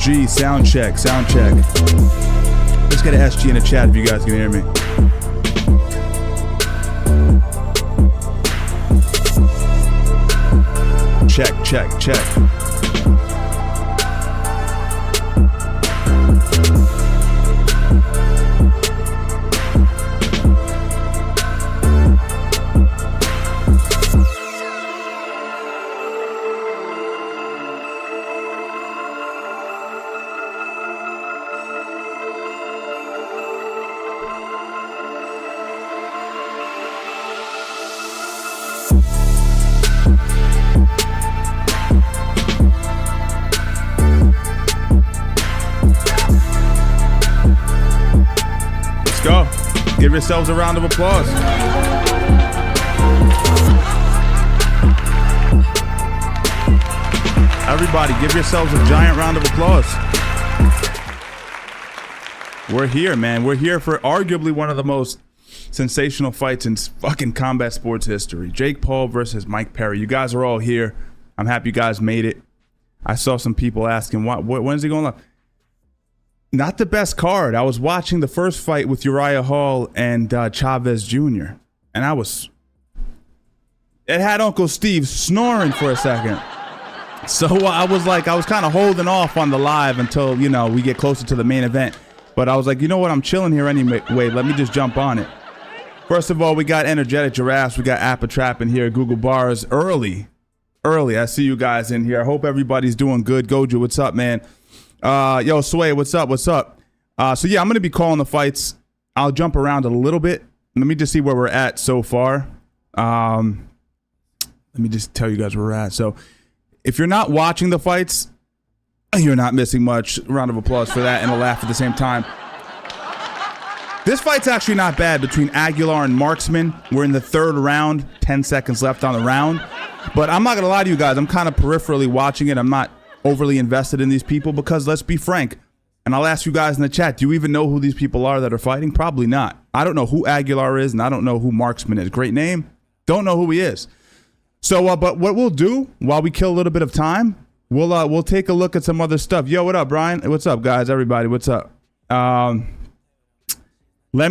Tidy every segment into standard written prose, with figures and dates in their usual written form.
SG, sound check, sound check. Let's get an SG in the chat if you guys can hear me. Check, check, check. Go. Give yourselves a round of applause. Everybody, give yourselves a giant round of applause. We're here, man. We're here for arguably one of the most sensational fights in fucking combat sports history. Jake Paul versus Mike Perry. You guys are all here. I'm happy you guys made it. I saw some people asking, when's he going live? Not the best card. I was watching the first fight with Uriah Hall and Chavez Jr. And it had Uncle Steve snoring for a second. So I was kind of holding off on the live until, we get closer to the main event. But I was like, you know what? I'm chilling here anyway. Let me just jump on it. First of all, we got Energetic Giraffes. We got Appa Trap in here. Google Bars early. I see you guys in here. I hope everybody's doing good. Goju, what's up, man? Yo, Sway, what's up? So yeah, I'm going to be calling the fights. I'll jump around a little bit. Let me just see where we're at so far. Let me just tell you guys where we're at. So if you're not watching the fights, you're not missing much. Round of applause for that and a laugh at the same time. This fight's actually not bad between Aguilar and Marksman. We're in the third round, 10 seconds left on the round. But I'm not going to lie to you guys. I'm kind of peripherally watching it. I'm not overly invested in these people because, let's be frank, and I'll ask you guys in the chat, do you even know who these people are that are fighting? Probably not. I don't know who Aguilar is, and I don't know who Marksman is. Great name. Don't know who he is. So, but what we'll do while we kill a little bit of time, we'll take a look at some other stuff. Yo, what up, Brian? What's up, guys? Everybody, what's up? Let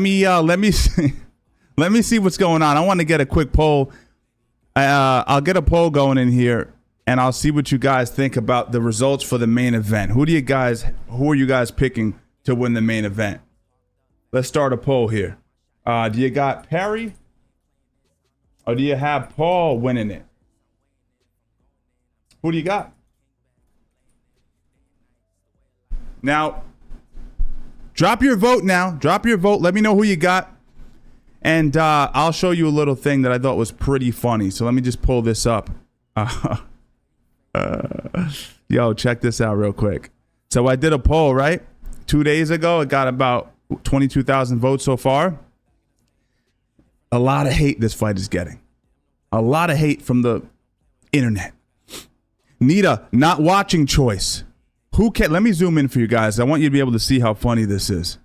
me see what's going on. I want to get a quick poll. I'll get a poll going in here. And I'll see what you guys think about the results for the main event. Who are you guys picking to win the main event? Let's start a poll here. Do you got Perry? Or do you have Paul winning it? Who do you got? Now, drop your vote now. Drop your vote. Let me know who you got. And I'll show you a little thing that I thought was pretty funny. So let me just pull this up. Yo, check this out real quick. So I did a poll, right? 2 days ago. It got about 22,000 votes so far. A lot of hate this fight is getting. A lot of hate from the internet. Nita, not watching choice. Let me zoom in for you guys. I want you to be able to see how funny this is.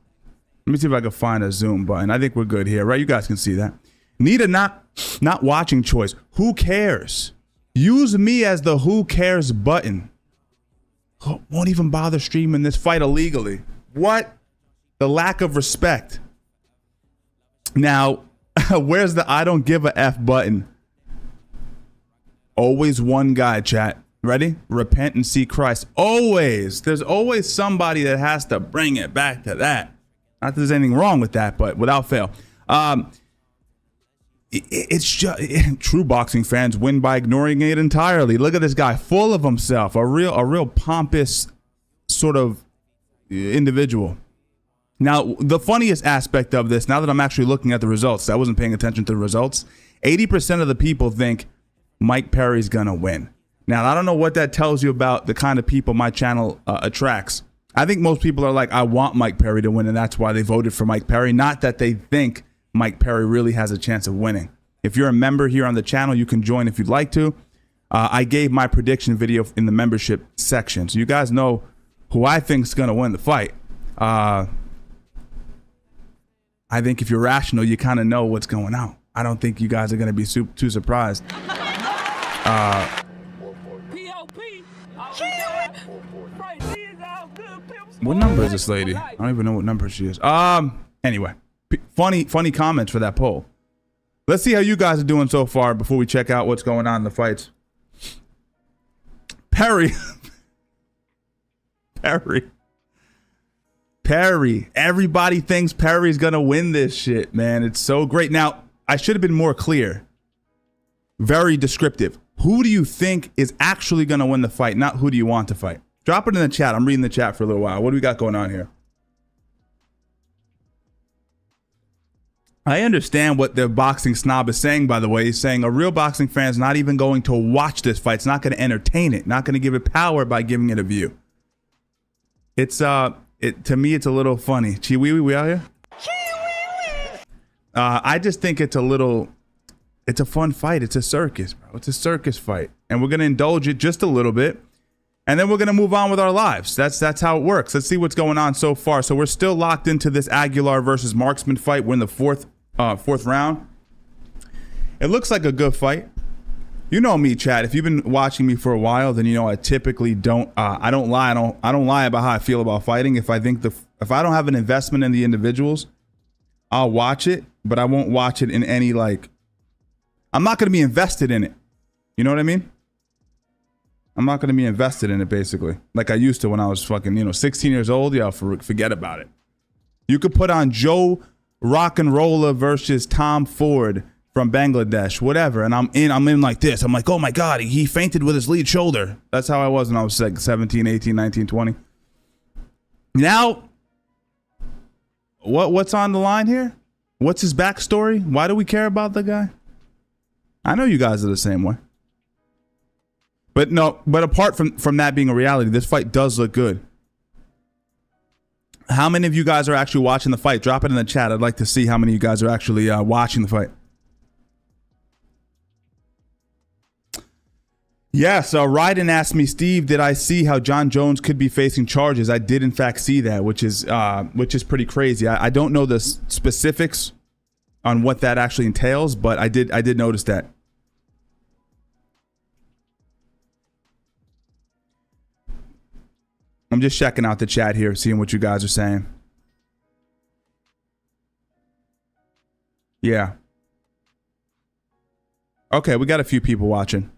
Let me see if I can find a zoom button. I think we're good here, right? You guys can see that. Nita, not watching choice. Who cares? Use me as the who cares button. Won't even bother streaming this fight illegally. What? The lack of respect. Now, where's the I don't give a F button? Always one guy, chat. Ready? Repent and see Christ. Always. There's always somebody that has to bring it back to that. Not that there's anything wrong with that, but without fail. It's just true boxing fans win by ignoring it entirely. Look at this guy, full of himself, a real pompous sort of individual. Now, the funniest aspect of this, now that I'm actually looking at the results, I wasn't paying attention to the results. 80% of the people think Mike Perry's gonna win. Now, I don't know what that tells you about the kind of people my channel attracts. I think most people are like, I want Mike Perry to win, and that's why they voted for Mike Perry. Not that they think Mike Perry really has a chance of winning. If you're a member here on the channel, you can join if you'd like to. I gave my prediction video in the membership section, so you guys know who I think is going to win the fight. I think if you're rational, you kind of know what's going on. I don't think you guys are going to be too surprised. What number is this lady? I don't even know what number she is. Anyway, funny comments for that poll. Let's see how you guys are doing so far before we check out what's going on in the fights. Perry. Everybody thinks Perry's gonna win this shit, man. It's so great. Now, I should have been more clear. Very descriptive. Who do you think is actually gonna win the fight? Not who do you want to fight? Drop it in the chat. I'm reading the chat for a little while. What do we got going on here? I understand what the boxing snob is saying, by the way. He's saying a real boxing fan is not even going to watch this fight. It's not going to entertain it. Not going to give it power by giving it a view. It's to me, it's a little funny. Chiwiwi, we out here? I just think it's a fun fight. It's a circus, bro. It's a circus fight. And we're going to indulge it just a little bit. And then we're going to move on with our lives. That's how it works. Let's see what's going on so far. So we're still locked into this Aguilar versus Marksman fight. We're in the fourth round. It looks like a good fight. You know me, Chad. If you've been watching me for a while, then you know I typically don't. I don't lie. I don't lie about how I feel about fighting. If I don't have an investment in the individuals, I'll watch it, but I won't watch it in any like. I'm not going to be invested in it. You know what I mean? I'm not going to be invested in it, basically, like I used to when I was fucking 16 years old. Yeah, forget about it. You could put on Joe Rock'n'Roller versus Tom Ford from Bangladesh, whatever, and I'm in like this. I'm like, oh my God, he fainted with his lead shoulder. That's how I was when I was like 17, 18, 19, 20. Now, what's on the line here? What's his backstory? Why do we care about the guy? I know you guys are the same way. But no, but apart from that being a reality, this fight does look good. How many of you guys are actually watching the fight? Drop it in the chat. I'd like to see how many of you guys are actually watching the fight. Yes, Ryden asked me, Steve, did I see how John Jones could be facing charges? I did in fact see that, which is pretty crazy. I don't know the specifics on what that actually entails, but I did notice that. I'm just checking out the chat here, seeing what you guys are saying. Yeah. Okay, we got a few people watching.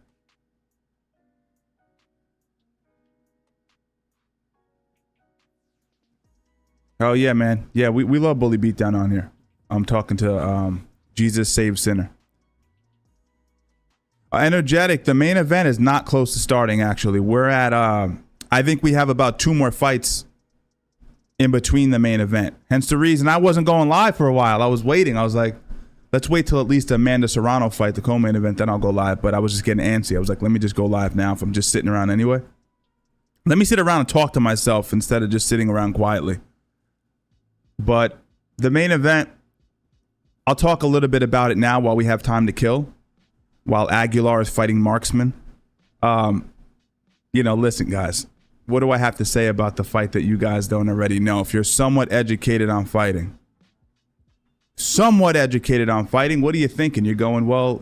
Oh, yeah, man. Yeah, we love Bully Beatdown on here. I'm talking to Jesus Save Sinner. Energetic, the main event is not close to starting, actually. We're at... I think we have about 2 more fights in between the main event. Hence the reason I wasn't going live for a while. I was waiting. I was like, let's wait till at least Amanda Serrano fight, the co-main event, then I'll go live. But I was just getting antsy. I was like, let me just go live now if I'm just sitting around anyway. Let me sit around and talk to myself instead of just sitting around quietly. But the main event, I'll talk a little bit about it now while we have time to kill, while Aguilar is fighting Marksman. Listen, guys. What do I have to say about the fight that you guys don't already know? If you're somewhat educated on fighting, what are you thinking? You're going, well,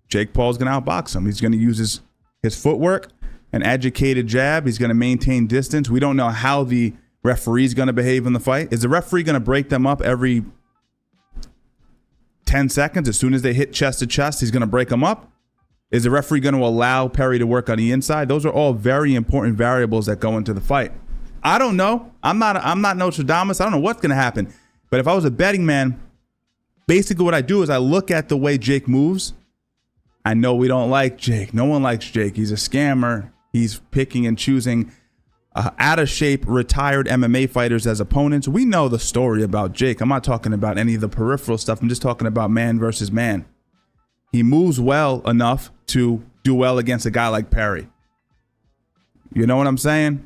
Jake Paul's going to outbox him. He's going to use his footwork, an educated jab. He's going to maintain distance. We don't know how the referee's going to behave in the fight. Is the referee going to break them up every 10 seconds? As soon as they hit chest to chest, he's going to break them up? Is the referee going to allow Perry to work on the inside? Those are all very important variables that go into the fight. I don't know. I'm not Nostradamus. I don't know what's going to happen. But if I was a betting man, basically what I do is I look at the way Jake moves. I know we don't like Jake. No one likes Jake. He's a scammer. He's picking and choosing out of shape, retired MMA fighters as opponents. We know the story about Jake. I'm not talking about any of the peripheral stuff. I'm just talking about man versus man. He moves well enough to do well against a guy like Perry. You know what I'm saying?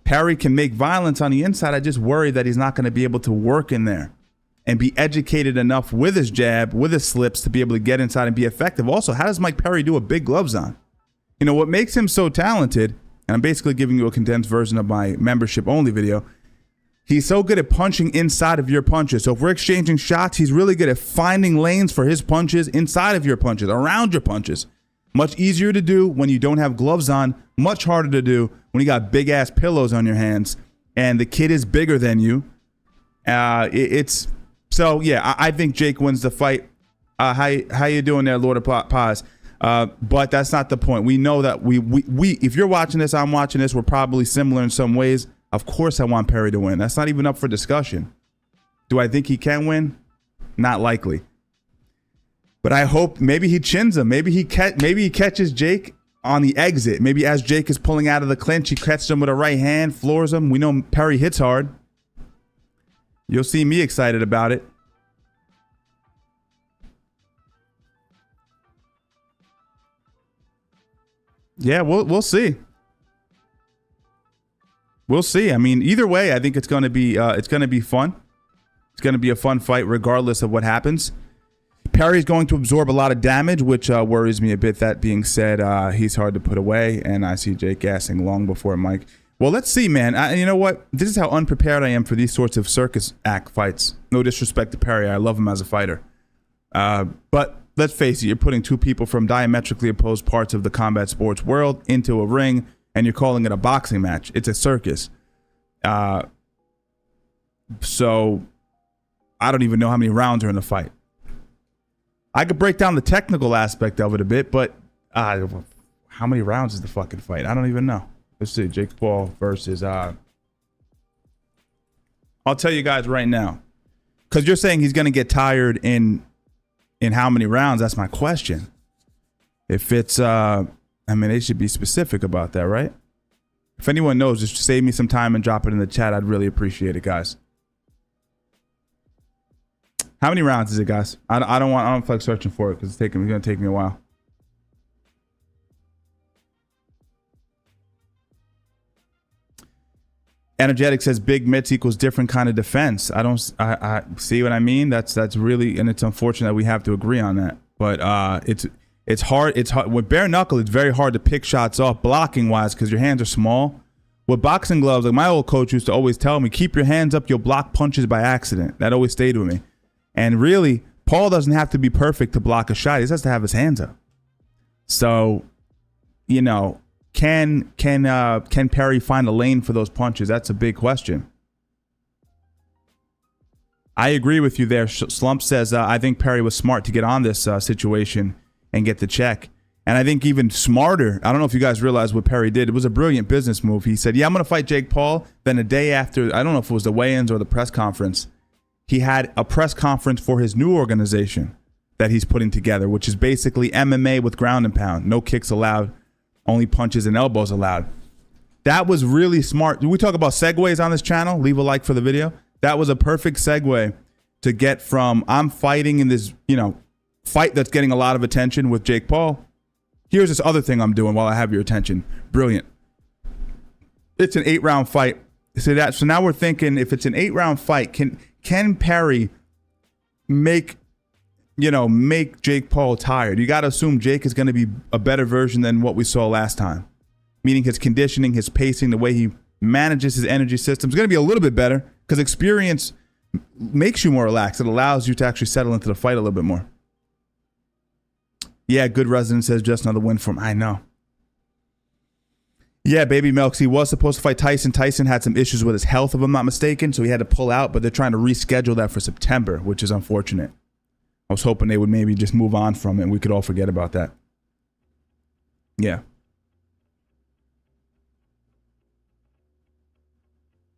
Perry can make violence on the inside. I just worry that he's not going to be able to work in there and be educated enough with his jab, with his slips to be able to get inside and be effective. Also, how does Mike Perry do a big gloves on? You know, what makes him so talented, and I'm basically giving you a condensed version of my membership only video. He's so good at punching inside of your punches. So if we're exchanging shots, he's really good at finding lanes for his punches inside of your punches, around your punches. Much easier to do when you don't have gloves on. Much harder to do when you got big ass pillows on your hands and the kid is bigger than you. So yeah, I think Jake wins the fight. How you doing there, Lord of Paz? But that's not the point. We know that we if you're watching this, I'm watching this, we're probably similar in some ways. Of course I want Perry to win. That's not even up for discussion. Do I think he can win? Not likely. But I hope maybe he chins him. Maybe he catches Jake on the exit. Maybe as Jake is pulling out of the clinch, he catches him with a right hand, floors him. We know Perry hits hard. You'll see me excited about it. Yeah, we'll see. We'll see. I mean, either way, I think it's going to be fun. It's going to be a fun fight regardless of what happens. Perry's going to absorb a lot of damage, which worries me a bit. That being said, he's hard to put away, and I see Jake gassing long before Mike. Well, let's see, man. You know what? This is how unprepared I am for these sorts of circus act fights. No disrespect to Perry. I love him as a fighter. But let's face it, you're putting two people from diametrically opposed parts of the combat sports world into a ring, and you're calling it a boxing match. It's a circus. So I don't even know how many rounds are in the fight. I could break down the technical aspect of it a bit, but how many rounds is the fucking fight? I don't even know. Let's see. Jake Paul versus... I'll tell you guys right now. Because you're saying he's going to get tired in how many rounds? That's my question. If it's... I mean, they should be specific about that, right? If anyone knows, just save me some time and drop it in the chat. I'd really appreciate it, guys. How many rounds is it, guys? I don't feel like searching for it because it's going to take me a while. Energetic says big mitts equals different kind of defense. I see what I mean. That's really, and it's unfortunate that we have to agree on that. But it's hard. It's hard with bare knuckle. It's very hard to pick shots off blocking wise because your hands are small. With boxing gloves, like my old coach used to always tell me, keep your hands up. You'll block punches by accident. That always stayed with me. And really, Paul doesn't have to be perfect to block a shot. He just has to have his hands up. So, you know, can Perry find a lane for those punches? That's a big question. I agree with you there. Slump says, I think Perry was smart to get on this situation and get the check. And I think even smarter, I don't know if you guys realize what Perry did. It was a brilliant business move. He said, yeah, I'm going to fight Jake Paul. Then a day after, I don't know if it was the weigh-ins or the press conference, he had a press conference for his new organization that he's putting together, which is basically MMA with ground and pound. No kicks allowed, only punches and elbows allowed. That was really smart. We talk about segues on this channel. Leave a like for the video. That was a perfect segue to get from I'm fighting in this, you know, fight that's getting a lot of attention with Jake Paul. Here's this other thing I'm doing while I have your attention. Brilliant. It's an 8-round fight. So now we're thinking if it's an 8-round fight, can Perry make Jake Paul tired? You got to assume Jake is going to be a better version than what we saw last time. Meaning his conditioning, his pacing, the way he manages his energy system is going to be a little bit better because experience makes you more relaxed. It allows you to actually settle into the fight a little bit more. Yeah, good resident says just another win from I know. Yeah, Baby Milks, he was supposed to fight Tyson. Tyson had some issues with his health, if I'm not mistaken, so he had to pull out, but they're trying to reschedule that for September, which is unfortunate. I was hoping they would maybe just move on from it and we could all forget about that. Yeah.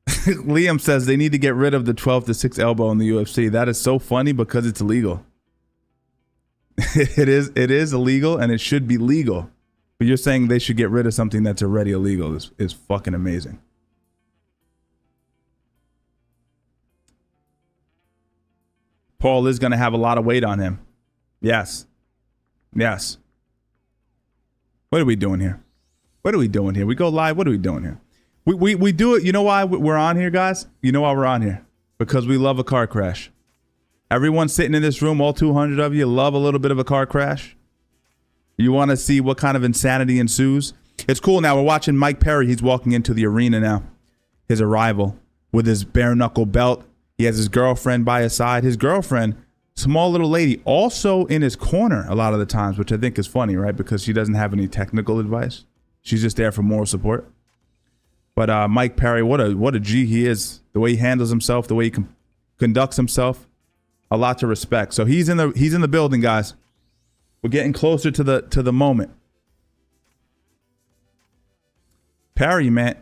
Liam says they need to get rid of the 12-6 elbow in the UFC. That is so funny because it's illegal. It is illegal and it should be legal. But you're saying they should get rid of something that's already illegal is fucking amazing. Paul is going to have a lot of weight on him. Yes. Yes. What are we doing here? What are we doing here? We go live. What are we doing here? We do it. You know why we're on here, guys? You know why we're on here? Because we love a car crash. Everyone sitting in this room, all 200 of you, love a little bit of a car crash. You want to see what kind of insanity ensues? It's cool. Now we're watching Mike Perry. He's walking into the arena now. His arrival with his bare knuckle belt. He has his girlfriend by his side. His girlfriend Small little lady, also in his corner a lot of the times, which I think is funny, right? Because she doesn't have any technical advice. She's just there for moral support. But Mike Perry, what a G he is. The way he handles himself, the way he conducts himself, a lot to respect. So he's in the building, guys. We're getting closer to the moment. Perry, man,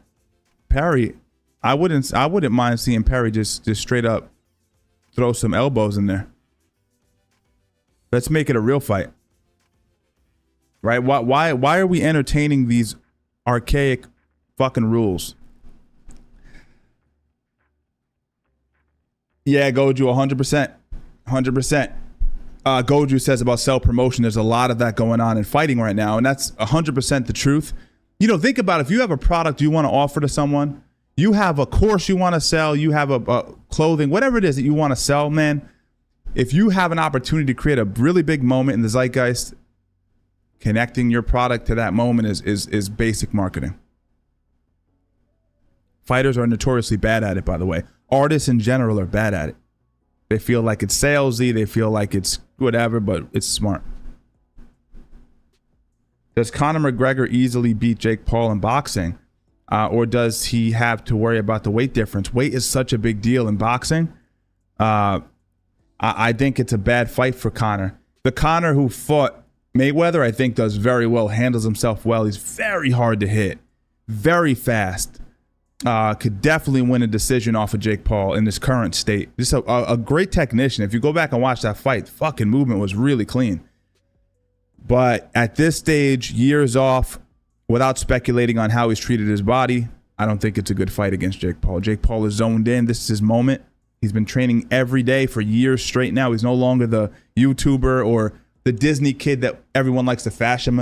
Perry, I wouldn't mind seeing Perry just straight up throw some elbows in there. Let's make it a real fight, right? Why are we entertaining these archaic fucking rules? Yeah, Goju, 100%, 100%. Goju says about self-promotion, there's a lot of that going on in fighting right now, and that's 100% the truth. You know, think about it. If you have a product you want to offer to someone, you have a course you want to sell, you have a clothing, whatever it is that you want to sell, man. If you have an opportunity to create a really big moment in the zeitgeist, connecting your product to that moment is basic marketing. Fighters are notoriously bad at it, by the way. Artists in general are bad at it. They feel like it's salesy, they feel like it's whatever, but it's smart. Does Conor McGregor easily beat Jake Paul in boxing? Or does he have to worry about the weight difference? Weight is such a big deal in boxing. I think it's a bad fight for Conor. The Conor who fought Mayweather, I think, does very well, handles himself well. He's very hard to hit, very fast. Could definitely win a decision off of Jake Paul in his current state. Just a great technician. If you go back and watch that fight, the fucking movement was really clean. But at this stage, years off, without speculating on how he's treated his body, I don't think it's a good fight against Jake Paul. Jake Paul is zoned in. This is his moment. He's been training every day for years straight now. He's no longer the YouTuber or the Disney kid that everyone likes to fashion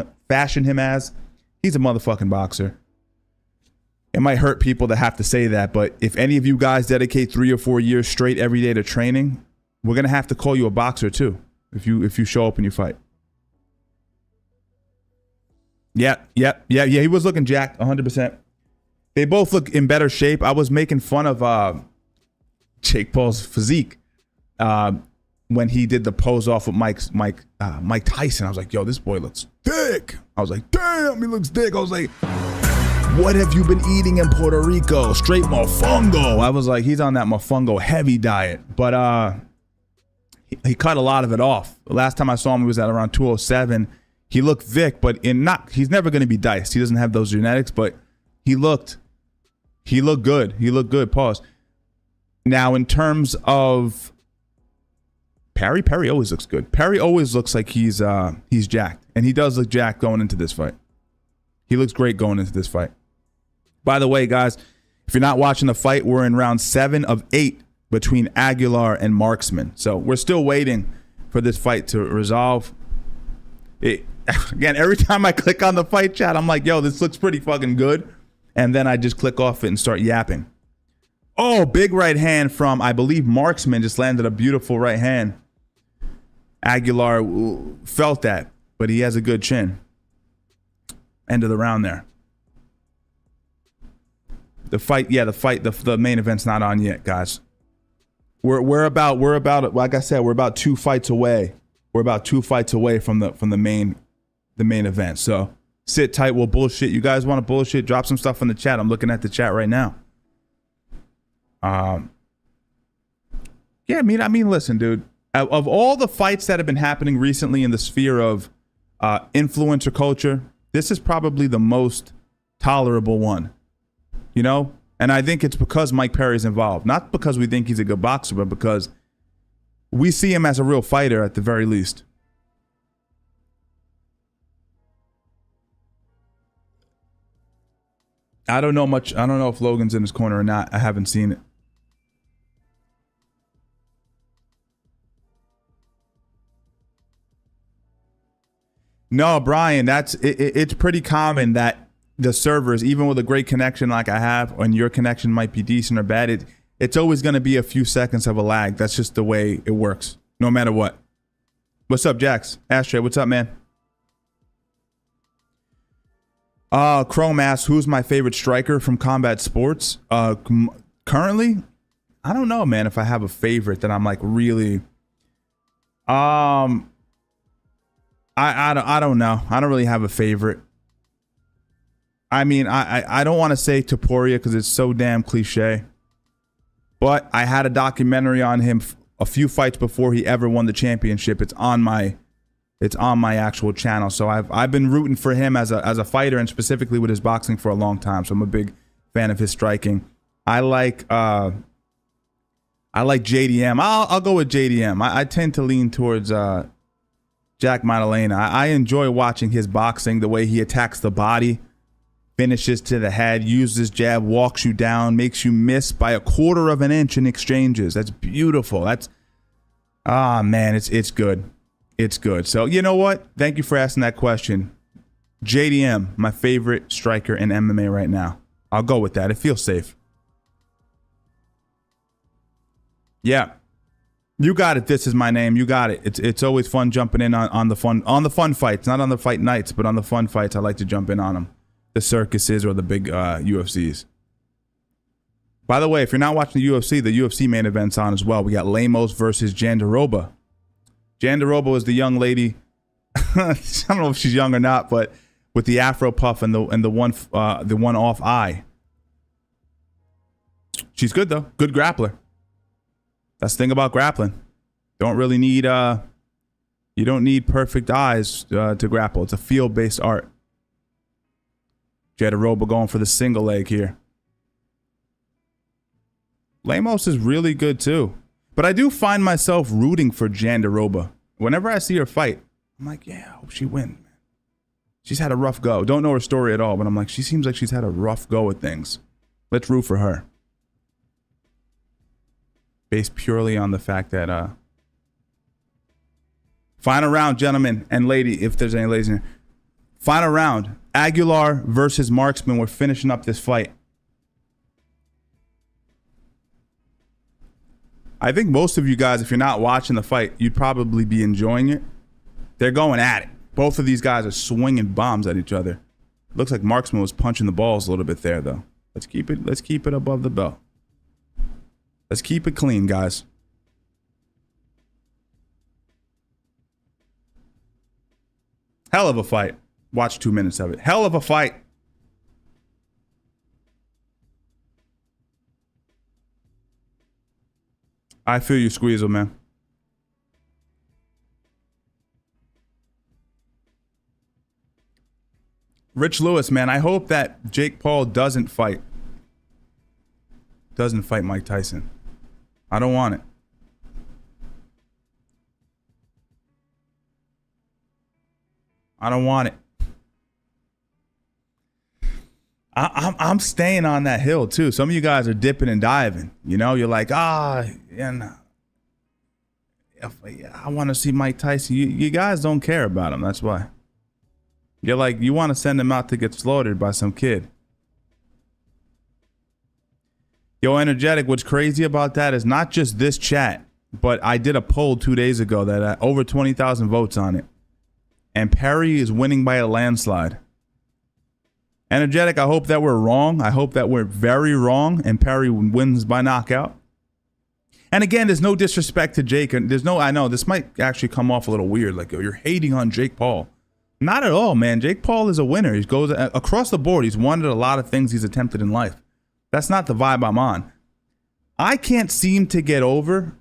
him as. He's a motherfucking boxer. It might hurt people to have to say that, but if any of you guys dedicate 3 or 4 years straight every day to training, we're going to have to call you a boxer too if you show up and you fight. Yeah. He was looking jacked, 100%. They both look in better shape. I was making fun of Jake Paul's physique when he did the pose off with Mike Tyson. I was like, yo, this boy looks thick. I was like, damn, he looks thick. I was like, what have you been eating in Puerto Rico? Straight mofongo. I was like, he's on that mofongo heavy diet. But he cut a lot of it off. The last time I saw him, he was at around 207. He looked thick, but he's never going to be diced. He doesn't have those genetics, but he looked good. He looked good. Pause. Now, in terms of Perry always looks good. Perry always looks like he's jacked, and he does look jacked going into this fight. He looks great going into this fight. By the way, guys, if you're not watching the fight, we're in round 7 of 8 between Aguilar and Marksman. So we're still waiting for this fight to resolve. Again, every time I click on the fight chat, I'm like, yo, this looks pretty fucking good. And then I just click off it and start yapping. Oh, big right hand from, I believe, Marksman just landed a beautiful right hand. Aguilar felt that, but he has a good chin. End of the round there. The main event's not on yet, guys. We're about, like I said, we're about 2 fights away. We're about 2 fights away from the main event. So sit tight. We'll bullshit. You guys want to bullshit? Drop some stuff in the chat. I'm looking at the chat right now. Yeah, I mean, listen, dude. Of all the fights that have been happening recently in the sphere of influencer culture, this is probably the most tolerable one. You know? And I think it's because Mike Perry's involved. Not because we think he's a good boxer, but because we see him as a real fighter at the very least. I don't know much. I don't know if Logan's in his corner or not. I haven't seen it. No, Brian, it's pretty common that the servers, even with a great connection like I have, and your connection might be decent or bad, it's always going to be a few seconds of a lag. That's just the way it works, no matter what. What's up, Jax? Ashtray, what's up, man? Chrome asks, who's my favorite striker from combat sports? Currently, I don't know, man, if I have a favorite that I'm like really Um, I don't know. I don't really have a favorite. I mean, I don't want to say Topuria because it's so damn cliche. But I had a documentary on him a few fights before he ever won the championship. It's on my actual channel. So I've been rooting for him as a fighter and specifically with his boxing for a long time. So I'm a big fan of his striking. I like JDM. I'll go with JDM. I tend to lean towards Jack Maddalena. I enjoy watching his boxing, the way he attacks the body, finishes to the head, uses his jab, walks you down, makes you miss by 1/4 of an inch in exchanges. That's beautiful. That's man, it's good. It's good. So you know what? Thank you for asking that question. JDM, my favorite striker in MMA right now. I'll go with that. It feels safe. Yeah. You got it. This is my name. You got it. It's always fun jumping in on the fun fights, not on the fight nights, but on the fun fights. I like to jump in on them. The circuses or the big UFCs. By the way, if you're not watching the UFC main event's on as well. We got Lemos versus Jandiroba. Jandiroba is the young lady. I don't know if she's young or not, but with the afro puff and the one off eye. She's good though. Good grappler. That's the thing about grappling. Don't really need you don't need perfect eyes to grapple. It's a field-based art. Jandiroba going for the single leg here. Lemos is really good too. But I do find myself rooting for Jandiroba. Whenever I see her fight, I'm like, yeah, I hope she wins, man. She's had a rough go. Don't know her story at all, but I'm like, she seems like she's had a rough go with things. Let's root for her. Based purely on the fact that final round, gentlemen and lady, if there's any ladies in here. Final round. Aguilar versus Marksman. We're finishing up this fight. I think most of you guys, if you're not watching the fight, you'd probably be enjoying it. They're going at it. Both of these guys are swinging bombs at each other. Looks like Marksman was punching the balls a little bit there, though. Let's keep it above the belt. Let's keep it clean, guys. Hell of a fight. Watch 2 minutes of it. Hell of a fight. I feel you, Squeezel, man. Rich Lewis, man. I hope that Jake Paul doesn't fight Mike Tyson. I don't want it. I don't want it. I'm staying on that hill too. Some of you guys are dipping and diving. You know, you're like, I want to see Mike Tyson. You guys don't care about him. That's why. You're like, you want to send him out to get slaughtered by some kid. Yo, Energetic, what's crazy about that is not just this chat, but I did a poll 2 days ago that had over 20,000 votes on it. And Perry is winning by a landslide. Energetic, I hope that we're wrong. I hope that we're very wrong and Perry wins by knockout. And again, there's no disrespect to Jake. And I know this might actually come off a little weird. Like, you're hating on Jake Paul. Not at all, man. Jake Paul is a winner. He goes across the board. He's won at a lot of things he's attempted in life. That's not the vibe I'm on. I can't seem to get over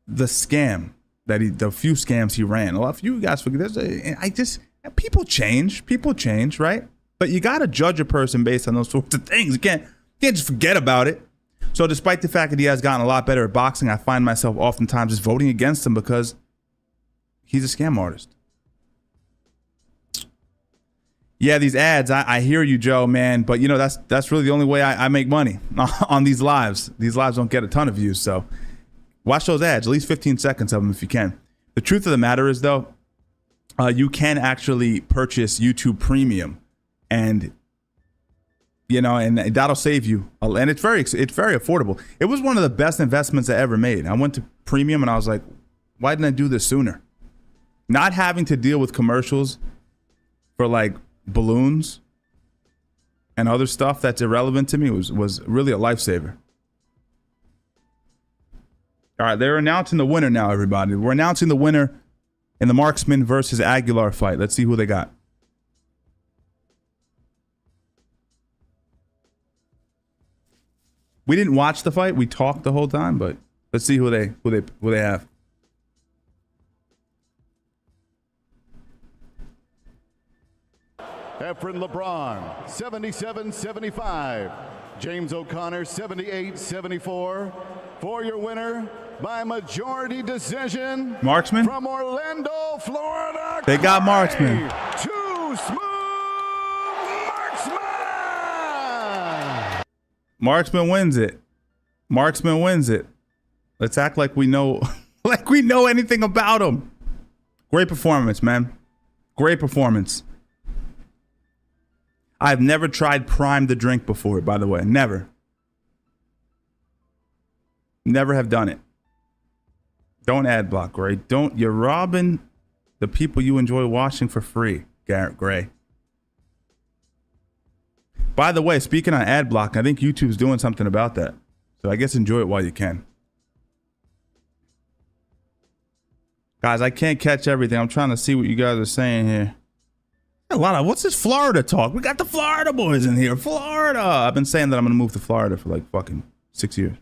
the scam the few scams he ran. A lot of you guys forget. People change, right? But you got to judge a person based on those sorts of things. You can't just forget about it. So despite the fact that he has gotten a lot better at boxing, I find myself oftentimes just voting against him because he's a scam artist. Yeah, these ads, I hear you, Joe, man. But, you know, that's really the only way I make money on these lives. These lives don't get a ton of views. So watch those ads, at least 15 seconds of them if you can. The truth of the matter is, though, you can actually purchase YouTube Premium. And, you know, and that'll save you. And it's very affordable. It was one of the best investments I ever made. I went to Premium and I was like, why didn't I do this sooner? Not having to deal with commercials for like balloons and other stuff that's irrelevant to me was really a lifesaver. All right, they're announcing the winner now, everybody. We're announcing the winner in the Marksman versus Aguilar fight. Let's see who they got. We didn't watch the fight. We talked the whole time, but let's see who they have. Efren LeBron, 77-75. James O'Connor, 78-74. For your winner, by majority decision, Marksman from Orlando, Florida. They got Marksman. Too Smooth Marksman. Marksman wins it. Marksman wins it. Let's act like we know, like we know anything about him. Great performance, man. Great performance. I've never tried Prime the drink before, by the way. Never. Never have done it. Don't ad block, Gray. Don't. You're robbing the people you enjoy watching for free, Garrett Gray. By the way, speaking on ad block, I think YouTube's doing something about that. So I guess enjoy it while you can. Guys, I can't catch everything. I'm trying to see what you guys are saying here. A lot of, what's this Florida talk? We got the Florida boys in here. Florida. I've been saying that I'm going to move to Florida for like fucking 6 years.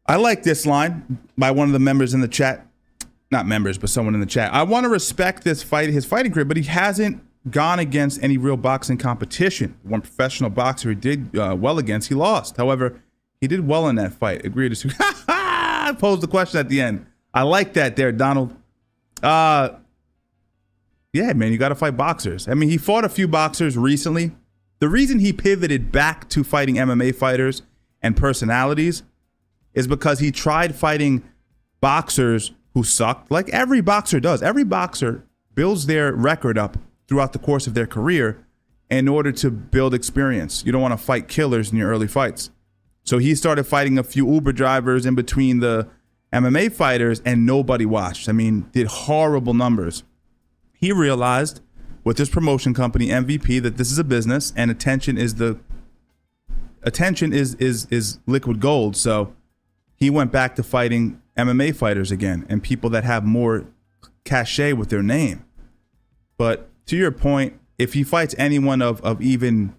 I like this line by one of the members in the chat. Not members, but someone in the chat. I want to respect this fight, his fighting career, but he hasn't gone against any real boxing competition. One professional boxer he did well against, he lost. However, he did well in that fight. Agree to I posed the question at the end. I like that there, Donald. Yeah, man, you got to fight boxers. I mean, he fought a few boxers recently. The reason he pivoted back to fighting MMA fighters and personalities is because he tried fighting boxers who sucked, like every boxer does. Every boxer builds their record up throughout the course of their career in order to build experience. You don't want to fight killers in your early fights. So he started fighting a few Uber drivers in between the MMA fighters, and nobody watched. I mean, did horrible numbers. He realized with his promotion company, MVP, that this is a business and attention is liquid gold. So he went back to fighting MMA fighters again and people that have more cachet with their name. But to your point, if he fights anyone of even,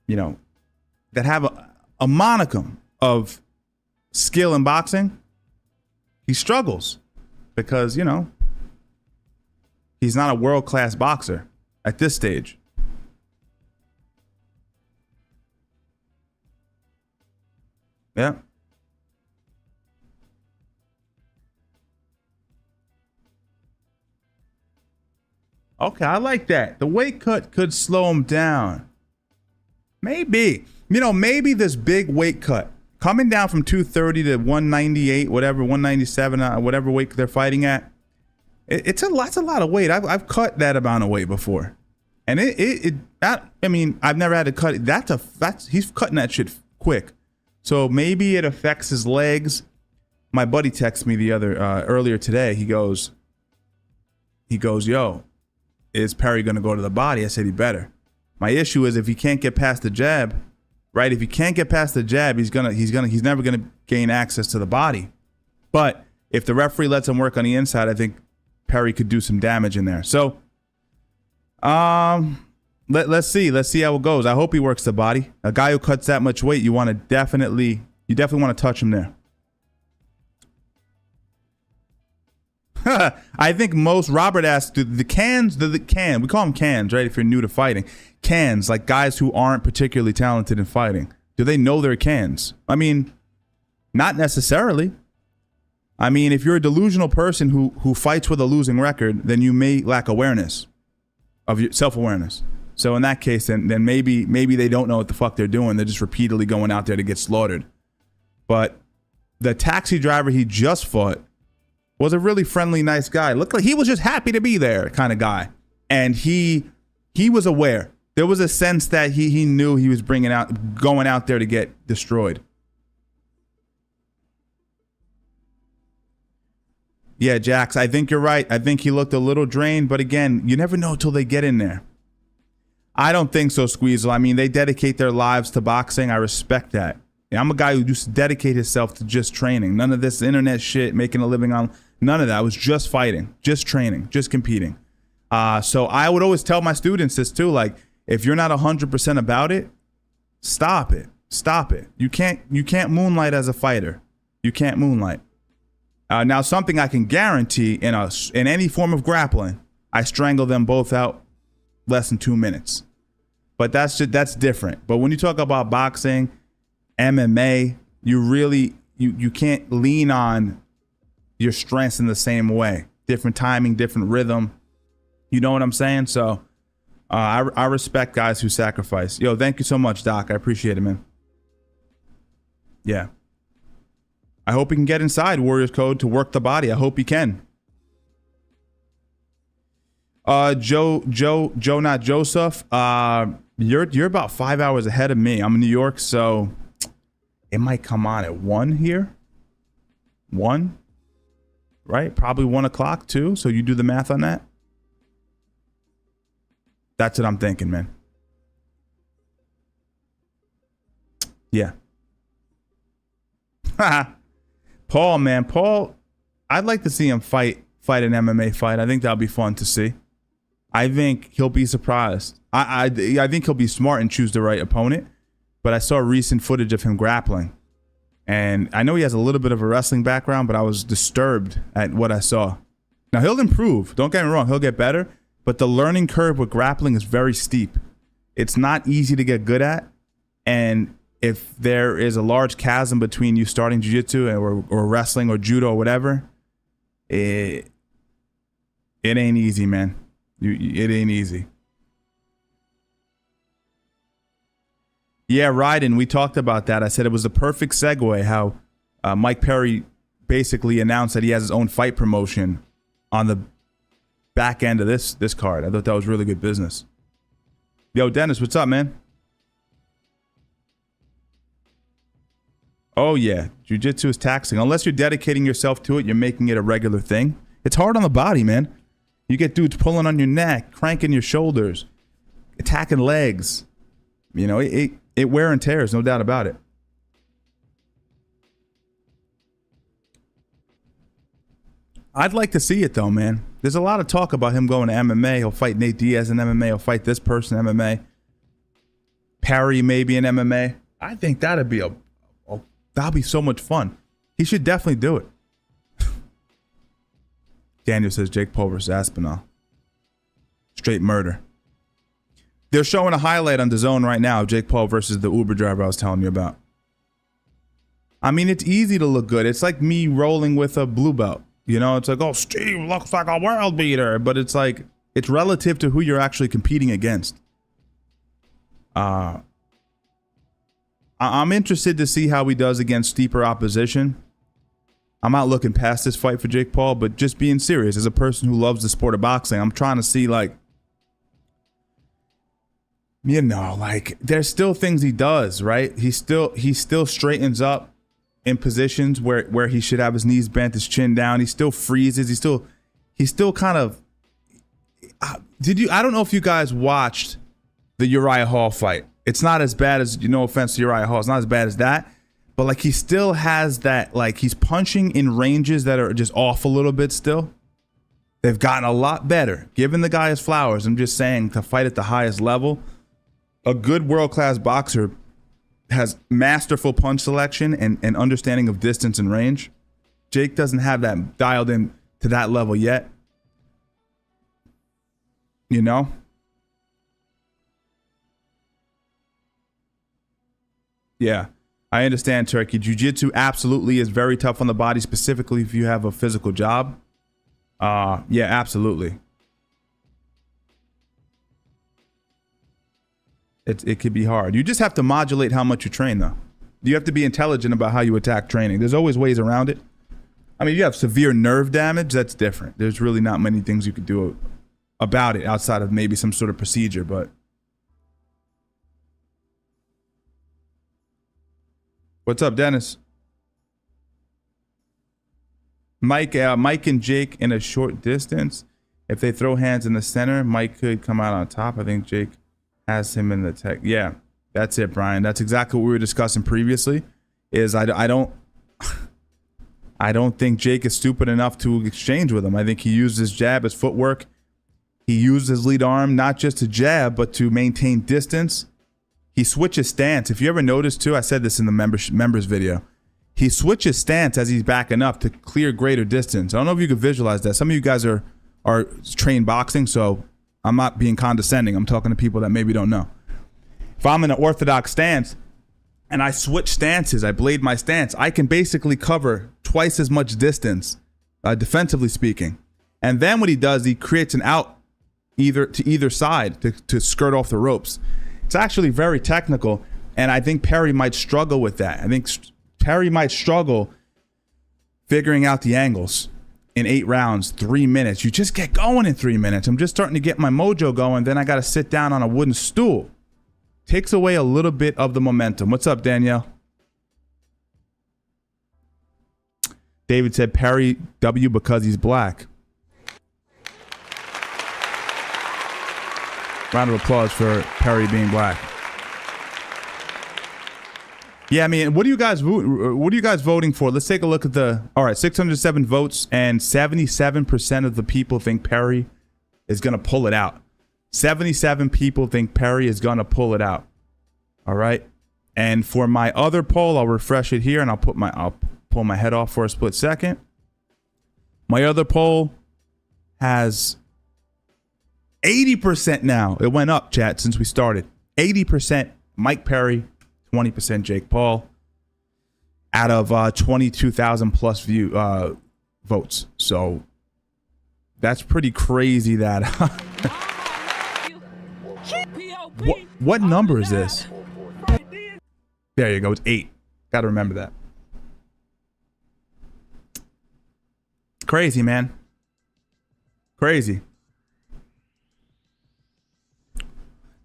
you know, that have a monicum of skill in boxing, he struggles because, you know, he's not a world-class boxer at this stage. Yeah. Okay, I like that. The weight cut could slow him down. Maybe. You know, maybe this big weight cut, coming down from 230 to 198, whatever, 197, whatever weight they're fighting at, it's a lot of weight. I've cut that amount of weight before. And I mean, I've never had to cut it. He's cutting that shit quick. So maybe it affects his legs. My buddy texted me earlier today. He goes, yo, is Perry going to go to the body? I said, he better. My issue is if he can't get past the jab, right? If he can't get past the jab, he's never going to gain access to the body. But if the referee lets him work on the inside, I think Perry could do some damage in there. So, let's see how it goes. I hope he works the body. A guy who cuts that much weight, you definitely want to touch him there. I think Robert asked, the cans, we call them cans, right? If you're new to fighting, cans, like guys who aren't particularly talented in fighting, do they know they're cans? I mean, not necessarily. I mean, if you're a delusional person who fights with a losing record, then you may lack awareness of your self-awareness. So in that case, then maybe they don't know what the fuck they're doing. They're just repeatedly going out there to get slaughtered. But the taxi driver he just fought was a really friendly, nice guy. Looked like he was just happy to be there kind of guy. And he was aware. There was a sense that he knew he was going out there to get destroyed. Yeah, Jax, I think you're right. I think he looked a little drained, but again, you never know until they get in there. I don't think so, Squeezel. I mean, they dedicate their lives to boxing. I respect that. Yeah, I'm a guy who used to dedicate himself to just training. None of this internet shit, making a living on, none of that. I was just fighting, just training, just competing. So I would always tell my students this too, like, if you're not 100% about it, stop it. Stop it. You can't moonlight as a fighter. You can't moonlight. Now, something I can guarantee in any form of grappling, I strangle them both out less than 2 minutes. But that's different. But when you talk about boxing, MMA, you can't lean on your strengths in the same way. Different timing, different rhythm. You know what I'm saying? So I respect guys who sacrifice. Yo, thank you so much, Doc. I appreciate it, man. Yeah. I hope he can get inside Warriors Code to work the body. I hope he can. Joe, not Joseph. You're about 5 hours ahead of me. I'm in New York, so it might come on at 1 here. 1, right? Probably 1 o'clock too. So you do the math on that. That's what I'm thinking, man. Yeah. Paul, man, I'd like to see him fight an MMA fight. I think that'll be fun to see. I think he'll be surprised. I think he'll be smart and choose the right opponent. But I saw recent footage of him grappling, and I know he has a little bit of a wrestling background, but I was disturbed at what I saw. Now he'll improve. Don't get me wrong, he'll get better. But the learning curve with grappling is very steep. It's not easy to get good at, and if there is a large chasm between you starting jiu-jitsu or wrestling or judo or whatever, it ain't easy, man. It ain't easy. Yeah, Ryden, we talked about that. I said it was a perfect segue how Mike Perry basically announced that he has his own fight promotion on the back end of this card. I thought that was really good business. Yo, Dennis, what's up, man? Oh, yeah. Jiu-jitsu is taxing. Unless you're dedicating yourself to it, you're making it a regular thing. It's hard on the body, man. You get dudes pulling on your neck, cranking your shoulders, attacking legs. You know, it wear and tears, no doubt about it. I'd like to see it, though, man. There's a lot of talk about him going to MMA. He'll fight Nate Diaz in MMA. He'll fight this person in MMA. Parry maybe in MMA. I think that'd be so much fun. He should definitely do it. Daniel says Jake Paul versus Aspinall. Straight murder. They're showing a highlight on DAZN right now of Jake Paul versus the Uber driver I was telling you about. I mean, it's easy to look good. It's like me rolling with a blue belt. You know, it's like, oh, Steve looks like a world beater. But it's like, it's relative to who you're actually competing against. I'm interested to see how he does against steeper opposition. I'm not looking past this fight for Jake Paul, but just being serious, as a person who loves the sport of boxing, I'm trying to see, like, you know, like, there's still things he does, right? He still straightens up in positions where he should have his knees bent, his chin down. He still freezes. He still kind of. I don't know if you guys watched the Uriah Hall fight. It's not as bad as, no offense to Uriah Hall, it's not as bad as that. But like, he still has that, like, he's punching in ranges that are just off a little bit still. They've gotten a lot better. Giving the guy his flowers. I'm just saying, to fight at the highest level, a good world-class boxer has masterful punch selection and understanding of distance and range. Jake doesn't have that dialed in to that level yet. You know? Yeah. I understand, Turkey. Jiu-jitsu absolutely is very tough on the body, specifically if you have a physical job. Yeah, absolutely. It could be hard. You just have to modulate how much you train, though. You have to be intelligent about how you attack training. There's always ways around it. I mean, you have severe nerve damage. That's different. There's really not many things you could do about it outside of maybe some sort of procedure, but. What's up, Dennis? Mike and Jake in a short distance. If they throw hands in the center, Mike could come out on top. I think Jake Has him in the tech. Yeah, that's it, Brian. That's exactly what we were discussing previously. Is I don't think Jake is stupid enough to exchange with him. I think he used his jab, his footwork. He used his lead arm not just to jab, but to maintain distance. He switches stance. If you ever noticed too, I said this in the members video. He switches stance as he's backing up to clear greater distance. I don't know if you can visualize that. Some of you guys are trained boxing, so I'm not being condescending. I'm talking to people that maybe don't know. If I'm in an orthodox stance and I switch stances, I blade my stance, I can basically cover twice as much distance, defensively speaking. And then what he does, he creates an out either side to skirt off the ropes. It's actually very technical, and I think Perry might struggle with that. I think Perry might struggle figuring out the angles in 8 rounds, 3 minutes. You just get going in 3 minutes. I'm just starting to get my mojo going. Then I got to sit down on a wooden stool. Takes away a little bit of the momentum. What's up, Danielle? David said Perry W because he's black. Round of applause for Perry being black. Yeah, I mean, what are you guys voting for? Let's take a look at the. All right, 607 votes, and 77% of the people think Perry is going to pull it out. 77 people think Perry is going to pull it out. All right, and for my other poll, I'll refresh it here, and I'll pull my head off for a split second. My other poll has 80% now. It went up, chat, since we started. 80% Mike Perry. 20% Jake Paul out of 22,000 plus votes. So that's pretty crazy that what number is this? There you go. It's 8. Got to remember that. Crazy, man. Crazy.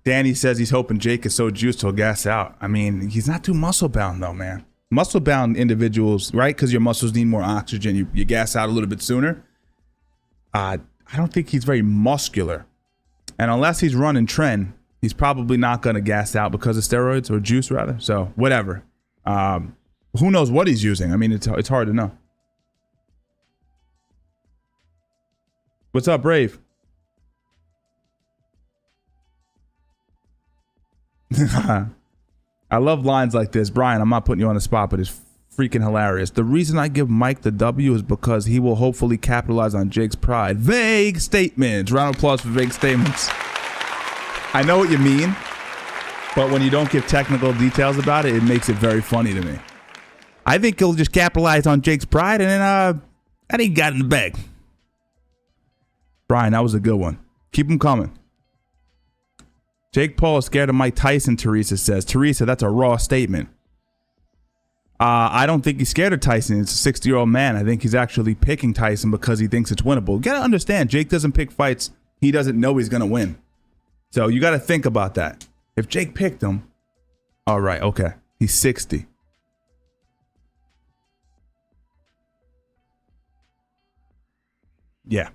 Danny says he's hoping Jake is so juiced he'll gas out. I mean, he's not too muscle bound though, man. Muscle bound individuals, right? Because your muscles need more oxygen. You gas out a little bit sooner. I don't think he's very muscular. And unless he's running trend, he's probably not going to gas out because of steroids or juice rather. So whatever. Who knows what he's using? I mean, it's hard to know. What's up, Brave? I love lines like this. Brian, I'm not putting you on the spot, but it's freaking hilarious. The reason I give Mike the W is because he will hopefully capitalize on Jake's pride. Vague statements. Round of applause for vague statements. I know what you mean, but when you don't give technical details about it, it makes it very funny to me. I think he'll just capitalize on Jake's pride, and then I think he got in the bag. Brian, that was a good one. Keep them coming. Jake Paul is scared of Mike Tyson, Teresa says. Teresa, that's a raw statement. I don't think he's scared of Tyson. It's a 60-year-old man. I think he's actually picking Tyson because he thinks it's winnable. You got to understand, Jake doesn't pick fights he doesn't know he's going to win. So you got to think about that. If Jake picked him, all right, okay. He's 60. Yeah.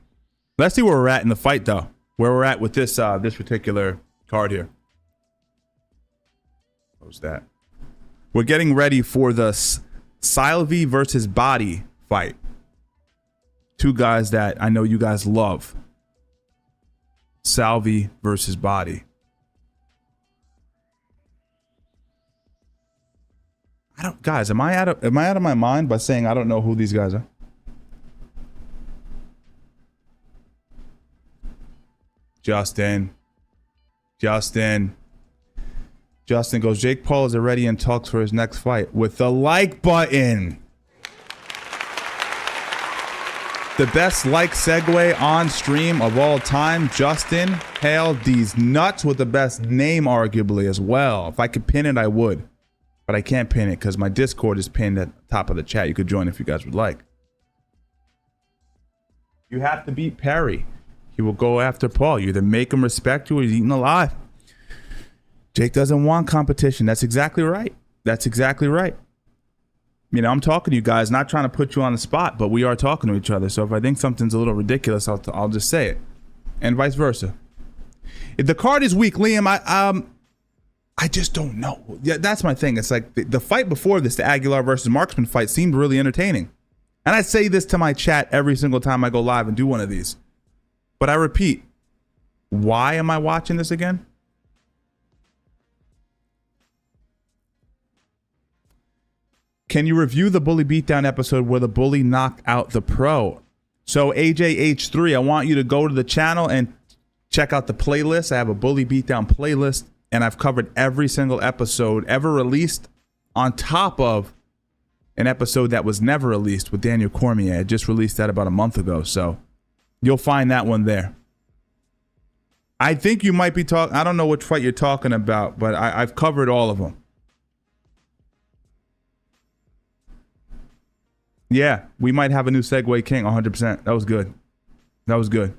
Let's see where we're at in the fight, though. Where we're at with this this particular card here. What was that? We're getting ready for the Salvi versus Body fight. Two guys that I know you guys love. Salvi versus Body. Guys, am I out of my mind by saying I don't know who these guys are? Justin goes, Jake Paul is already in talks for his next fight with the like button. The best like segue on stream of all time. Justin hailed these nuts with the best name arguably as well. If I could pin it, I would. But I can't pin it because my Discord is pinned at the top of the chat. You could join if you guys would like. You have to beat Perry. He will go after Paul. You either make him respect you or he's eaten alive. Jake doesn't want competition. That's exactly right. That's exactly right. You know, I'm talking to you guys, not trying to put you on the spot, but we are talking to each other. So if I think something's a little ridiculous, I'll just say it. And vice versa. The card is weak, Liam. I just don't know. Yeah, that's my thing. It's like the fight before this, the Aguilar versus Marksman fight, seemed really entertaining. And I say this to my chat every single time I go live and do one of these. But I repeat, why am I watching this again? Can you review the Bully Beatdown episode where the bully knocked out the pro? So AJH3, I want you to go to the channel and check out the playlist. I have a Bully Beatdown playlist, and I've covered every single episode ever released on top of an episode that was never released with Daniel Cormier. I just released that about a month ago, so you'll find that one there. I think you might be talking, I don't know which fight you're talking about, but I've covered all of them. Yeah, we might have a new Segway King, 100%. That was good. That was good.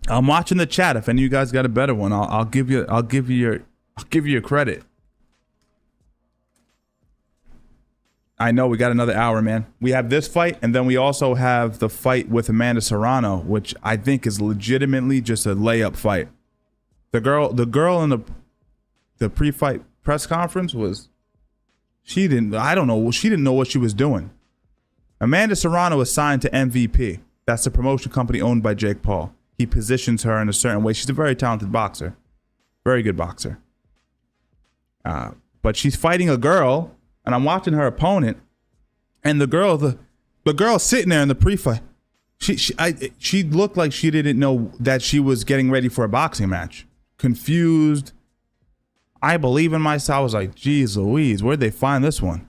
I'm watching the chat. If any of you guys got a better one, I'll give you your credit. I know we got another hour, man. We have this fight, and then we also have the fight with Amanda Serrano, which I think is legitimately just a layup fight. The girl in the pre-fight press conference she didn't know what she was doing. Amanda Serrano is signed to MVP. That's the promotion company owned by Jake Paul. He positions her in a certain way. She's a very talented boxer. Very good boxer. But she's fighting a girl, and I'm watching her opponent, and the girl sitting there in the pre-fight, she looked like she didn't know that she was getting ready for a boxing match. Confused. I believe in myself. I was like, geez Louise, where'd they find this one?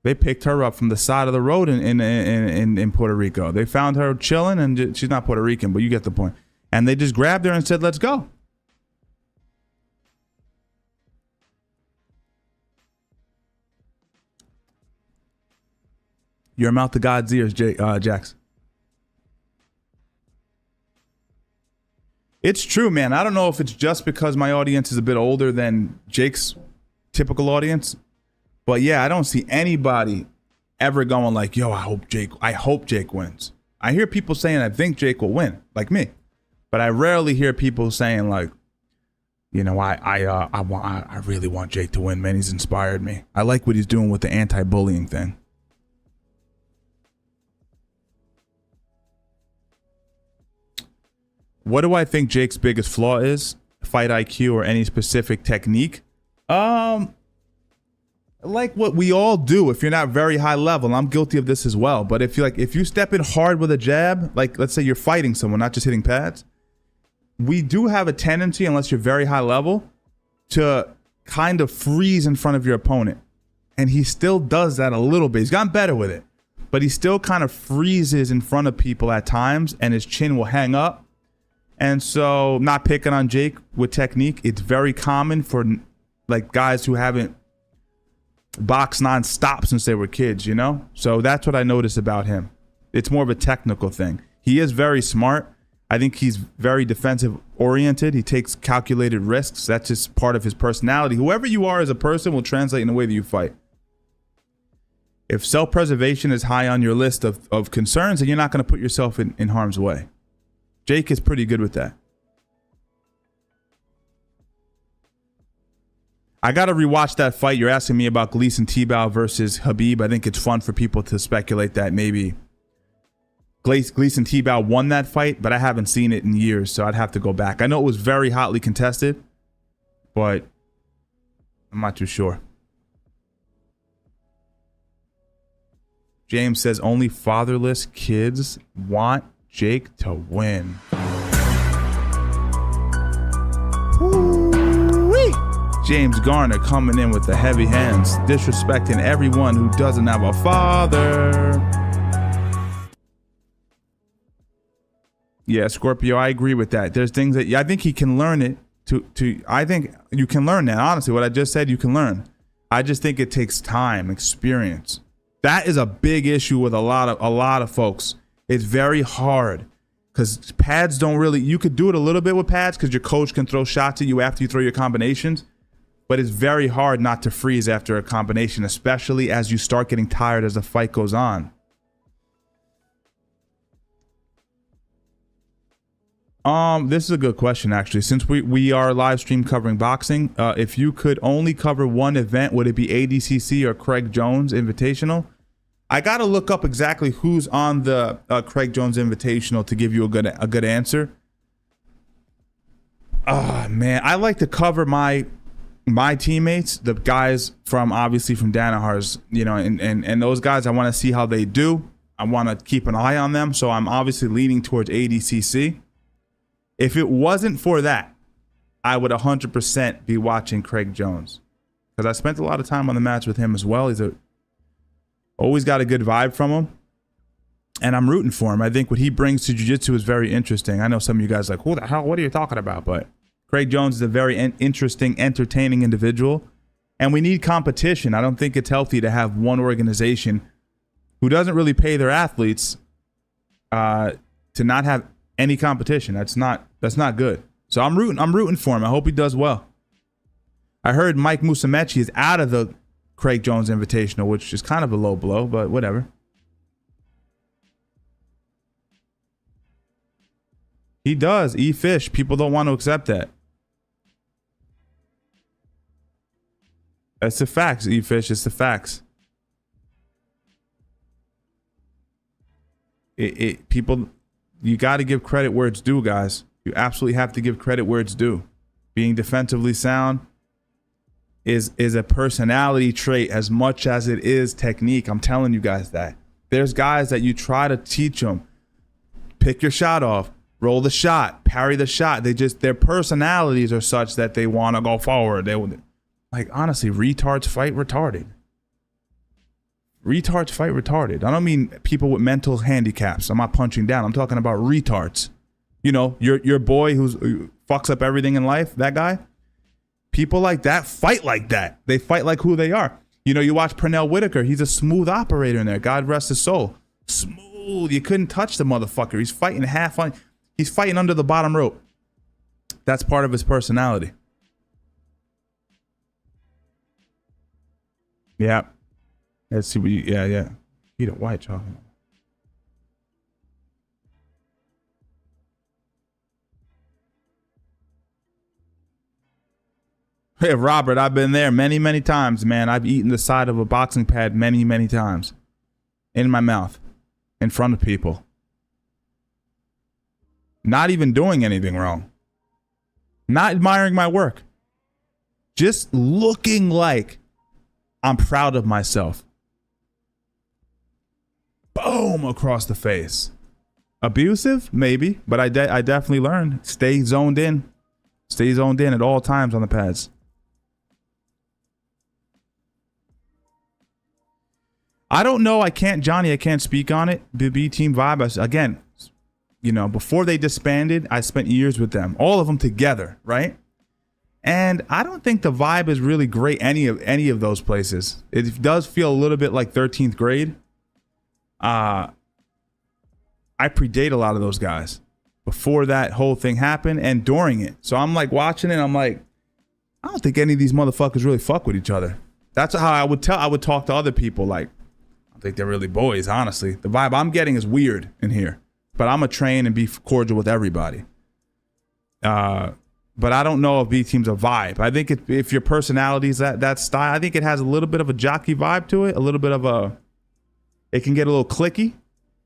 They picked her up from the side of the road in Puerto Rico. They found her chilling, and she's not Puerto Rican, but you get the point. And they just grabbed her and said, let's go. Your mouth to God's ears, Jax. It's true, man. I don't know if it's just because my audience is a bit older than Jake's typical audience. But yeah, I don't see anybody ever going like, yo, I hope Jake wins. I hear people saying, I think Jake will win, like me. But I rarely hear people saying like, you know, I really want Jake to win, man. He's inspired me. I like what he's doing with the anti-bullying thing. What do I think Jake's biggest flaw is? Fight IQ or any specific technique? Like what we all do if you're not very high level. I'm guilty of this as well. But if you step in hard with a jab, like let's say you're fighting someone, not just hitting pads, we do have a tendency, unless you're very high level, to kind of freeze in front of your opponent. And he still does that a little bit. He's gotten better with it, but he still kind of freezes in front of people at times, and his chin will hang up. And so, not picking on Jake with technique, it's very common for like guys who haven't boxed non-stop since they were kids, you know? So that's what I notice about him. It's more of a technical thing. He is very smart. I think he's very defensive oriented. He takes calculated risks. That's just part of his personality. Whoever you are as a person will translate in the way that you fight. If self-preservation is high on your list of concerns, then you're not going to put yourself in harm's way. Jake is pretty good with that. I got to rewatch that fight. You're asking me about Gleison Tebow versus Khabib. I think it's fun for people to speculate that maybe Gleison Tebow won that fight, but I haven't seen it in years, so I'd have to go back. I know it was very hotly contested, but I'm not too sure. James says only fatherless kids want Jake to win. Woo-wee. James Garner coming in with the heavy hands, disrespecting everyone who doesn't have a father. Yeah, Scorpio, I agree with that. There's things that I think he can learn it I think you can learn that. Honestly, what I just said, you can learn. I just think it takes time, experience. That is a big issue with a lot of folks. It's very hard because pads don't really, you could do it a little bit with pads because your coach can throw shots at you after you throw your combinations, but it's very hard not to freeze after a combination, especially as you start getting tired as the fight goes on. This is a good question, actually. Since we are live stream covering boxing, if you could only cover one event, would it be ADCC or Craig Jones Invitational? I got to look up exactly who's on the Craig Jones Invitational to give you a good answer. Oh man, I like to cover my teammates, the guys from Danaher's, and those guys. I want to see how they do. I want to keep an eye on them, so I'm obviously leaning towards ADCC. If it wasn't for that, I would 100% be watching Craig Jones, because I spent a lot of time on the match with him as well. He's always got a good vibe from him, and I'm rooting for him. I think what he brings to jiu-jitsu is very interesting. I know some of you guys are like, who the hell, what are you talking about? But Craig Jones is a very interesting, entertaining individual, and we need competition. I don't think it's healthy to have one organization who doesn't really pay their athletes to not have any competition. That's not good. So I'm rooting for him. I hope he does well. I heard Mike Musumeci is out of the Craig Jones Invitational, which is kind of a low blow, but whatever. He does. E-Fish. People don't want to accept that. That's the facts, E-Fish. It's the facts. People, you got to give credit where it's due, guys. You absolutely have to give credit where it's due. Being defensively sound is a personality trait as much as it is technique. I'm telling you guys that. There's guys that you try to teach them, pick your shot off, roll the shot, parry the shot. Their personalities are such that they want to go forward. Like, honestly, retards fight retarded. Retards fight retarded. I don't mean people with mental handicaps. I'm not punching down. I'm talking about retards. Your boy who fucks up everything in life, that guy. People like that fight like that. They fight like who they are. You watch Pernell Whitaker. He's a smooth operator in there. God rest his soul. Smooth. You couldn't touch the motherfucker. He's fighting he's fighting under the bottom rope. That's part of his personality. Yeah. Let's see what yeah. Peter White talking. Hey, Robert, I've been there many, many times, man. I've eaten the side of a boxing pad many, many times. In my mouth. In front of people. Not even doing anything wrong. Not admiring my work. Just looking like I'm proud of myself. Boom, across the face. Abusive? Maybe. But I definitely learned. Stay zoned in. Stay zoned in at all times on the pads. I don't know. I can't speak on it. The B Team vibe. Again, before they disbanded, I spent years with them. All of them together, right? And I don't think the vibe is really great any of those places. It does feel a little bit like 13th grade. I predate a lot of those guys before that whole thing happened and during it. So I'm like watching it. I'm like, I don't think any of these motherfuckers really fuck with each other. That's how I would talk to other people. Like, I don't think they're really boys, honestly. The vibe I'm getting is weird in here, but I'm going to train and be cordial with everybody. But I don't know if B Team's a vibe. I think if your personality is that style, I think it has a little bit of a jockey vibe to it. A little bit of it can get a little cliquey.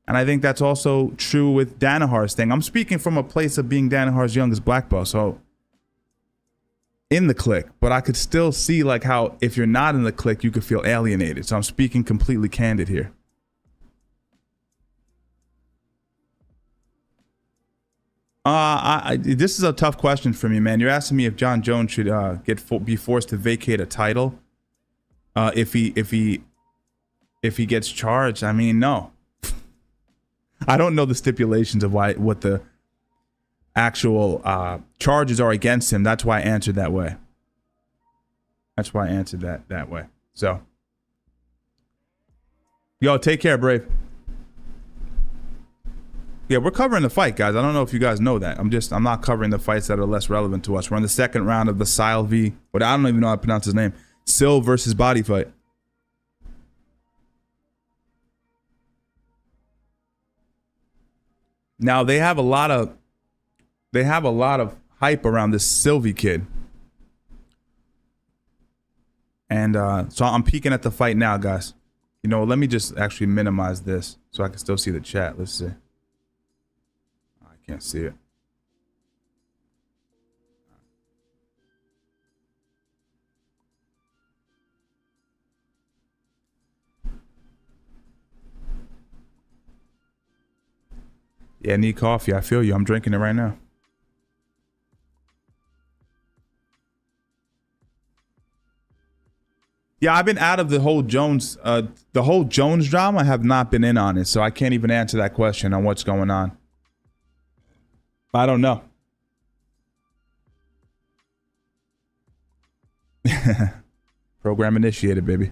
And I think that's also true with Danaher's thing. I'm speaking from a place of being Danaher's youngest black belt, so in the clique. But I could still see like how if you're not in the clique, you could feel alienated. So I'm speaking completely candid here. This is a tough question for me, man. You're asking me if John Jones should be forced to vacate a title if he gets charged. I mean, no. I don't know the stipulations of what the actual charges are against him. That's why I answered that way. That's why I answered that way. So, yo, take care, Brave. Yeah, we're covering the fight, guys. I don't know if you guys know that. I'm not covering the fights that are less relevant to us. We're in the second round of the Sile v. But I don't even know how to pronounce his name. Sil versus Body fight. Now they have a lot of They have a lot of hype around this Sylvie kid. And so I'm peeking at the fight now, guys. You know, let me just actually minimize this so I can still see the chat. Let's see. I can't see it. Yeah, I need coffee. I feel you. I'm drinking it right now. Yeah, I've been out of the whole Jones drama. I have not been in on it, so I can't even answer that question on what's going on. I don't know. Program initiated, baby.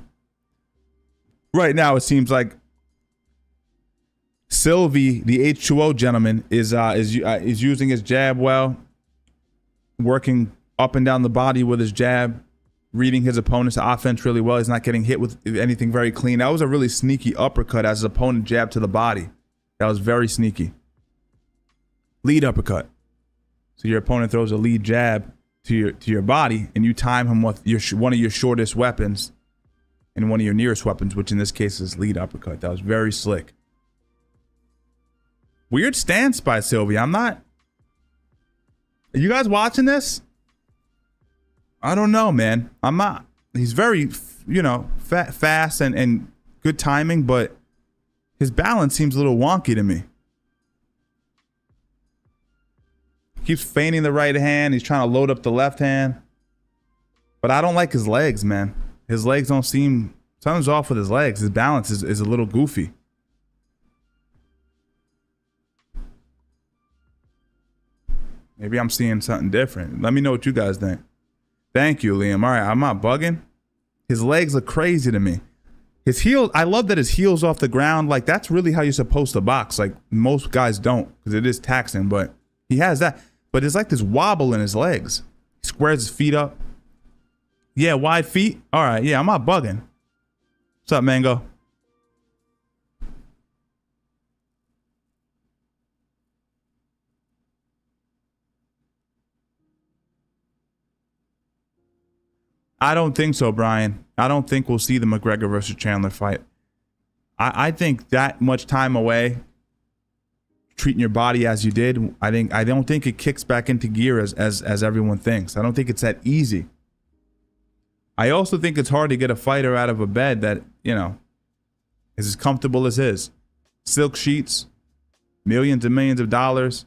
Right now, it seems like Sylvie, the H2O gentleman, is using his jab well, working up and down the body with his jab, reading his opponent's offense really well. He's not getting hit with anything very clean. That was a really sneaky uppercut as his opponent jabbed to the body. That was very sneaky. Lead uppercut. So your opponent throws a lead jab to your body, and you time him with one of your shortest weapons and one of your nearest weapons, which in this case is lead uppercut. That was very slick. Weird stance by Sylvie. I'm not. Are you guys watching this? I don't know, man. I'm not. He's very, you know, fast and good timing, but his balance seems a little wonky to me. Keeps feigning the right hand. He's trying to load up the left hand. But I don't like his legs, man. His legs don't seem. Something's off with his legs. His balance is a little goofy. Maybe I'm seeing something different. Let me know what you guys think. Thank you, Liam. All right, I'm not bugging. His legs look crazy to me. His heels, I love that his heels off the ground. Like, that's really how you're supposed to box. Like, most guys don't, because it is taxing, but he has that. But it's like this wobble in his legs. He squares his feet up. Yeah, wide feet. All right, yeah, I'm not bugging. What's up, Mango? I don't think so, Brian. I don't think we'll see the McGregor versus Chandler fight. I think that much time away, treating your body as you did, I don't think it kicks back into gear as everyone thinks. I don't think it's that easy. I also think it's hard to get a fighter out of a bed that, you know, is as comfortable as his. Silk sheets, millions and millions of dollars.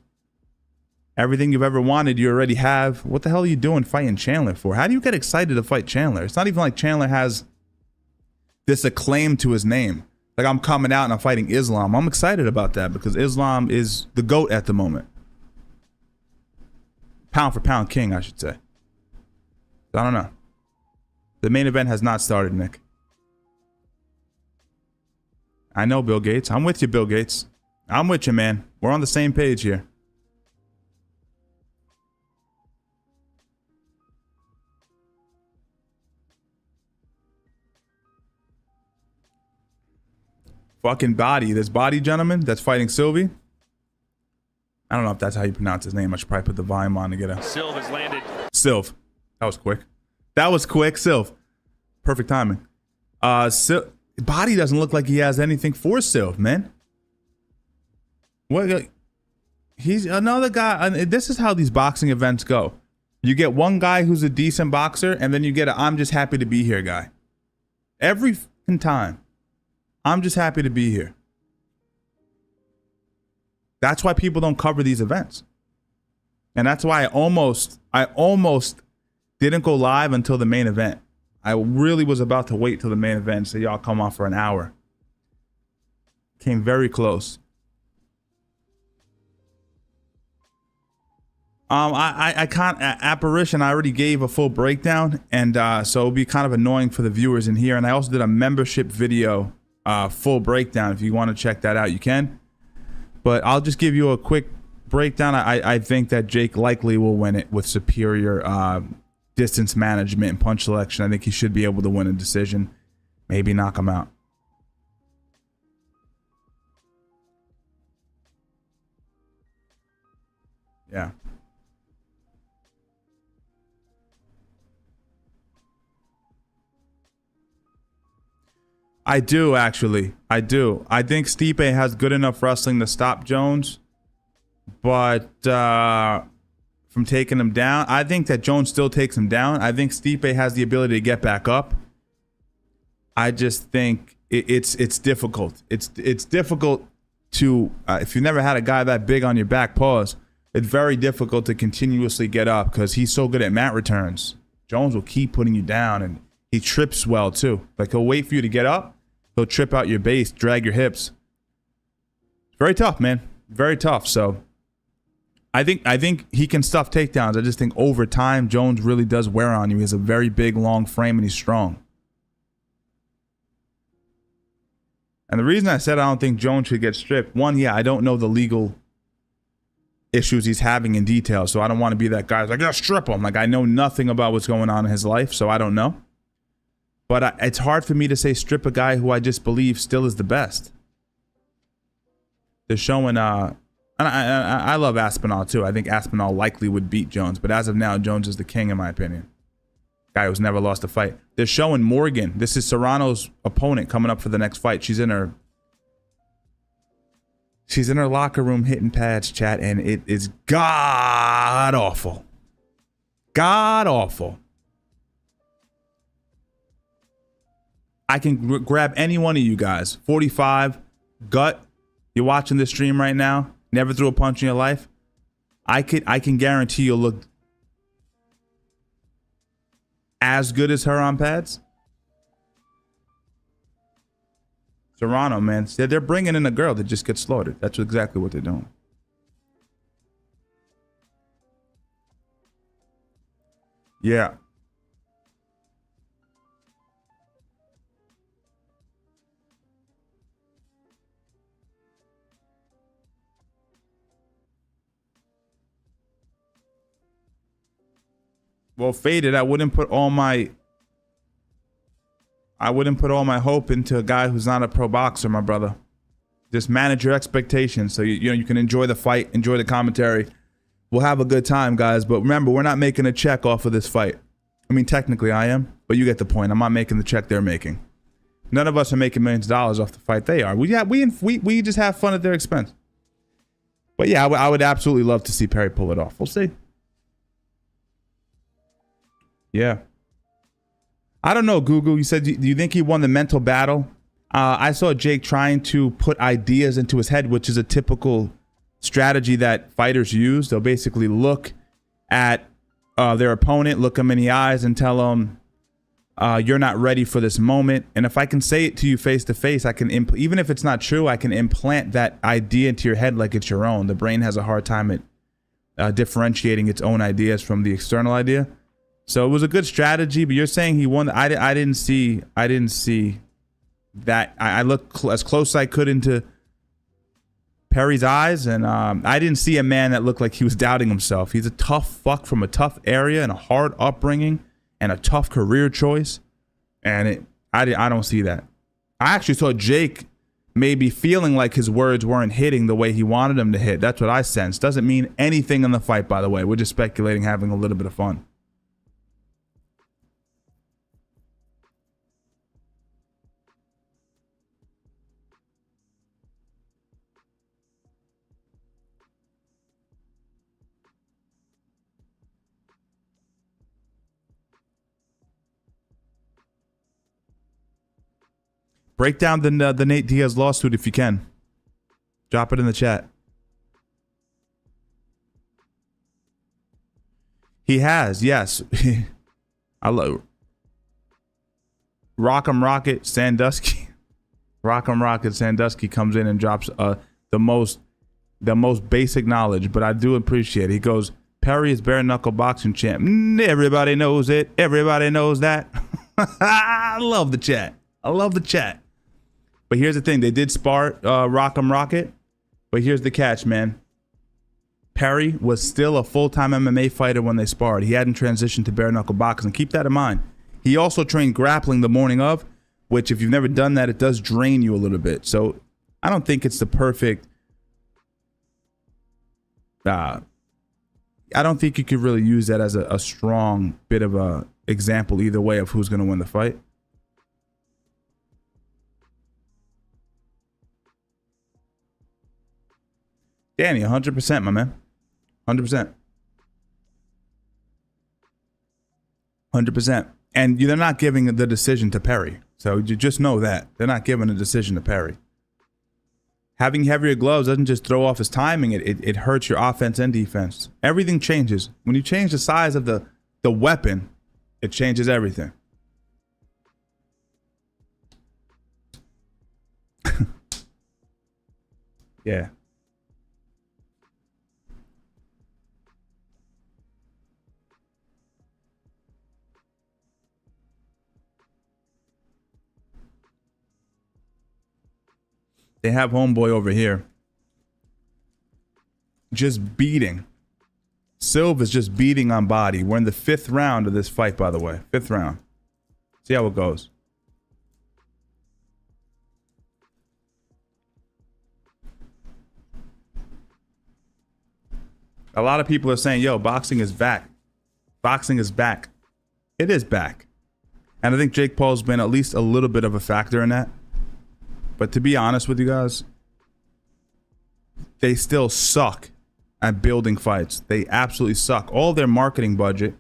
Everything you've ever wanted, you already have. What the hell are you doing fighting Chandler for? How do you get excited to fight Chandler? It's not even like Chandler has this acclaim to his name. Like, I'm coming out and I'm fighting Islam. I'm excited about that because Islam is the GOAT at the moment. Pound for pound king, I should say. I don't know. The main event has not started, Nick. I know, Bill Gates. I'm with you, Bill Gates. I'm with you, man. We're on the same page here. Fucking Body. This Body gentleman that's fighting Sylvie. I don't know if that's how you pronounce his name. I should probably put the volume on to get a... Sylv has landed. Sylv. That was quick. That was quick, Sylv. Perfect timing. Body doesn't look like he has anything for Sylv, man. What? He's another guy. This is how these boxing events go. You get one guy who's a decent boxer, and then you get a I'm just happy to be here guy. Every fucking time. I'm just happy to be here. That's why people don't cover these events. And that's why I almost didn't go live until the main event. I really was about to wait till the main event and say, y'all come on for an hour. Came very close. I can't, Apparition, I already gave a full breakdown, and so it'll be kind of annoying for the viewers in here. And I also did a membership video full breakdown. If you want to check that out, you can. But I'll just give you a quick breakdown. I think that Jake likely will win it with superior distance management and punch selection. I think he should be able to win a decision. Maybe knock him out. Yeah. I do, actually. I do. I think Stipe has good enough wrestling to stop Jones, but from taking him down, I think that Jones still takes him down. I think Stipe has the ability to get back up. I just think it's difficult. It's difficult to, if you've never had a guy that big on your back, pause, it's very difficult to continuously get up because he's so good at mat returns. Jones will keep putting you down, and he trips well too. Like, he'll wait for you to get up. He'll trip out your base, drag your hips. It's very tough, man. Very tough. So I think he can stuff takedowns. I just think over time, Jones really does wear on you. He has a very big, long frame, and he's strong. And the reason I said I don't think Jones should get stripped, one, yeah, I don't know the legal issues he's having in detail, so I don't want to be that guy who's like, yeah, strip him. Like, I know nothing about what's going on in his life, so I don't know. But it's hard for me to say strip a guy who I just believe still is the best. They're showing, and I love Aspinall too. I think Aspinall likely would beat Jones, but as of now, Jones is the king in my opinion. Guy who's never lost a fight. They're showing Morgan. This is Serrano's opponent coming up for the next fight. She's in her locker room hitting pads, chat, and it is god awful. God awful. I can grab any one of you guys. 45, gut. You're watching this stream right now. Never threw a punch in your life. I can guarantee you'll look as good as her on pads. Serrano, man. They're bringing in a girl that just gets slaughtered. That's exactly what they're doing. Yeah. Well, Faded, I wouldn't put all my hope into a guy who's not a pro boxer, my brother. Just manage your expectations so you can enjoy the fight, enjoy the commentary. We'll have a good time, guys. But remember, we're not making a check off of this fight. I mean, technically I am, but you get the point. I'm not making the check they're making. None of us are making millions of dollars off the fight they are. We just have fun at their expense. But yeah, I would absolutely love to see Perry pull it off. We'll see. Yeah. I don't know, Google. You said, do you think he won the mental battle? I saw Jake trying to put ideas into his head, which is a typical strategy that fighters use. They'll basically look at their opponent, look them in the eyes, and tell them, you're not ready for this moment. And if I can say it to you face to face, I can, even if it's not true, I can implant that idea into your head like it's your own. The brain has a hard time at differentiating its own ideas from the external idea. So it was a good strategy, but you're saying he won. I didn't see that. I looked as close as I could into Perry's eyes, and I didn't see a man that looked like he was doubting himself. He's a tough fuck from a tough area and a hard upbringing and a tough career choice, and I don't see that. I actually saw Jake maybe feeling like his words weren't hitting the way he wanted them to hit. That's what I sensed. Doesn't mean anything in the fight, by the way. We're just speculating, having a little bit of fun. Break down the Nate Diaz lawsuit if you can. Drop it in the chat. He has, yes. I love Rock'em Rocket Sandusky. Rock'em Rocket Sandusky comes in and drops the most basic knowledge, but I do appreciate it. He goes, Perry is bare knuckle boxing champ. Everybody knows it. Everybody knows that. I love the chat. I love the chat. But here's the thing. They did spar Rock'em Rocket. But here's the catch, man. Perry was still a full-time MMA fighter when they sparred. He hadn't transitioned to bare knuckle boxing. Keep that in mind. He also trained grappling the morning of, which if you've never done that, it does drain you a little bit. So I don't think it's the perfect... I don't think you could really use that as a strong bit of a example either way of who's going to win the fight. Danny, 100%, my man. 100%. 100%. And they're not giving the decision to Perry. So you just know that. They're not giving a decision to Perry. Having heavier gloves doesn't just throw off his timing. It hurts your offense and defense. Everything changes. When you change the size of the weapon, it changes everything. Yeah. They have homeboy over here just beating. Silva's just beating on body. We're in the 5th round of this fight, by the way. 5th round. See how it goes. A lot of people are saying, yo, boxing is back. Boxing is back. It is back. And I think Jake Paul's been at least a little bit of a factor in that. But to be honest with you guys, they still suck at building fights. They absolutely suck. All their marketing budget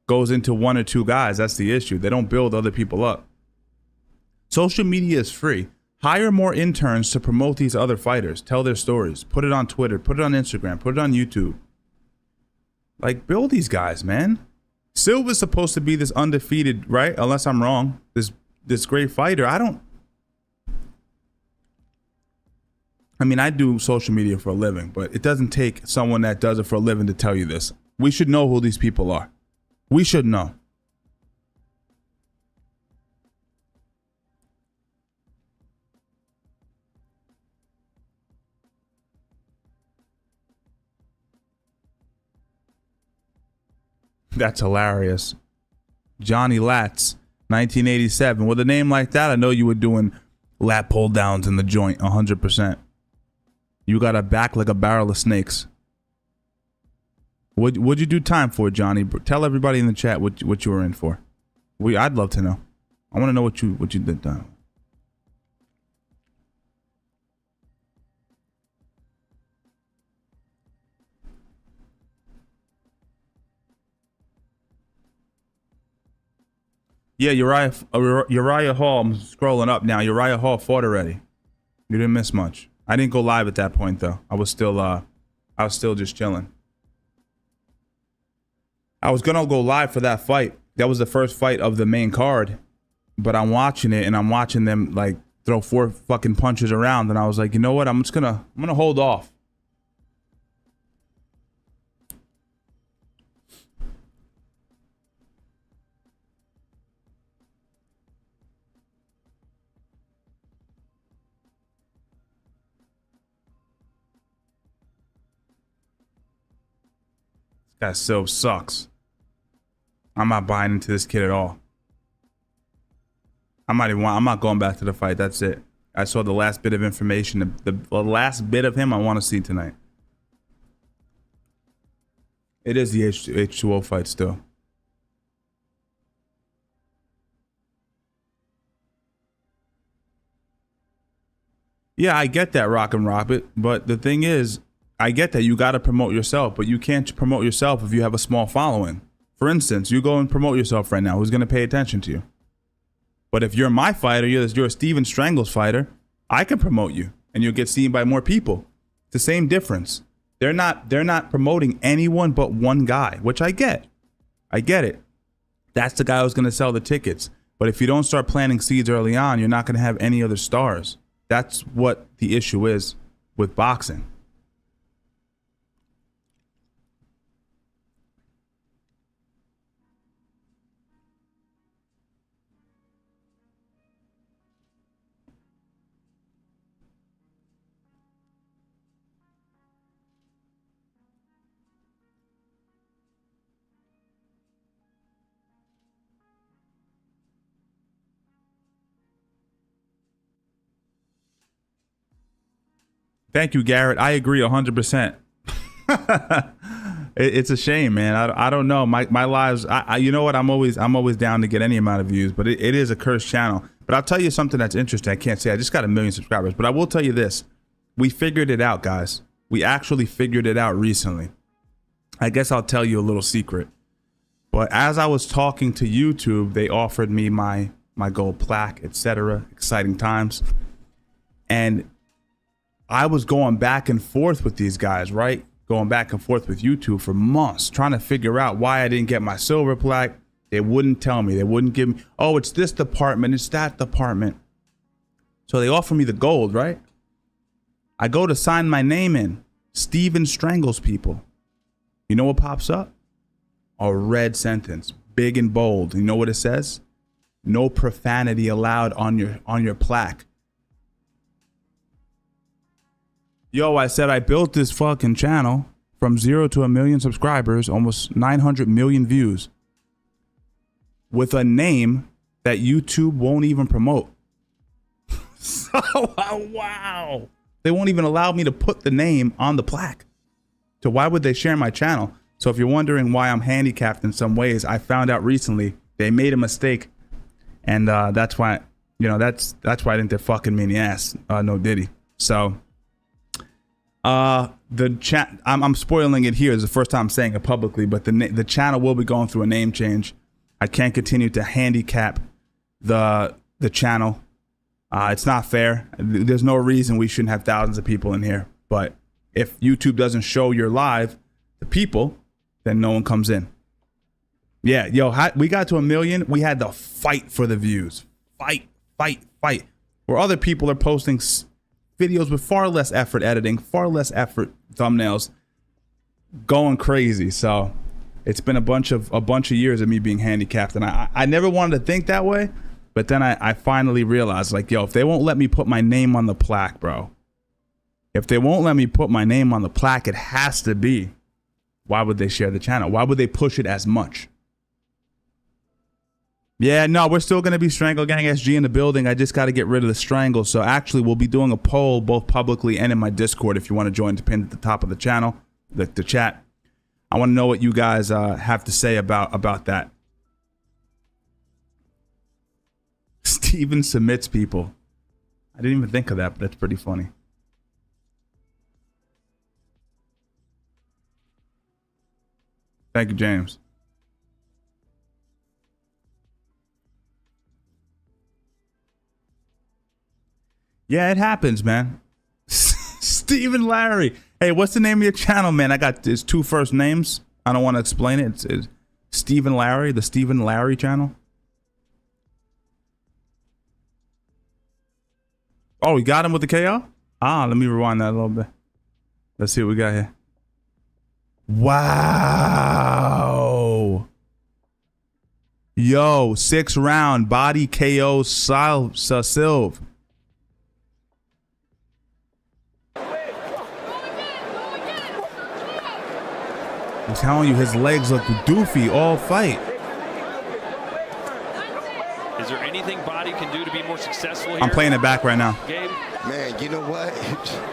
goes into 1 or 2 guys. That's the issue. They don't build other people up. Social media is free. Hire more interns to promote these other fighters. Tell their stories. Put it on Twitter. Put it on Instagram. Put it on YouTube. Like, build these guys, man. Silva's supposed to be this undefeated, right? Unless I'm wrong. This great fighter. I mean, I do social media for a living, but it doesn't take someone that does it for a living to tell you this. We should know who these people are. We should know. That's hilarious. Johnny Latz, 1987. With a name like that, I know you were doing lat pull downs in the joint, 100%. You got a back like a barrel of snakes. What'd you do time for, Johnny? Tell everybody in the chat what you were in for. I'd love to know. I want to know what you did time. Yeah, Uriah Hall. I'm scrolling up now. Uriah Hall fought already. You didn't miss much. I didn't go live at that point though. I was still just chilling. I was gonna go live for that fight. That was the first fight of the main card, but I'm watching it and I'm watching them like throw 4 fucking punches around, and I was like, you know what? I'm gonna hold off. That so sucks. I'm not buying into this kid at all. I'm not going back to the fight. That's it. I saw the last bit of information. The last bit of him I want to see tonight. It is the H2O fight still. Yeah, I get that, Rock and Robert. But the thing is, I get that you got to promote yourself, but you can't promote yourself if you have a small following. For instance, you go and promote yourself right now. Who's going to pay attention to you? But if you're my fighter, you're a Steven Strangles fighter, I can promote you and you'll get seen by more people. It's the same difference. They're not promoting anyone but one guy, which I get. I get it. That's the guy who's going to sell the tickets. But if you don't start planting seeds early on, you're not going to have any other stars. That's what the issue is with boxing. Thank you, Garrett. I agree 100%. It's a shame, man. I don't know. My lives. You know what? I'm always down to get any amount of views, but it is a cursed channel. But I'll tell you something that's interesting. I can't say I just got 1 million subscribers, but I will tell you this: we figured it out, guys. We actually figured it out recently. I guess I'll tell you a little secret. But as I was talking to YouTube, they offered me my gold plaque, etc. Exciting times. And I was going back and forth with these guys, right? Going back and forth with YouTube for months, trying to figure out why I didn't get my silver plaque. They wouldn't tell me. They wouldn't give me, oh, it's this department, it's that department. So they offer me the gold, right? I go to sign my name in. Steven strangles people. You know what pops up? A red sentence, big and bold. You know what it says? No profanity allowed on your plaque. Yo, I said I built this fucking channel from 0 to 1 million subscribers, almost 900 million views, with a name that YouTube won't even promote. So, wow. They won't even allow me to put the name on the plaque. So why would they share my channel? So if you're wondering why I'm handicapped in some ways, I found out recently they made a mistake. And that's why, you know, that's why I think they're fucking me in the ass. No Diddy. So the chat, I'm spoiling it here. It's the first time I'm saying it publicly, but the channel will be going through a name change. I can't continue to handicap the channel. It's not fair. There's no reason we shouldn't have thousands of people in here. But if YouTube doesn't show your live to people, then no one comes in. Yeah, yo, we got to 1 million. We had to fight for the views. Fight. Where other people are posting videos with far less effort editing, far less effort thumbnails, going crazy. So it's been a bunch of years of me being handicapped, and I never wanted to think that way. But then I finally realized, like, yo, if they won't let me put my name on the plaque, bro. If they won't let me put my name on the plaque, it has to be. Why would they share the channel? Why would they push it as much? Yeah, no, we're still going to be Strangle Gang SG in the building. I just got to get rid of the strangle. So actually, we'll be doing a poll both publicly and in my Discord if you want to join. It's pinned at the top of the channel, the chat. I want to know what you guys have to say about that. Steven submits people. I didn't even think of that, but that's pretty funny. Thank you, James. Yeah, it happens, man. Stephen Larry. Hey, what's the name of your channel, man? I got his 2 first names. I don't want to explain it. It's Stephen Larry, the Stephen Larry channel. Oh, we got him with the KO? Ah, let me rewind that a little bit. Let's see what we got here. Wow. Yo, 6th round body KO Silv. I'm telling you, his legs look doofy all fight. Is there anything Body can do to be more successful here? I'm playing it back right now. Gabe? Man, you know what?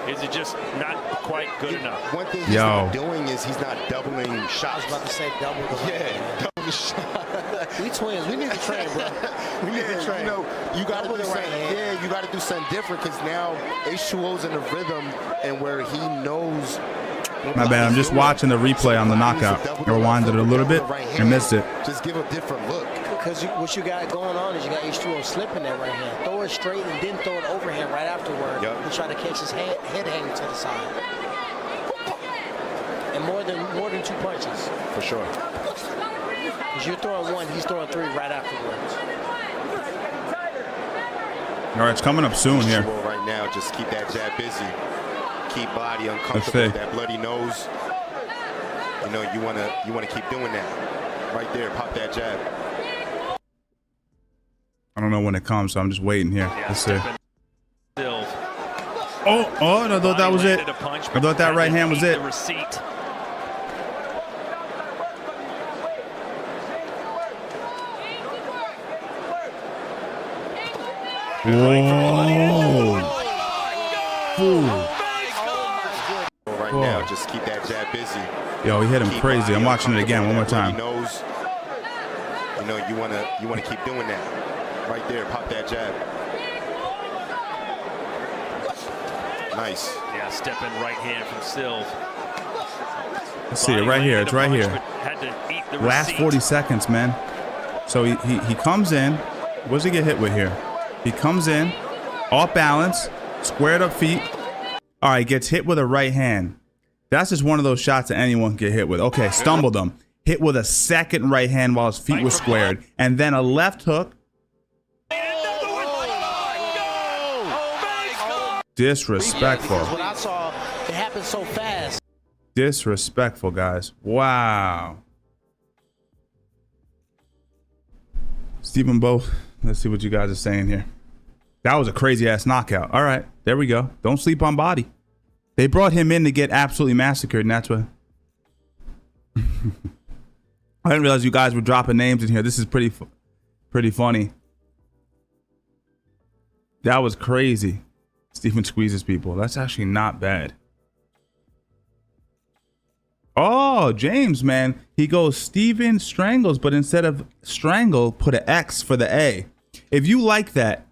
Is it just not quite good enough? One thing he's not doing is he's not doubling shots. I was about to say double the double the shot. We twins. We need to train, bro. We need to train. You know, you got to do something. hand. You got to do something different because now H2O's in the rhythm and where he knows. My bad. I'm just watching the replay on the knockout. I rewinded it a little bit and missed it. Just give a different look. Because what you got going on is you got H2O slipping that right hand. Throw it straight and then throw it overhand right afterward. Yep. And try to catch his head hanging to the side. And more than 2 punches. For sure. Because you're throwing 1, he's throwing 3 right afterwards. All right, it's coming up soon here. Right now, just keep that jab busy. Keep Body uncomfortable. That bloody nose. You know, you wanna keep doing that. Right there, pop that jab. I don't know when it comes, so I'm just waiting here. Yeah, let's see. Still. Oh, I thought that was it. I thought that right hand was it. The receipt. Whoa. Right now, just keep that jab busy. Yo, he hit him crazy. I'm watching it again one more time. Nose. You know, you wanna keep doing that. Right there, pop that jab. Nice. Yeah, step in right hand from Silv. Let's see it right here. It's right here. Had to eat the Last receipt. 40 seconds, man. So he comes in. What does he get hit with here? He comes in, off balance, squared up feet. All right, gets hit with a right hand. That's just one of those shots that anyone can get hit with. Okay, stumbled him. Hit with a second right hand while his feet were squared. And then a left hook. Disrespectful. Because what I saw, it happened so fast. Disrespectful, guys. Wow. Stephen Bo, let's see what you guys are saying here. That was a crazy ass knockout. All right, there we go. Don't sleep on body. They brought him in to get absolutely massacred, and that's what. I didn't realize you guys were dropping names in here. This is pretty funny. That was crazy. Stephen squeezes people. That's actually not bad. Oh, James, man. He goes, Steven strangles, but instead of strangle, put an X for the A. If you like that,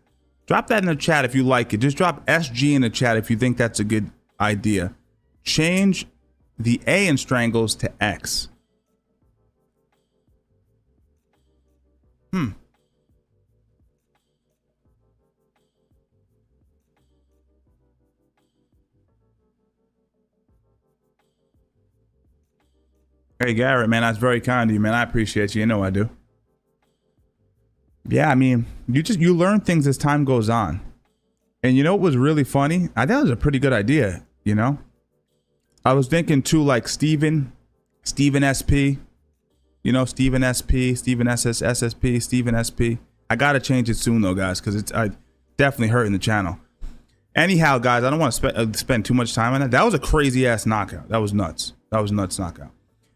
drop that in the chat if you like it. Just drop SG in the chat if you think that's a good idea. Change the A in strangles to X. Hey, Garrett, man, that's very kind of you, man. I appreciate you. You know I do. Yeah, I mean, you learn things as time goes on. And you know what was really funny? I thought it was a pretty good idea, you know? I was thinking too, like Steven SP, you know, Steven SP, Steven SSP, Steven SP. I got to change it soon, though, guys, because it's definitely hurting the channel. Anyhow, guys, I don't want to spend too much time on that. That was a crazy-ass knockout. That was nuts. That was nuts knockout.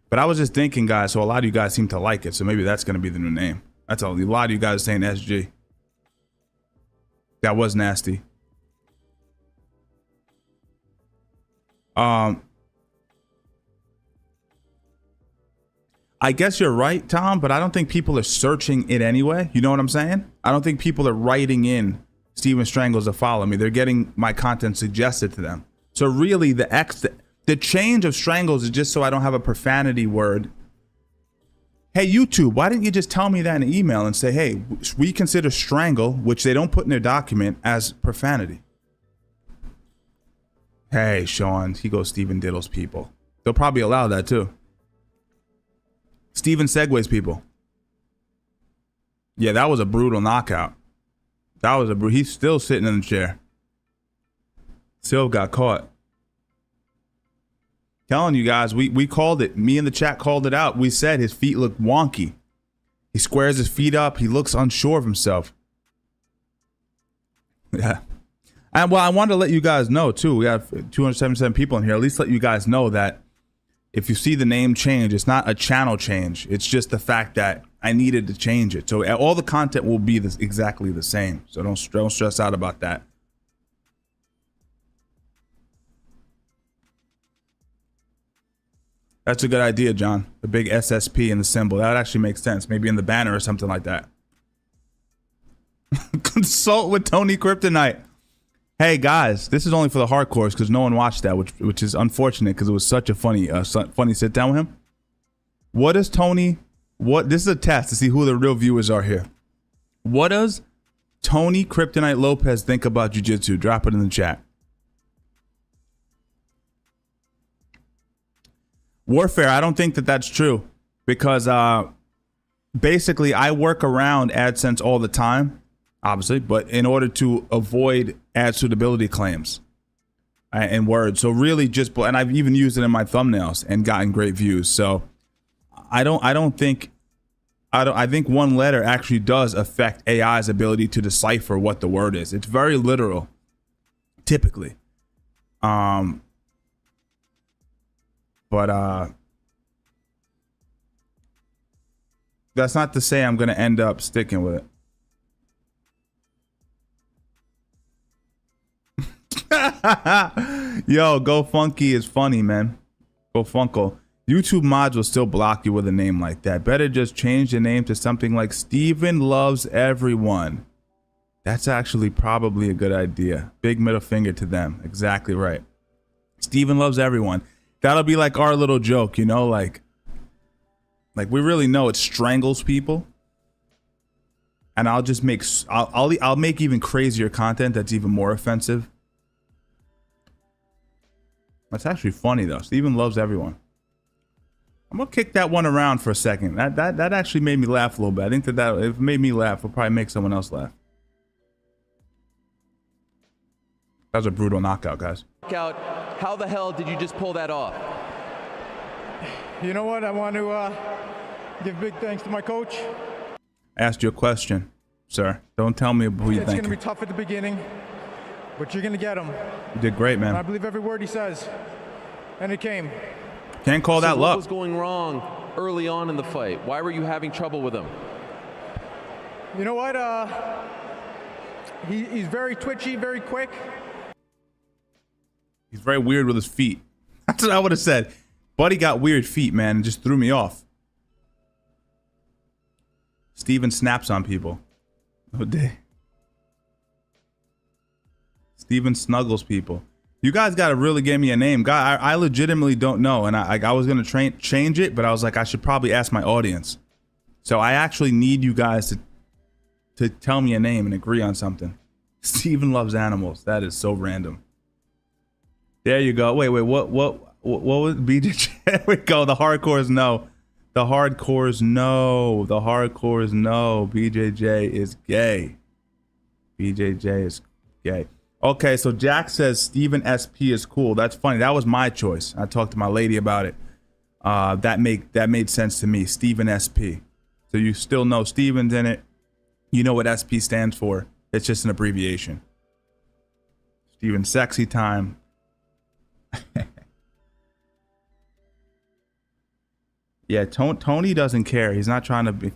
But I was just thinking, guys, so a lot of you guys seem to like it, so maybe that's going to be the new name. That's all. A lot of you guys are saying SG. That was nasty. I guess you're right, Tom, but I don't think people are searching it anyway. You know what I'm saying? I don't think people are writing in Steven Strangles to follow me. They're getting my content suggested to them. So really, the change of strangles is just so I don't have a profanity word. Hey, YouTube, why didn't you just tell me that in an email and say, hey, we consider strangle, which they don't put in their document, as profanity? Hey, Sean, he goes Steven Diddles people. They'll probably allow that too. Steven segues people. Yeah, that was a brutal knockout. That was he's still sitting in the chair. Still got caught. Telling you guys, we called it. Me and the chat called it out. We said his feet look wonky. He squares his feet up. He looks unsure of himself. Yeah. And well, I wanted to let you guys know too. We have 277 people in here. At least let you guys know that if you see the name change, it's not a channel change. It's just the fact that I needed to change it. So all the content will be exactly the same. So don't stress out about that. That's a good idea, John. The big SSP in the symbol. That actually makes sense. Maybe in the banner or something like that. Consult with Tony Kryptonite. Hey guys, this is only for the hardcores because no one watched that, which is unfortunate because it was such a funny sit down with him. What does Tony? This is a test to see who the real viewers are here. What does Tony Kryptonite Lopez think about jiu-jitsu? Drop it in the chat. Warfare, I don't think that that's true because basically I work around AdSense all the time, obviously, but in order to avoid ad suitability claims and words. So really and I've even used it in my thumbnails and gotten great views. So I think one letter actually does affect AI's ability to decipher what the word is. It's very literal, typically. But that's not to say I'm going to end up sticking with it. Yo, Go Funky is funny, man. Go Funko. YouTube mods will still block you with a name like that. Better just change the name to something like Steven Loves Everyone. That's actually probably a good idea. Big middle finger to them. Exactly right. Steven loves everyone. That'll be like our little joke, you know, like we really know it strangles people. And I'll just make I'll make even crazier content that's even more offensive. That's actually funny though. Steven loves everyone. I'm gonna kick that one around for a second. That actually made me laugh a little bit. I think that if it made me laugh, it'll probably make someone else laugh. That was a brutal knockout, guys. How the hell did you just pull that off? You know what? I want to give big thanks to my coach. I asked you a question, sir. Don't tell me who you think. It's going to be tough at the beginning, but you're going to get him. You did great, man. And I believe every word he says. And it came. Can't call that luck. What was going wrong early on in the fight? Why were you having trouble with him? You know what? He's very twitchy, very quick. He's very weird with his feet. That's what I would have said. Buddy got weird feet, man, and just threw me off. Steven snaps on people. Oh, day. Steven snuggles people. You guys got to really give me a name. God, I legitimately don't know. And I was going to change it, but I was like, I should probably ask my audience. So I actually need you guys to tell me a name and agree on something. Steven loves animals. That is so random. There you go. Wait, what was BJJ? There we go. The hardcores no. The hardcores no. The hardcores no. BJJ is gay. BJJ is gay. Okay, so Jack says Steven SP is cool. That's funny. That was my choice. I talked to my lady about it. That made sense to me. Steven SP. So you still know Steven's in it. You know what SP stands for. It's just an abbreviation. Steven Sexy Time. Yeah, Tony doesn't care. He's not trying to be.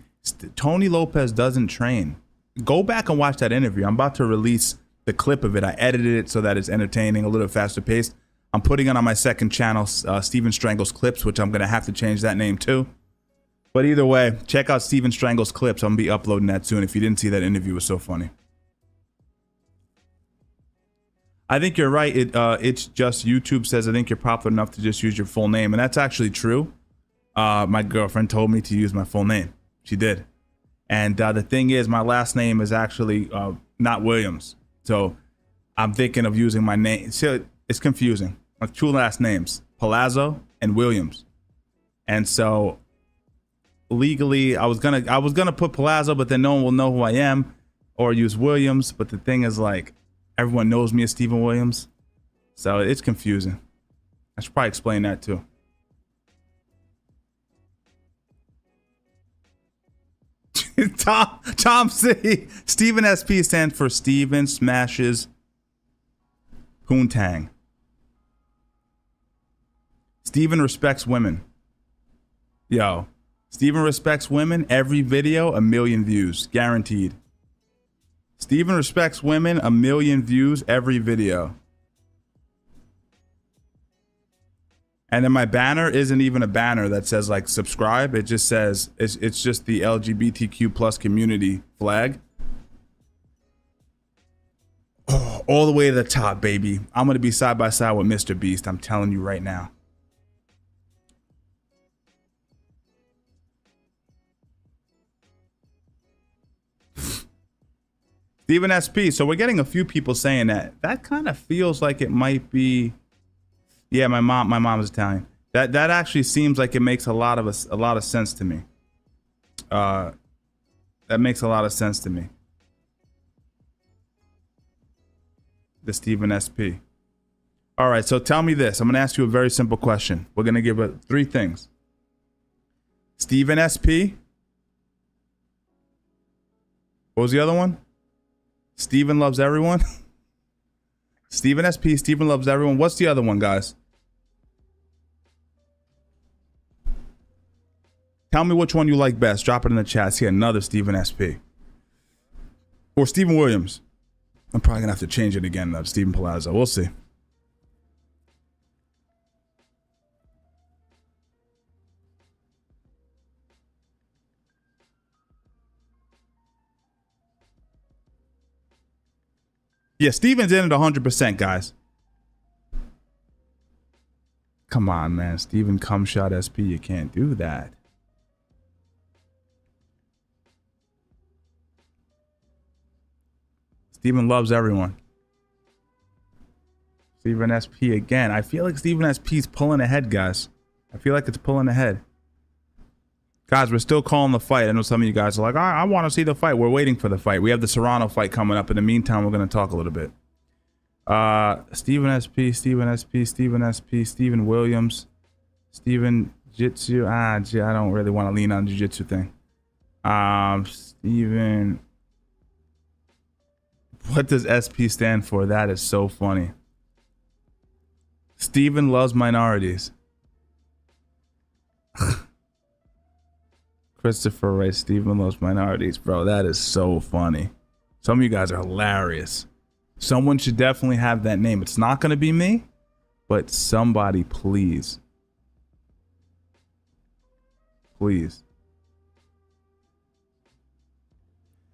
Tony Lopez doesn't train. Go back and watch that interview. I'm about to release the clip of it. I edited it so that it's entertaining, a little faster paced. I'm putting it on my second channel, Steven Strangles Clips, which I'm going to have to change that name too. But either way, check out Steven Strangles Clips. I'm going to be uploading that soon. If you didn't see that interview, it was so funny. I think you're right. It's just YouTube says I think you're popular enough to just use your full name. And that's actually true. My girlfriend told me to use my full name. She did. And the thing is, my last name is actually not Williams. So I'm thinking of using my name. So it's confusing. My two last names, Palazzo and Williams. And so legally, I was gonna put Palazzo, but then no one will know who I am, or use Williams. But the thing is, like, everyone knows me as Steven Williams, so it's confusing. I should probably explain that too. Tom C. Steven SP stands for Steven Smashes Poontang. Steven respects women. Yo, Steven respects women. Every video, 1 million views, guaranteed. Steven respects women, 1 million views every video. And then my banner isn't even a banner that says like subscribe. It just says, it's just the LGBTQ plus community flag. Oh, all the way to the top, baby. I'm going to be side by side with Mr. Beast. I'm telling you right now. Steven SP. So we're getting a few people saying that. That kind of feels like it might be. Yeah, my mom is Italian. That actually seems like it makes a lot of sense to me. That makes a lot of sense to me. The Steven SP. All right, so tell me this. I'm gonna ask you a very simple question. We're gonna give it 3 things. Steven SP. What was the other one? Steven loves everyone. Steven SP, Steven loves everyone. What's the other one, guys? Tell me which one you like best. Drop it in the chat. See another Steven SP. Or Steven Williams. I'm probably going to have to change it again, though. Steven Palazzo. We'll see. Yeah, Steven's in it 100%, guys. Come on, man. Steven Cumshot SP, you can't do that. Steven loves everyone. Steven SP again. I feel like Steven SP's pulling ahead, guys. I feel like it's pulling ahead. Guys, we're still calling the fight. I know some of you guys are like, I want to see the fight. We're waiting for the fight. We have the Serrano fight coming up. In the meantime, we're going to talk a little bit. Steven SP, Steven SP, Steven SP, Steven Williams, Steven Jitsu. I don't really want to lean on the Jiu-Jitsu thing. Steven. What does SP stand for? That is so funny. Steven loves minorities. Christopher Rice, Steven loves minorities. Bro, that is so funny. Some of you guys are hilarious. Someone should definitely have that name. It's not going to be me, but somebody, please. Please.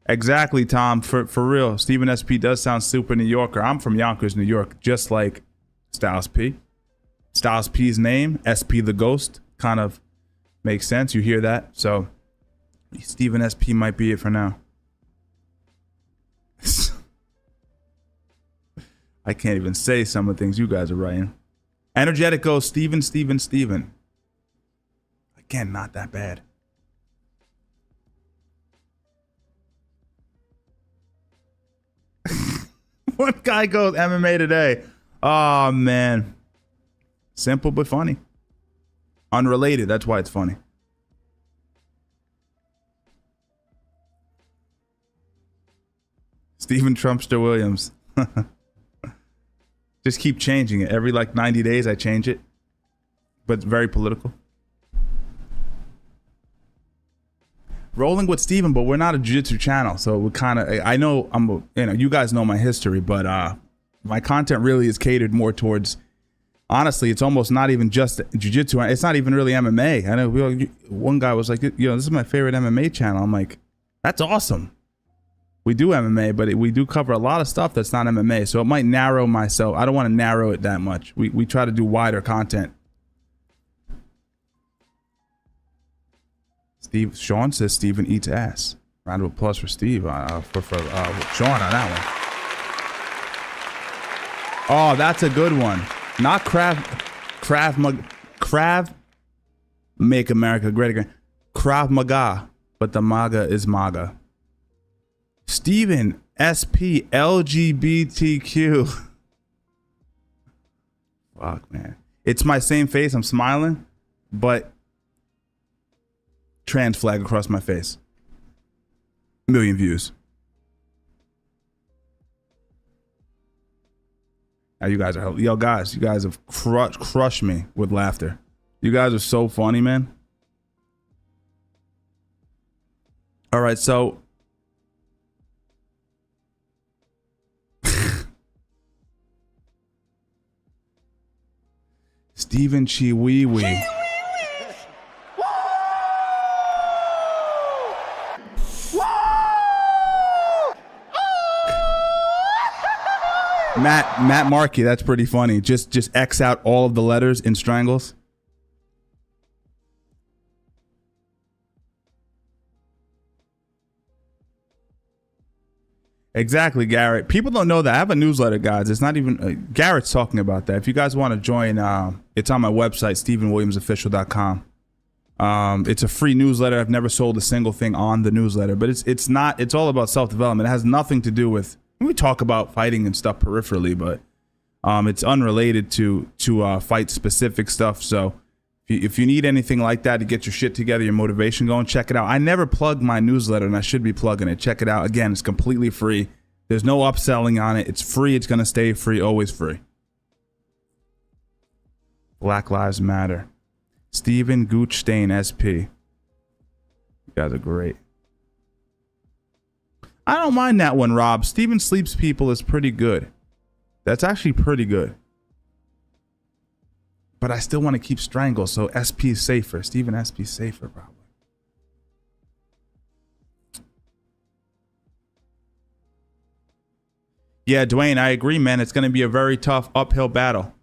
Exactly, Tom. For real, Steven SP does sound super New Yorker. I'm from Yonkers, New York, just like Styles P. Styles P's name, SP the Ghost, kind of makes sense. You hear that? So Steven SP might be it for now. I can't even say some of the things you guys are writing. Energetic goes Steven. Again, not that bad. One guy goes MMA today. Oh, man. Simple but funny. Unrelated. That's why it's funny. Stephen Trumpster Williams. Just keep changing it. Every like 90 days I change it. But it's very political. Rolling with Steven, but we're not a jiu-jitsu channel, so we kind of, I know you guys know my history, but my content really is catered more towards, honestly, it's almost not even just jiu-jitsu. It's not even really MMA. I know one guy was like, this is my favorite MMA channel. I'm like, that's awesome. We do MMA, but we do cover a lot of stuff that's not MMA, so it might narrow myself. I don't want to narrow it that much. We try to do wider content. Sean says Steven eats ass. Round of applause for Steve, for Sean on that one. Oh, that's a good one. Not Krav make America great again. Krav Maga, but the MAGA is MAGA. Steven SP LGBTQ. Fuck, man. It's my same face. I'm smiling, but trans flag across my face. 1 million views. Now you guys are, guys, you guys have crushed me with laughter. You guys are so funny, man. All right, so Steven Chiwiwi. Matt Markey, that's pretty funny. Just X out all of the letters in strangles. Exactly, Garrett. People don't know that. I have a newsletter, guys. It's not even Garrett's talking about that. If you guys want to join, it's on my website, StephenWilliamsOfficial.com. It's a free newsletter. I've never sold a single thing on the newsletter, but it's all about self-development. It has nothing to do with, we talk about fighting and stuff peripherally, but it's unrelated to fight specific stuff. So if you need anything like that to get your shit together, your motivation going, check it out. I never plug my newsletter, and I should be plugging it. Check it out. Again, it's completely free. There's no upselling on it. It's free. It's going to stay free. Always free. Black Lives Matter. Steven Goochstein, SP. You guys are great. I don't mind that one, Rob. Steven Sleeps People is pretty good. That's actually pretty good. But I still want to keep Strangle, so SP is safer. Steven SP is safer, probably. Yeah, Dwayne, I agree, man. It's going to be a very tough uphill battle.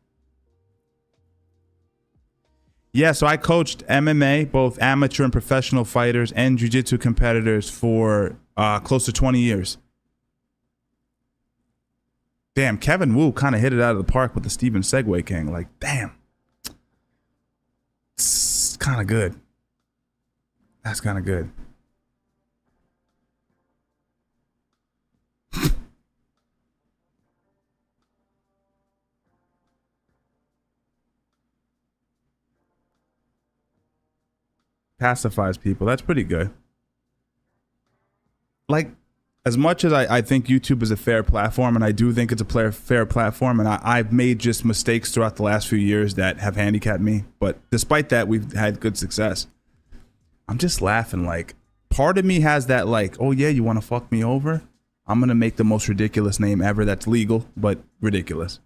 Yeah, so I coached MMA, both amateur and professional fighters and jiu-jitsu competitors for close to 20 years. Damn, Kevin Wu kind of hit it out of the park with the Steven Segway King. Like, damn. It's kind of good. That's kind of good. Pacifies people. That's pretty good. Like, as much as I think YouTube is a fair platform, and I do think it's a fair platform, and I've made just mistakes throughout the last few years that have handicapped me, but despite that, we've had good success. I'm just laughing. Like, part of me has that, like, oh yeah, you want to fuck me over? I'm going to make the most ridiculous name ever that's legal, but ridiculous.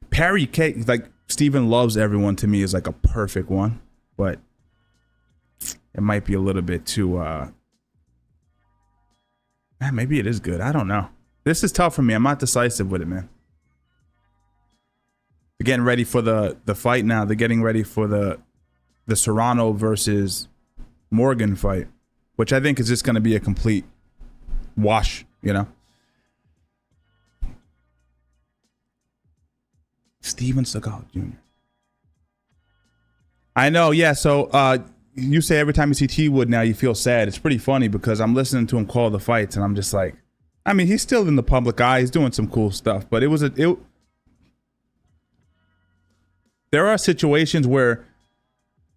Perry K, like, Steven Loves Everyone to me is like a perfect one, but it might be a little bit too, man, maybe it is good. I don't know. This is tough for me. I'm not decisive with it, man. They're getting ready for the fight now. They're getting ready for the Serrano versus Morgan fight, which I think is just going to be a complete wash, you know? Steven Seagal Jr. I know, yeah, so you say every time you see T Wood now you feel sad. It's pretty funny because I'm listening to him call the fights and I'm just like, I mean, he's still in the public eye. He's doing some cool stuff, but there are situations where,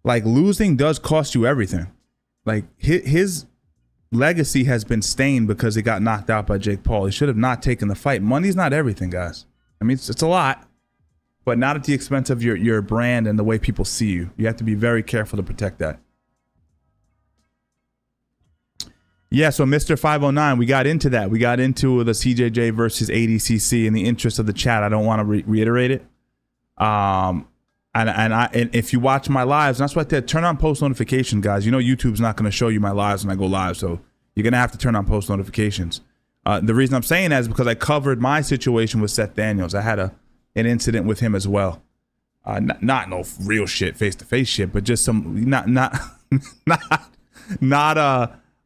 like, losing does cost you everything. Like, his legacy has been stained because he got knocked out by Jake Paul. He should have not taken the fight. Money's not everything, guys. I mean, it's a lot, but not at the expense of your brand and the way people see you. You have to be very careful to protect that. Yeah, so Mr. 509, we got into that. We got into the CJJ versus ADCC in the interest of the chat. I don't want to reiterate it. And if you watch my lives, and that's why I said turn on post notifications, guys. You know YouTube's not going to show you my lives when I go live, so you're going to have to turn on post notifications. The reason I'm saying that is because I covered my situation with Seth Daniels. I had an incident with him as well. Not no real shit, face-to-face shit, but just some not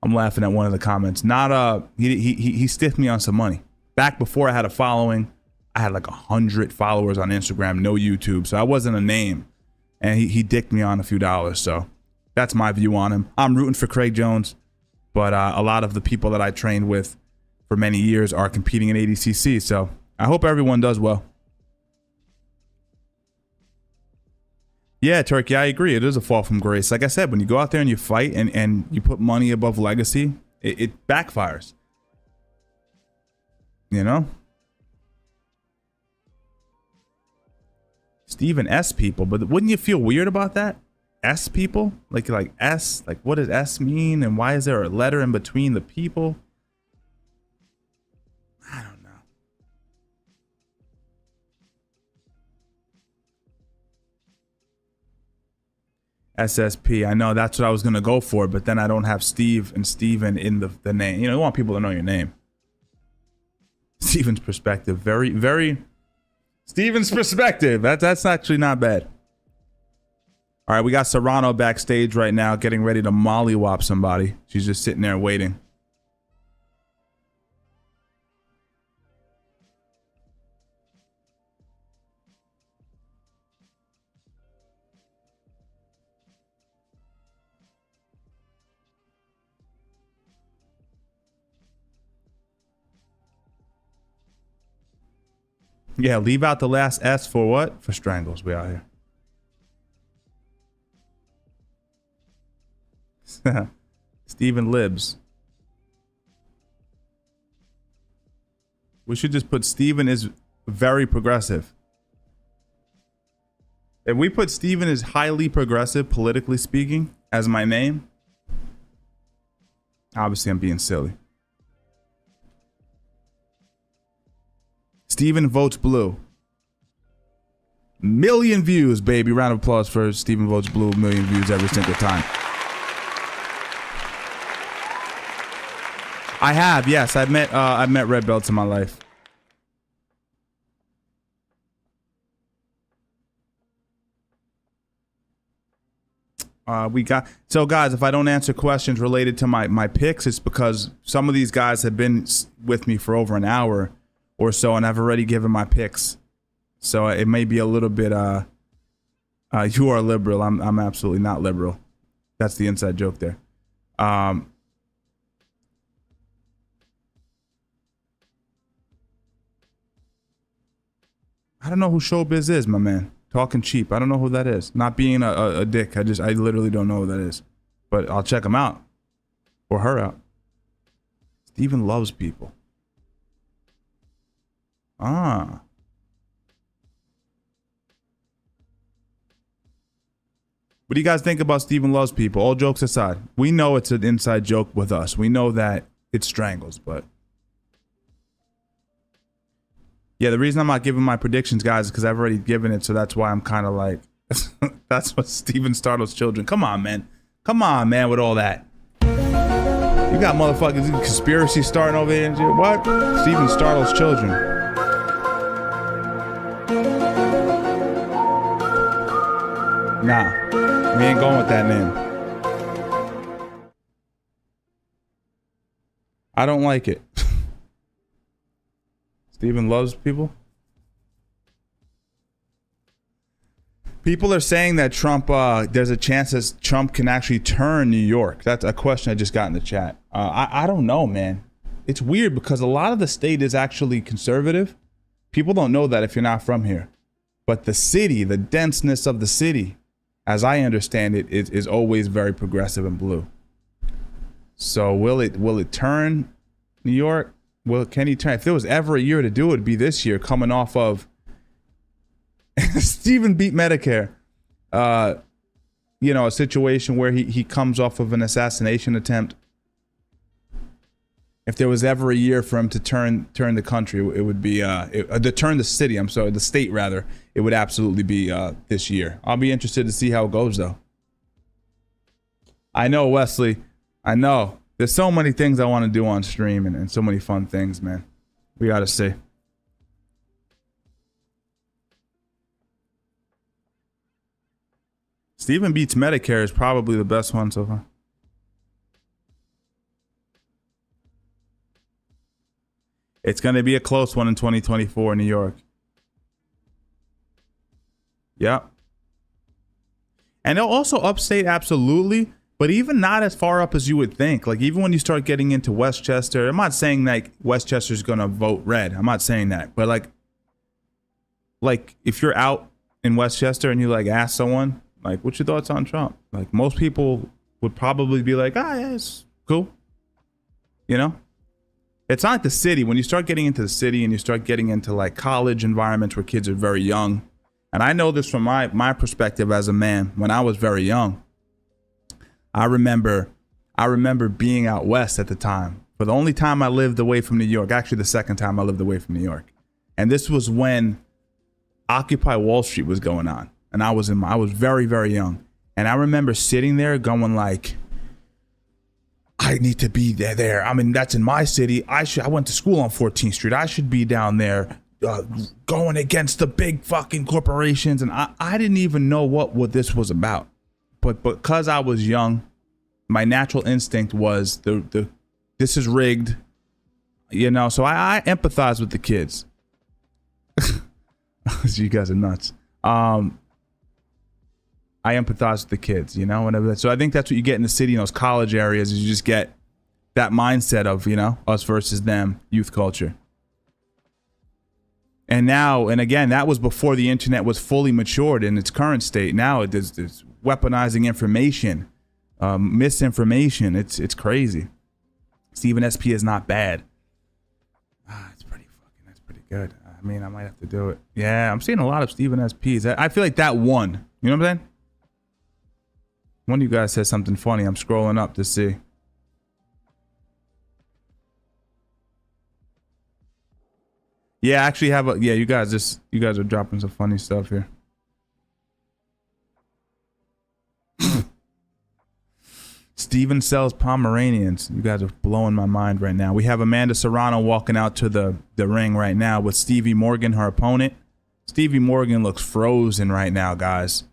I'm laughing at one of the comments. He stiffed me on some money. Back before I had a following, I had like 100 followers on Instagram, no YouTube, so I wasn't a name. And he dicked me on a few dollars, so that's my view on him. I'm rooting for Craig Jones, but a lot of the people that I trained with for many years are competing in ADCC, so I hope everyone does well. Yeah, Turkey, I agree. It is a fall from grace. Like I said, when you go out there and you fight and you put money above legacy, it backfires. You know? Steven S people, but wouldn't you feel weird about that? S people? Like S? Like, what does S mean? And why is there a letter in between the people? I don't know. SSP. I know that's what I was going to go for, but then I don't have Steve and Steven in the name. You know, you want people to know your name. Steven's perspective. Very, very... Steven's perspective. That's actually not bad. All right, we got Serrano backstage right now getting ready to mollywop somebody. She's just sitting there waiting. Yeah, leave out the last S for what? For strangles. We out here. Steven Libs. We should just put Steven is very progressive. If we put Steven is highly progressive, politically speaking, as my name, obviously I'm being silly. Steven votes blue. Million views, baby. Round of applause for Steven votes blue. Million views every single time. I have, yes. I've met red belts in my life. So guys, if I don't answer questions related to my picks, it's because some of these guys have been with me for over an hour or so, and I've already given my picks. So it may be a little bit, you are liberal. I'm absolutely not liberal. That's the inside joke there. I don't know who Showbiz is, my man. Talking cheap. I don't know who that is. Not being a dick. I literally don't know who that is. But I'll check him out. Or her out. Steven loves people. Ah. What do you guys think about Steven loves people? All jokes aside. We know it's an inside joke with us. We know that it strangles, but... Yeah, the reason I'm not giving my predictions, guys, is because I've already given it, so that's why I'm kind of like, that's what Steven startles children. Come on, man. Come on, man, with all that. You got motherfuckers conspiracy starting over here and shit. What? Steven startles children. Nah, we ain't going with that name. I don't like it. Steven loves people. People are saying that Trump, there's a chance that Trump can actually turn New York. That's a question I just got in the chat. I don't know, man. It's weird because a lot of the state is actually conservative. People don't know that if you're not from here. But the city, the denseness of the city, as I understand it, is always very progressive and blue. So will it turn New York? Well, can he turn? If there was ever a year to do it, it'd be this year, coming off of Steven beat Medicare. You know, a situation where he comes off of an assassination attempt. If there was ever a year for him to turn the country, it would be to turn the city. I'm sorry, the state rather. It would absolutely be this year. I'll be interested to see how it goes, though. I know, Wesley. I know. There's so many things I want to do on stream and so many fun things, man. We got to see. Steven beats Medicare is probably the best one so far. It's going to be a close one in 2024 in New York. Yep. And also upstate, absolutely. But even not as far up as you would think. Like, even when you start getting into Westchester, I'm not saying like Westchester's going to vote red. I'm not saying that. But like if you're out in Westchester and you like ask someone, like, what's your thoughts on Trump? Like, most people would probably be like, yeah, it's cool. You know? It's not like the city. When you start getting into the city and you start getting into like college environments where kids are very young. And I know this from my perspective as a man. When I was very young, I remember being out west at the time. For the only time I lived away from New York, actually the second time I lived away from New York. And this was when Occupy Wall Street was going on. And I was very, very young. And I remember sitting there going like, I need to be there. I mean, that's in my city. I went to school on 14th Street. I should be down there going against the big fucking corporations. And I didn't even know what this was about. But because I was young, my natural instinct was this is rigged, you know. So I empathize with the kids. You guys are nuts. I empathize with the kids, you know. And so I think that's what you get in the city, in those college areas, is you just get that mindset of, you know, us versus them, youth culture. And now, and again, that was before the internet was fully matured in its current state. Now there's weaponizing information, misinformation. It's crazy. Steven SP is not bad. That's pretty good. I mean, I might have to do it. Yeah, I'm seeing a lot of Steven SPs. I feel like that one. You know what I'm saying? One of you guys said something funny. I'm scrolling up to see. Yeah, I actually have a, yeah, you guys are dropping some funny stuff here. Steven sells Pomeranians. You guys are blowing my mind right now. We have Amanda Serrano walking out to the ring right now with Stevie Morgan, her opponent. Stevie Morgan looks frozen right now, guys.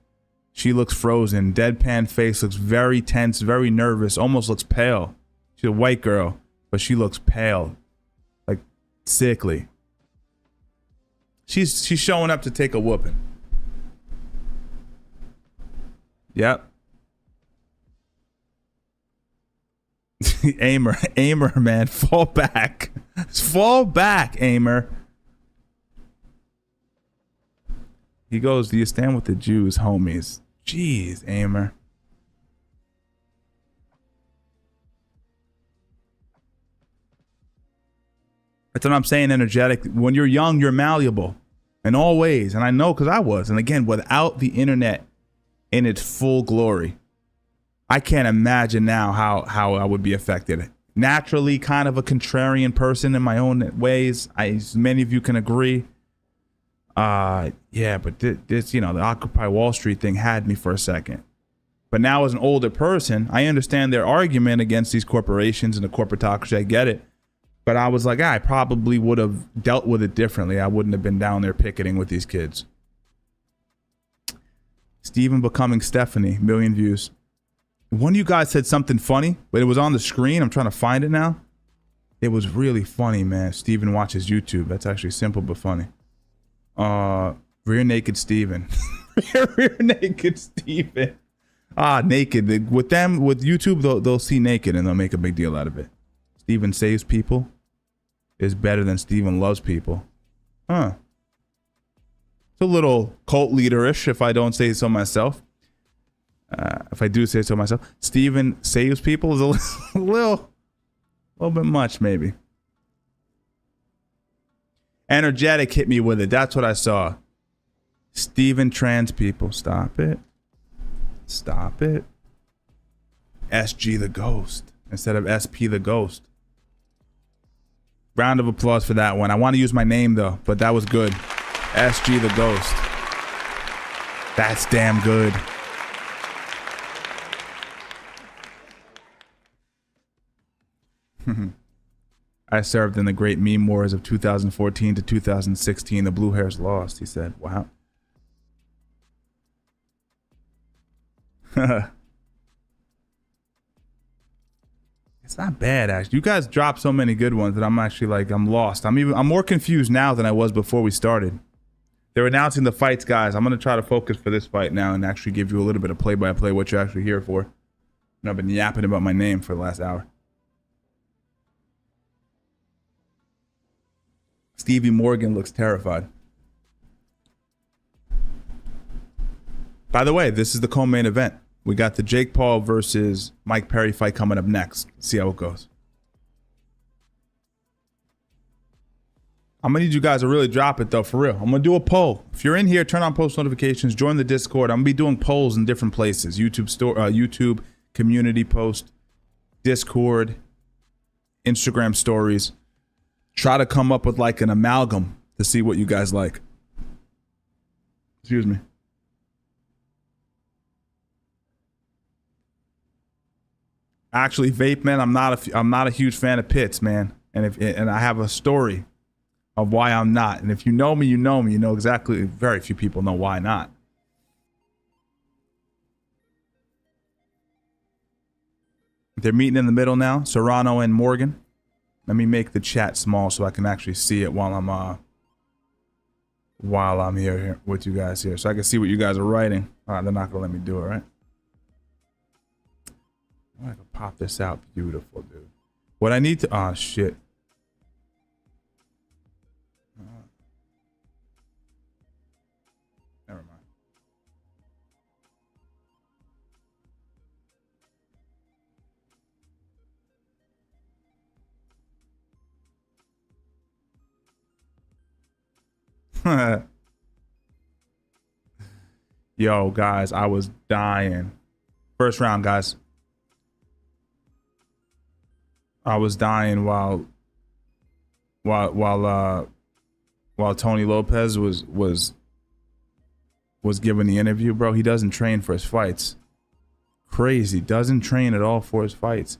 She looks frozen. Deadpan face, looks very tense, very nervous, almost looks pale. She's a white girl, but she looks pale, like sickly. She's showing up to take a whooping. Yep. Aimer, man, fall back. Fall back, Aimer. He goes, do you stand with the Jews, homies? Jeez, Aimer. That's what I'm saying, energetic. When you're young, you're malleable in all ways. And I know because I was. And again, without the internet in its full glory, I can't imagine now how I would be affected. Naturally, kind of a contrarian person in my own ways. As many of you can agree. Yeah, but this, the Occupy Wall Street thing had me for a second. But now as an older person, I understand their argument against these corporations and the corporatocracy. I get it. But I was like, I probably would have dealt with it differently. I wouldn't have been down there picketing with these kids. Steven becoming Stephanie, 1 million views. One of you guys said something funny, but it was on the screen. I'm trying to find it now. It was really funny, man. Steven watches YouTube. That's actually simple but funny. Rear naked Steven. Rear naked Steven. Naked. With YouTube, they'll see naked and they'll make a big deal out of it. Steven saves people is better than Steven loves people. Huh. It's a little cult leaderish if I don't say so myself. If I do say so myself. Steven saves people is a little bit much, maybe. Energetic hit me with it. That's what I saw. Steven trans people. Stop it. Stop it. SG the Ghost instead of SP the Ghost. Round of applause for that one. I want to use my name though, but that was good. SG the Ghost. That's damn good. I served in the great meme wars of 2014 to 2016. The blue hairs lost, he said. Wow. It's not bad, actually. You guys dropped so many good ones that I'm actually like, I'm lost. I'm more confused now than I was before we started. They're announcing the fights, guys. I'm going to try to focus for this fight now and actually give you a little bit of play-by-play, what you're actually here for. And I've been yapping about my name for the last hour. Stevie Morgan looks terrified. By the way, this is the co-main event. We got the Jake Paul versus Mike Perry fight coming up next. See how it goes. I'm going to need you guys to really drop it, though, for real. I'm going to do a poll. If you're in here, turn on post notifications. Join the Discord. I'm going to be doing polls in different places. YouTube community post, Discord, Instagram stories. Try to come up with like an amalgam to see what you guys like. Excuse me. Actually, Vape Man, I'm not a huge fan of pits, man. And I have a story of why I'm not. And if you know me, you know me. You know exactly. Very few people know why not. They're meeting in the middle now, Serrano and Morgan. Let me make the chat small so I can actually see it while I'm here with you guys here, so I can see what you guys are writing. All right, they're not gonna let me do it, right? I can pop this out. Beautiful, dude. What I need to... Oh, shit. Never mind. Yo, guys, I was dying. First round, guys. I was dying while Tony Lopez was giving the interview, bro. He doesn't train for his fights. Crazy. Doesn't train at all for his fights.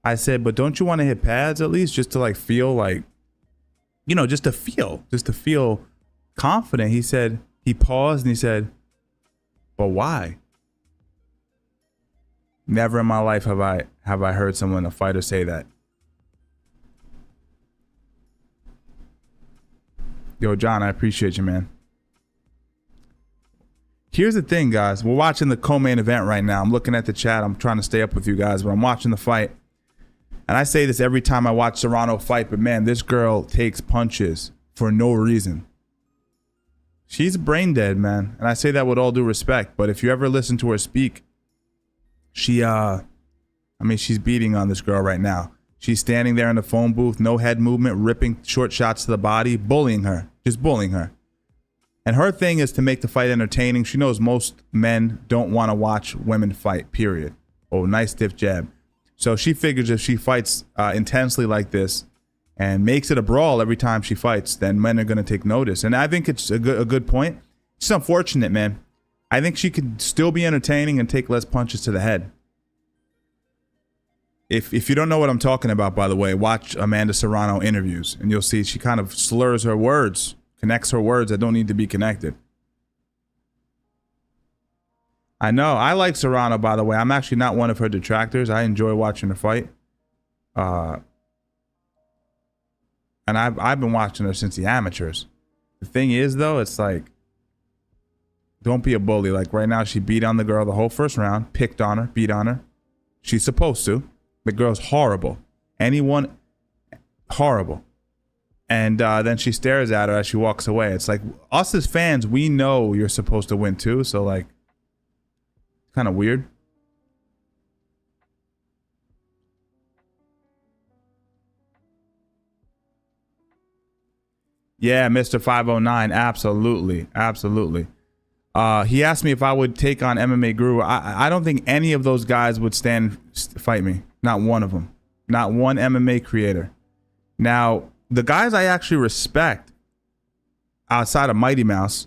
I said, but don't you want to hit pads at least just to like feel like, you know, just to feel confident. He said, he paused and he said, but why? Never in my life have I heard someone, a fighter, say that. Yo, John, I appreciate you, man. Here's the thing, guys. We're watching the co-main event right now. I'm looking at the chat. I'm trying to stay up with you guys, but I'm watching the fight. And I say this every time I watch Serrano fight, but man, this girl takes punches for no reason. She's brain dead, man. And I say that with all due respect, but if you ever listen to her speak, she's beating on this girl right now. She's standing there in the phone booth, no head movement, ripping short shots to the body, bullying her, just bullying her. And her thing is to make the fight entertaining. She knows most men don't want to watch women fight, period. Oh, nice stiff jab. So she figures if she fights intensely like this and makes it a brawl every time she fights, then men are going to take notice. And I think it's a good point. It's unfortunate, man. I think she could still be entertaining and take less punches to the head. If you don't know what I'm talking about, by the way, watch Amanda Serrano interviews, and you'll see she kind of slurs her words, connects her words that don't need to be connected. I know. I like Serrano, by the way. I'm actually not one of her detractors. I enjoy watching her fight. And I've been watching her since the amateurs. The thing is, though, it's like, don't be a bully. Like right now, she beat on the girl the whole first round, picked on her, beat on her. She's supposed to. The girl's horrible. Anyone, horrible. And then she stares at her as she walks away. It's like, us as fans, we know you're supposed to win too. So like, kind of weird. Yeah, Mr. 509, absolutely, absolutely. He asked me if I would take on MMA Guru. I don't think any of those guys would fight me. Not one of them. Not one MMA creator. Now, the guys I actually respect outside of Mighty Mouse,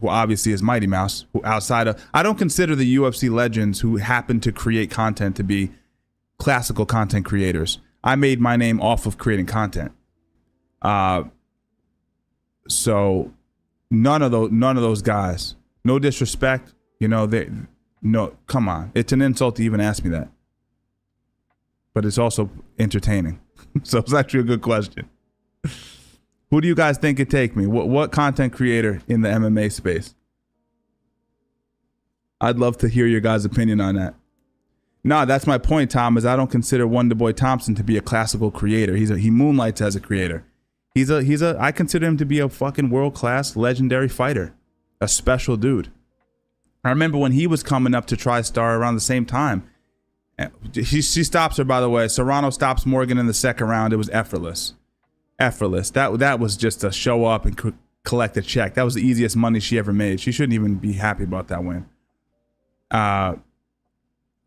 who obviously is Mighty Mouse, who outside of, I don't consider the UFC legends who happen to create content to be classical content creators. I made my name off of creating content. So none of those guys, no disrespect, you know, no, come on. It's an insult to even ask me that. But it's also entertaining. So it's actually a good question. Who do you guys think could take me? What content creator in the MMA space? I'd love to hear your guys' opinion on that. No, that's my point, Tom, is I don't consider Wonder Boy Thompson to be a classical creator. He moonlights as a creator. I consider him to be a fucking world-class legendary fighter. A special dude. I remember when he was coming up to TriStar around the same time. She stops her, by the way. Serrano stops Morgan in the second round. It was effortless. Effortless. That was just a show up and collect a check. That was the easiest money she ever made. She shouldn't even be happy about that win.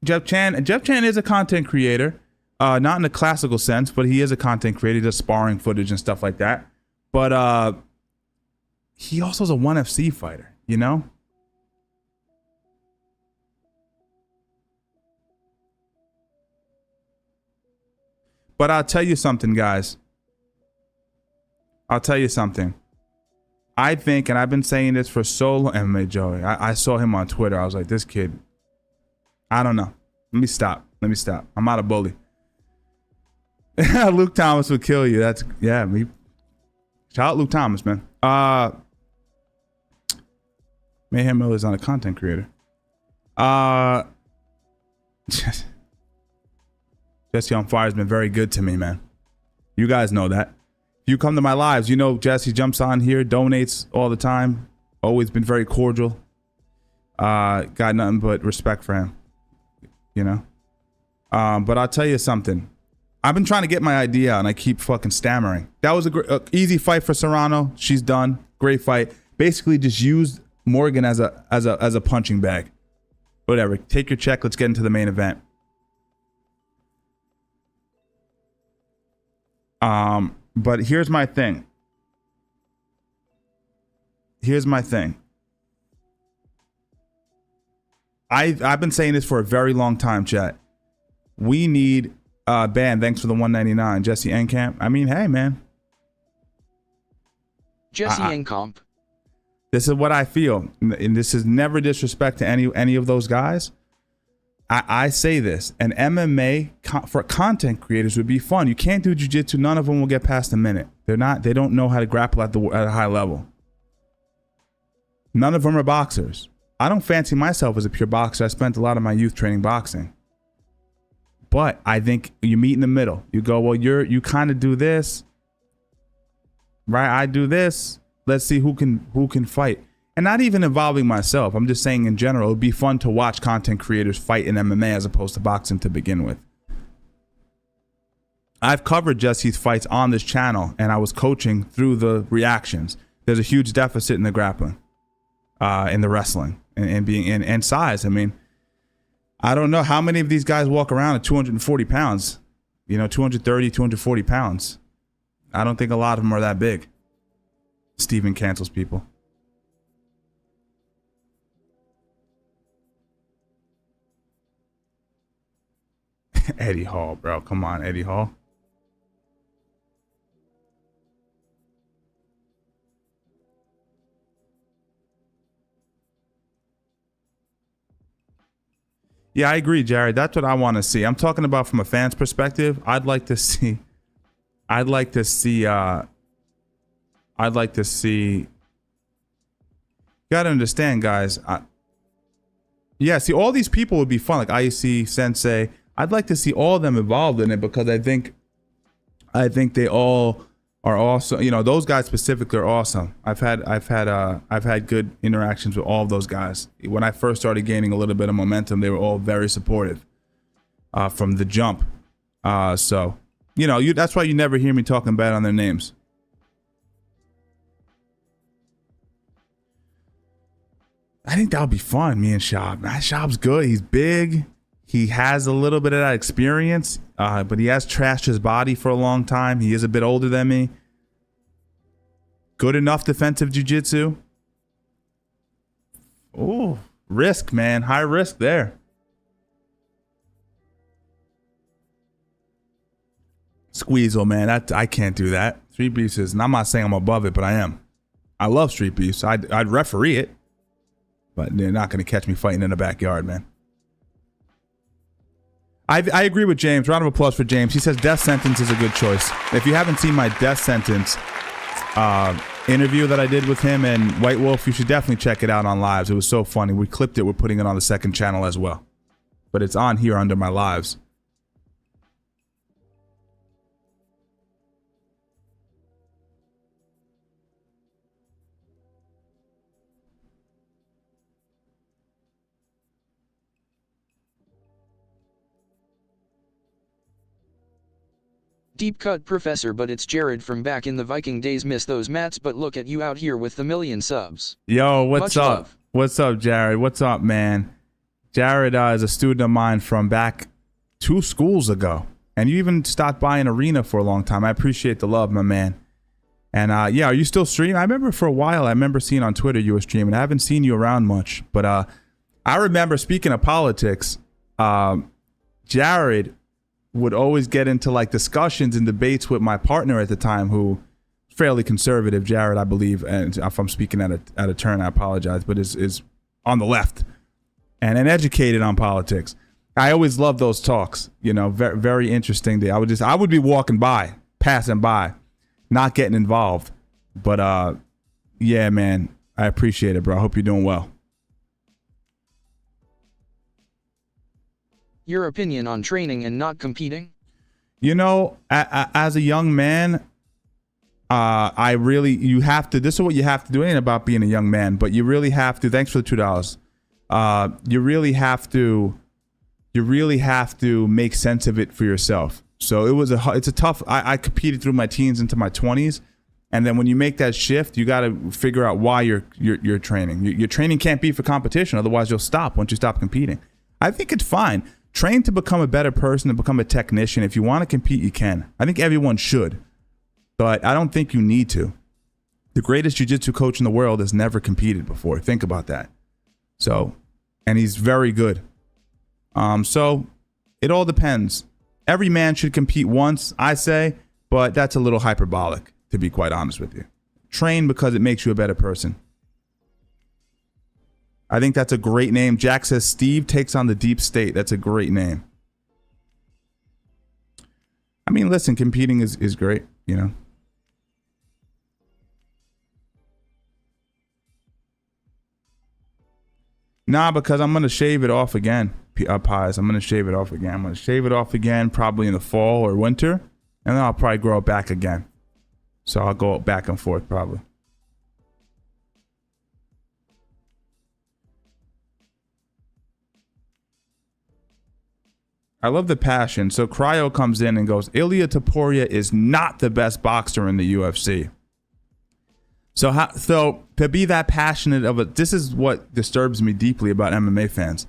Jeff Chan is a content creator. Not in the classical sense, but he is a content creator. He does sparring footage and stuff like that. But he also is a 1FC fighter, you know? But I'll tell you something, guys. I'll tell you something. I think, and I've been saying this for so long, MMA Joey. I saw him on Twitter. I was like, this kid, I don't know. Let me stop. I'm not a bully. Luke Thomas would kill you. Shout out Luke Thomas, man. Mayhem Miller's not a content creator. Jesse on Fire has been very good to me, man. You guys know that. If you come to my lives, you know Jesse jumps on here, donates all the time. Always been very cordial. Got nothing but respect for him. You know? But I'll tell you something. I've been trying to get my idea out and I keep fucking stammering. That was a easy fight for Serrano. She's done. Great fight. Basically just used Morgan as a punching bag. Whatever. Take your check. Let's get into the main event. But here's my thing. I've been saying this for a very long time, chat. We need Ban, thanks for the 199. Jesse Enkamp. I mean, hey, man. Jesse Enkamp. This is what I feel. And this is never disrespect to any of those guys. I say this, and MMA for content creators would be fun. You can't do jiu-jitsu. None of them will get past a minute. They don't know how to grapple at a high level. None of them are boxers. I don't fancy myself as a pure boxer. I spent a lot of my youth training boxing. But I think you meet in the middle. You go, well, you kind of do this, right? I do this. Let's see who can fight. And not even involving myself. I'm just saying in general, it'd be fun to watch content creators fight in MMA as opposed to boxing to begin with. I've covered Jesse's fights on this channel, and I was coaching through the reactions. There's a huge deficit in the grappling, in the wrestling, and size. I mean, I don't know how many of these guys walk around at 240 pounds, 230, 240 pounds. I don't think a lot of them are that big. Steven cancels people. Eddie Hall, bro. Come on, Eddie Hall. Yeah, I agree, Jared. That's what I want to see. I'm talking about from a fan's perspective. I'd like to see. You gotta understand, guys. Yeah, see, all these people would be fun, like IEC, Sensei. I'd like to see all of them involved in it because I think they all are awesome. Those guys specifically are awesome. I've had good interactions with all of those guys. When I first started gaining a little bit of momentum, they were all very supportive from the jump. So that's why you never hear me talking bad on their names. I think that would be fun, me and Shab. Shab's good. He's big. He has a little bit of that experience, but he has trashed his body for a long time. He is a bit older than me. Good enough defensive jiu-jitsu. Oh, risk, man. High risk there. Squeezle, man. I can't do that. Street Beefs is, and I'm not saying I'm above it, but I am. I love Street Beefs. I'd referee it, but they're not going to catch me fighting in the backyard, man. I agree with James. Round of applause for James. He says death sentence is a good choice. If you haven't seen my death sentence interview that I did with him and White Wolf, you should definitely check it out on lives. It was so funny. We clipped it. We're putting it on the second channel as well. But it's on here under my lives. Deep cut professor, but it's Jared from back in the Viking days. Miss those mats, but look at you out here with the 1,000,000 subs. Yo, what's Much up? love. What's up, Jared? What's up, man? Jared is a student of mine from back 2 schools ago. And you even stopped by an arena for a long time. I appreciate the love, my man. And yeah, are you still streaming? I remember for a while, I remember seeing on Twitter you were streaming. I haven't seen you around much. But I remember, speaking of politics, Jared would always get into like discussions and debates with my partner at the time, who fairly conservative, Jared, I believe, and if I'm speaking at a turn, I apologize, but is on the left and educated on politics. I always loved those talks, very, very interesting. I would be walking by, passing by, not getting involved. But yeah, man, I appreciate it, bro. I hope you're doing well. Your opinion on training and not competing? As a young man, you have to, this is what you have to do. It ain't about being a young man, but you really have to, thanks for the $2. You really have to make sense of it for yourself. So it's a tough, I competed through my teens into my 20s. And then when you make that shift, you got to figure out why you're training. Your training can't be for competition. Otherwise you'll stop once you stop competing. I think it's fine. Train to become a better person, to become a technician. If you want to compete, you can. I think everyone should, but I don't think you need to. The greatest jiu-jitsu coach in the world has never competed before. Think about that. So, and he's very good. So it all depends. Every man should compete once, I say, but that's a little hyperbolic, to be quite honest with you. Train because it makes you a better person. I think that's a great name. Jack says Steve takes on the deep state. That's a great name. I mean, listen, competing is great, you know. Nah, because I'm going to shave it off again, Pies. I'm going to shave it off again. I'm going to shave it off again probably in the fall or winter, and then I'll probably grow it back again. So I'll go back and forth probably. I love the passion. So Cryo comes in and goes, Ilia Topuria is not the best boxer in the UFC. So to be that passionate of it, this is what disturbs me deeply about MMA fans.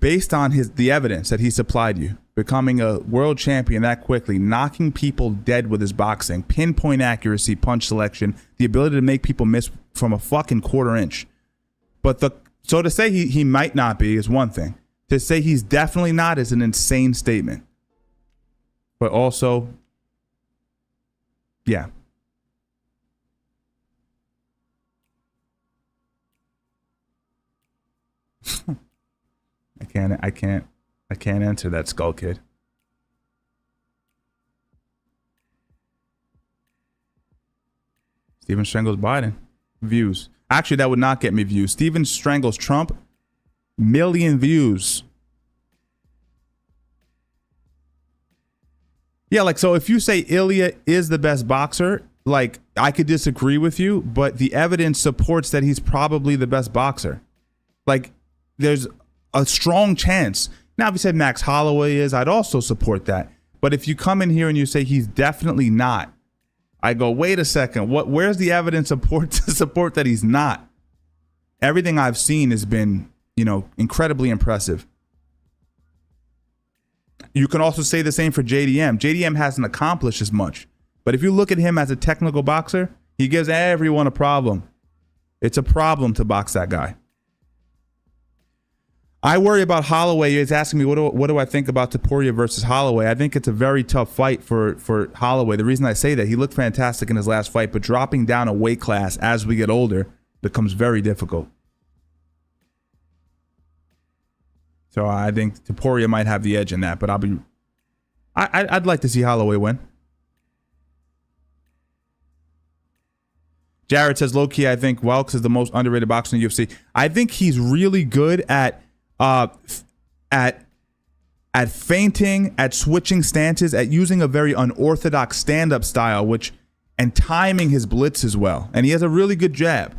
Based on the evidence that he supplied you, becoming a world champion that quickly, knocking people dead with his boxing, pinpoint accuracy, punch selection, the ability to make people miss from a fucking quarter inch. So to say he might not be is one thing. To say he's definitely not is an insane statement. But also, yeah. I can't answer that, Skull Kid. Steven strangles Biden. Views. Actually, that would not get me views. Steven strangles Trump. Million views. Yeah, like, so if you say Ilia is the best boxer, like, I could disagree with you, but the evidence supports that he's probably the best boxer. Like, there's a strong chance. Now, if you said Max Holloway is, I'd also support that. But if you come in here and you say he's definitely not, I go, wait a second, where's the evidence to support that he's not? Everything I've seen has been, you know, incredibly impressive. You can also say the same for JDM. JDM hasn't accomplished as much. But if you look at him as a technical boxer, he gives everyone a problem. It's a problem to box that guy. I worry about Holloway. He's asking me, what do I think about Topuria versus Holloway? I think it's a very tough fight for Holloway. The reason I say that, he looked fantastic in his last fight, but dropping down a weight class as we get older becomes very difficult. So I think Topuria might have the edge in that, but I'd like to see Holloway win. Jared says, low-key, I think Welks is the most underrated boxer in the UFC. I think he's really good at feinting, at switching stances, at using a very unorthodox stand-up style, and timing his blitz as well. And he has a really good jab.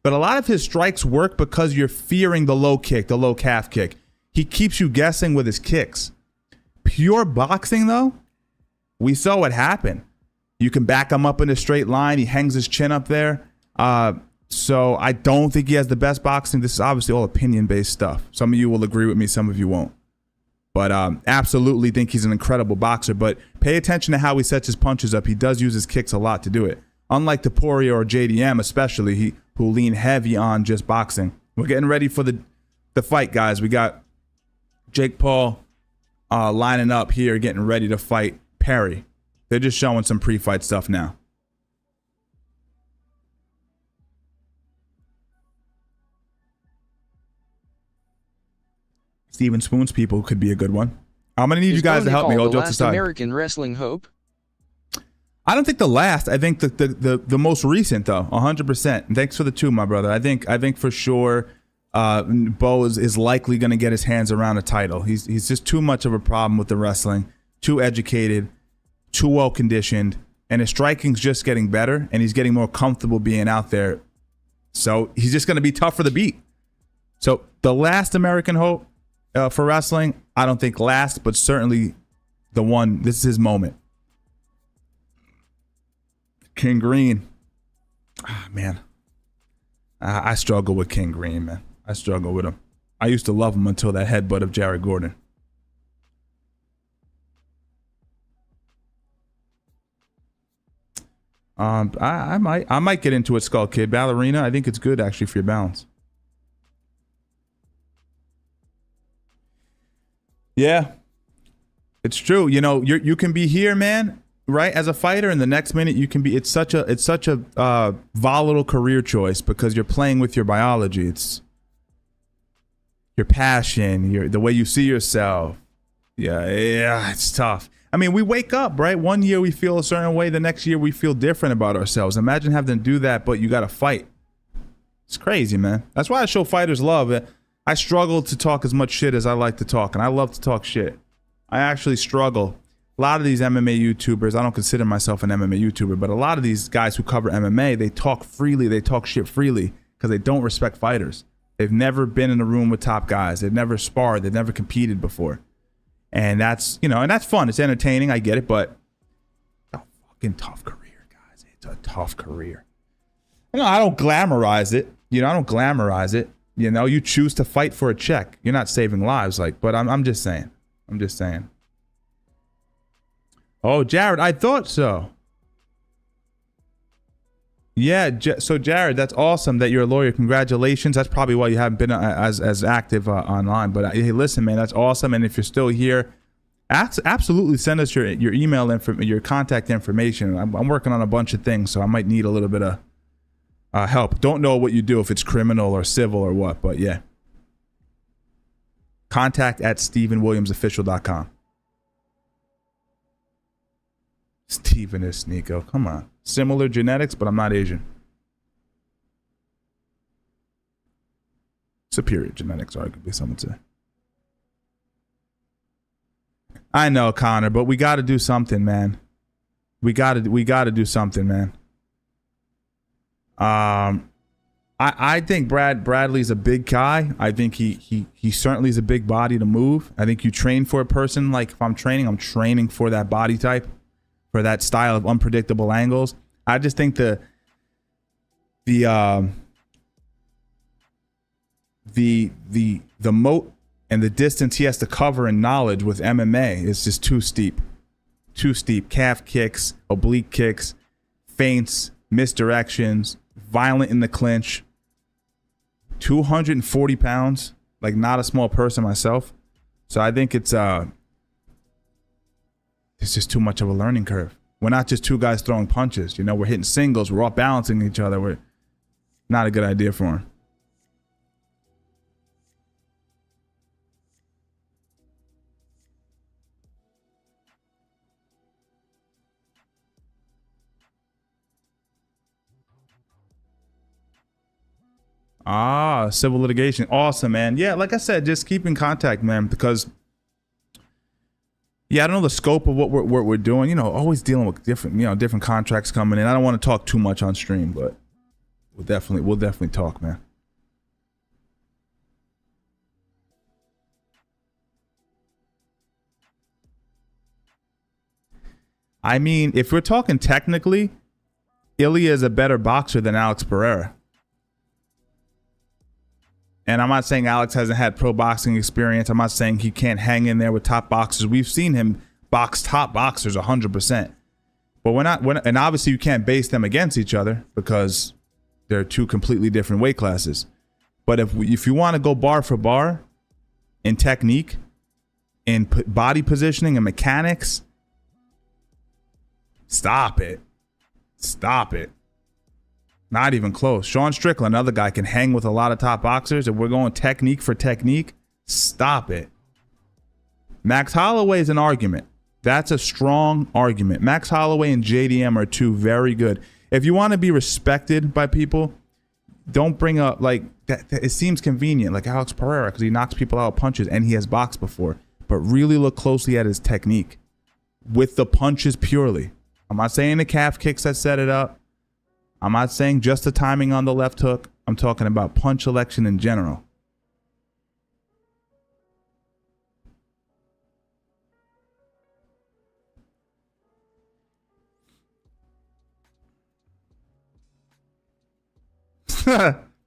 But a lot of his strikes work because you're fearing the low kick, the low calf kick. He keeps you guessing with his kicks. Pure boxing, though, we saw what happened. You can back him up in a straight line. He hangs his chin up there. So I don't think he has the best boxing. This is obviously all opinion-based stuff. Some of you will agree with me. Some of you won't. But absolutely think he's an incredible boxer. But pay attention to how he sets his punches up. He does use his kicks a lot to do it. Unlike Topuria or JDM especially, who lean heavy on just boxing. We're getting ready for the fight, guys. We got Jake Paul lining up here, getting ready to fight Perry. They're just showing some pre-fight stuff now. Steven Spoon's people could be a good one. I'm going to need you guys to help me. All jokes aside. American wrestling hope? I don't think the last. I think the most recent, though, 100%. And thanks for the two, my brother. I think for sure Bo is likely going to get his hands around a title. He's just too much of a problem with the wrestling, too educated, too well conditioned, and his striking's just getting better, and he's getting more comfortable being out there. So he's just going to be tough for the beat. So the last American hope for wrestling, I don't think last, but certainly the one. This is his moment. King Green. Man. I struggle with King Green, man. I struggle with him. I used to love him until that headbutt of Jared Gordon. I might get into it, Skull Kid. Ballerina, I think it's good actually for your balance. Yeah, it's true. You know, you can be here, man, right, as a fighter, and the next minute you can be. It's such a volatile career choice because you're playing with your biology. your passion, the way you see yourself. Yeah, it's tough. I mean, we wake up, right? One year we feel a certain way, the next year we feel different about ourselves. Imagine having to do that, but you got to fight. It's crazy, man. That's why I show fighters love. I struggle to talk as much shit as I like to talk, and I love to talk shit. I actually struggle. A lot of these MMA YouTubers, I don't consider myself an MMA YouTuber, but a lot of these guys who cover MMA, they talk freely, they talk shit freely because they don't respect fighters. They've never been in a room with top guys. They've never sparred. They've never competed before. And that's, you know, and that's fun. It's entertaining. I get it, but it's a fucking tough career, guys. It's a tough career. You know, I don't glamorize it. You know, I don't glamorize it. You know, you choose to fight for a check. You're not saving lives, like, but I'm just saying. I'm just saying. Oh, Jared, I thought so. Yeah, so Jared, that's awesome that you're a lawyer. Congratulations. That's probably why you haven't been as active online. But hey, listen, man, that's awesome. And if you're still here, absolutely send us your email your contact information. I'm working on a bunch of things, so I might need a little bit of help. Don't know what you do, if it's criminal or civil or what, but yeah. Contact at StephenWilliamsOfficial.com. Steven is Nico. Come on. Similar genetics, but I'm not Asian. Superior genetics, arguably, some would say. I know, Connor, but we got to do something, man. We got to do something, man. I think Bradley's a big guy. I think he certainly is a big body to move. I think you train for a person, like if I'm training for that body type, for that style of unpredictable angles. I just think the moat and the distance he has to cover in knowledge with MMA is just too steep. Too steep. Calf kicks, oblique kicks, feints, misdirections, violent in the clinch. 240 pounds, like not a small person myself. So I think it's just too much of a learning curve. We're not just two guys throwing punches. You know, we're hitting singles. We're all balancing each other. We're not a good idea for him. Civil litigation. Awesome, man. Yeah, like I said, just keep in contact, man, because I don't know the scope of what we're doing. You know, always dealing with different contracts coming in. I don't want to talk too much on stream, but we'll definitely talk, man. I mean, if we're talking technically, Ilya is a better boxer than Alex Pereira. And I'm not saying Alex hasn't had pro boxing experience. I'm not saying he can't hang in there with top boxers. We've seen him box top boxers 100%. But and obviously you can't base them against each other because they're two completely different weight classes. But if you want to go bar for bar in technique, in body positioning and mechanics, stop it. Stop it. Not even close. Sean Strickland, another guy, can hang with a lot of top boxers. If we're going technique for technique, stop it. Max Holloway is an argument. That's a strong argument. Max Holloway and JDM are two very good. If you want to be respected by people, don't bring up like that. It seems convenient, like Alex Pereira, because he knocks people out with punches and he has boxed before. But really look closely at his technique with the punches purely. I'm not saying the calf kicks that set it up. I'm not saying just the timing on the left hook. I'm talking about punch selection in general.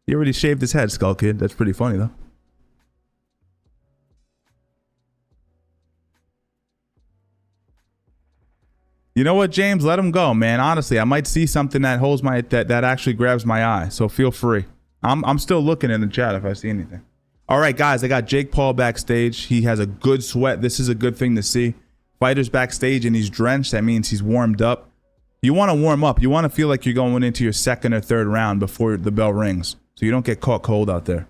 He already shaved his head, Skull Kid. That's pretty funny, though. You know what, James? Let him go, man. Honestly, I might see something that holds that actually grabs my eye. So feel free. I'm still looking in the chat if I see anything. All right, guys. I got Jake Paul backstage. He has a good sweat. This is a good thing to see. Fighter's backstage and he's drenched. That means he's warmed up. You want to warm up. You want to feel like you're going into your second or third round before the bell rings, so you don't get caught cold out there.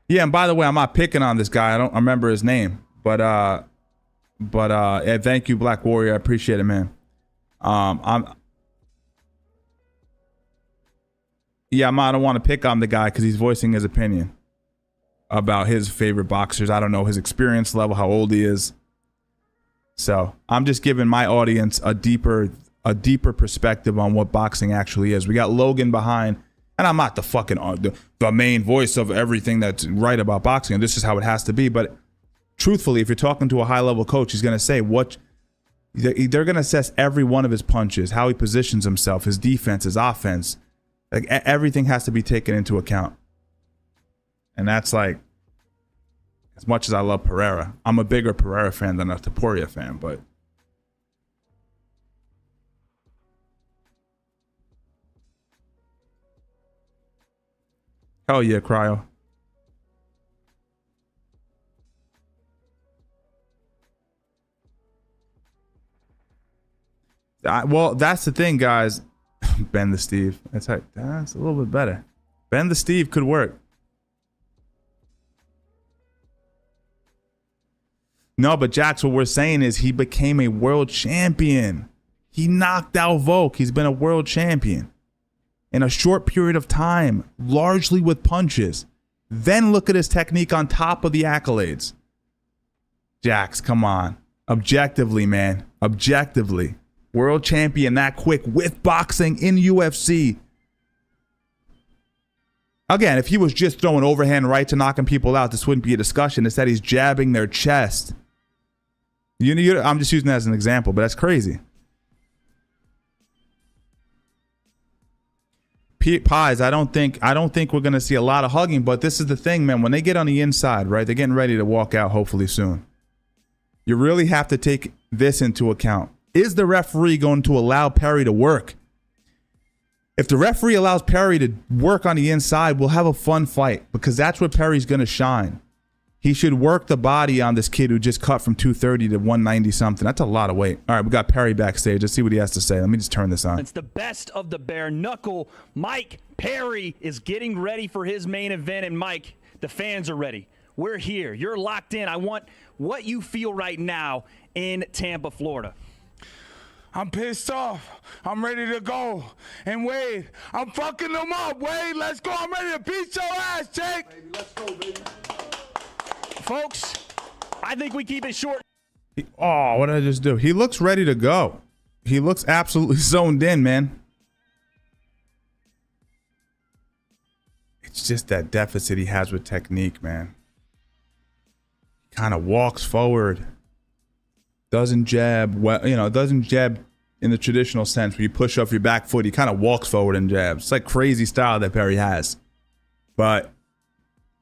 Yeah, and by the way, I'm not picking on this guy. I don't remember his name, but yeah, thank you, Black Warrior. I appreciate it, man. I don't want to pick on the guy because he's voicing his opinion about his favorite boxers. I don't know his experience level, how old he is. So I'm just giving my audience a deeper perspective on what boxing actually is. We got Logan behind, and I'm not the fucking the main voice of everything that's right about boxing, and this is how it has to be. But truthfully, if you're talking to a high-level coach, he's going to say they're going to assess every one of his punches, how he positions himself, his defense, his offense. Like everything has to be taken into account. And that's like, as much as I love Pereira, I'm a bigger Pereira fan than a Topuria fan, but hell yeah, Cryo. Well, that's the thing, guys. Ben the Steve. That's a little bit better. Ben the Steve could work. No, but Jax, what we're saying is he became a world champion. He knocked out Volk. He's been a world champion in a short period of time, largely with punches. Then look at his technique on top of the accolades. Jax, come on. Objectively, man. Objectively. World champion that quick with boxing in UFC. Again, if he was just throwing overhand rights and knocking people out, this wouldn't be a discussion. Instead, he's jabbing their chest. I'm just using that as an example, but that's crazy. Pies, I don't think we're gonna see a lot of hugging, but this is the thing, man. When they get on the inside, right, they're getting ready to walk out hopefully soon. You really have to take this into account. Is the referee going to allow Perry to work? If the referee allows Perry to work on the inside, we'll have a fun fight because that's where Perry's going to shine. He should work the body on this kid who just cut from 230 to 190 something. That's a lot of weight. All right, we got Perry backstage. Let's see what he has to say. Let me just turn this on. It's the best of the bare knuckle. Mike Perry is getting ready for his main event. And Mike, the fans are ready. We're here. You're locked in. I want what you feel right now in Tampa, Florida. I'm pissed off. I'm ready to go. And Wade, I'm fucking them up. Wade, let's go. I'm ready to beat your ass, Jake. Baby, let's go, baby. Folks, I think we keep it short. What did I just do? He looks ready to go. He looks absolutely zoned in, man. It's just that deficit he has with technique, man. He kind of walks forward. Doesn't jab, doesn't jab in the traditional sense where you push off your back foot. He kind of walks forward and jabs. It's like crazy style that Perry has. But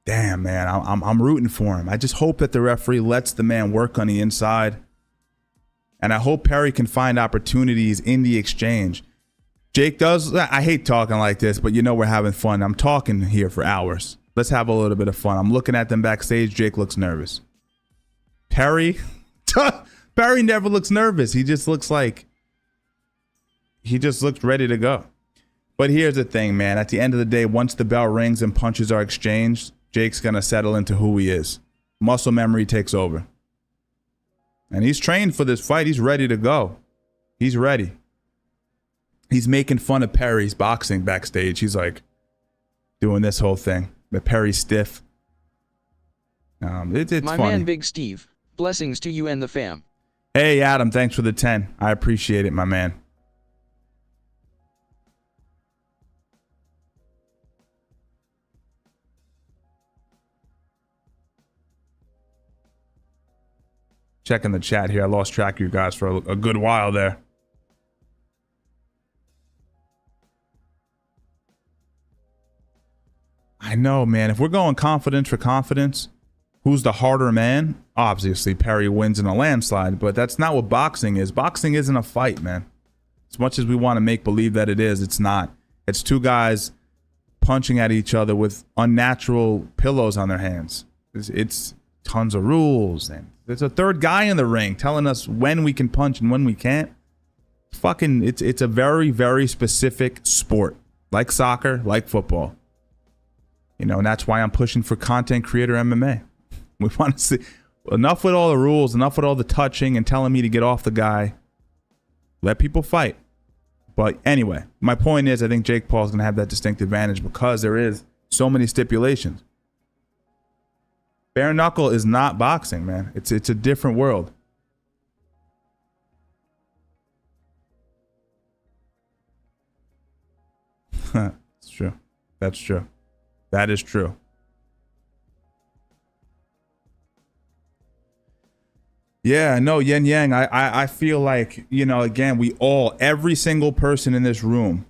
damn, man, I'm rooting for him. I just hope that the referee lets the man work on the inside. And I hope Perry can find opportunities in the exchange. Jake does. I hate talking like this, but we're having fun. I'm talking here for hours. Let's have a little bit of fun. I'm looking at them backstage. Jake looks nervous. Perry never looks nervous. He just looks ready to go. But here's the thing, man. At the end of the day, once the bell rings and punches are exchanged, Jake's going to settle into who he is. Muscle memory takes over. And he's trained for this fight. He's ready to go. He's ready. He's making fun of Perry's boxing backstage. He's like doing this whole thing. But Perry's stiff. It's My funny. man Big Steve. Blessings to you and the fam. Hey, Adam, thanks for the 10. I appreciate it, my man. Checking the chat here. I lost track of you guys for a good while there. I know, man. If we're going confidence for confidence, who's the harder man? Obviously, Perry wins in a landslide, but that's not what boxing is. Boxing isn't a fight, man. As much as we want to make believe that it is, it's not. It's two guys punching at each other with unnatural pillows on their hands. It's tons of rules, and there's a third guy in the ring telling us when we can punch and when we can't. It's a very, very specific sport, like soccer, like football. You know, and that's why I'm pushing for content creator MMA. We want to see enough with all the rules, enough with all the touching and telling me to get off the guy. Let people fight. But anyway, my point is I think Jake Paul's going to have that distinct advantage because there is so many stipulations. Bare knuckle is not boxing, man. It's a different world. It's true. That's true. That is true. Yeah, no, Yin Yang, I feel like, you know, again, every single person in this room,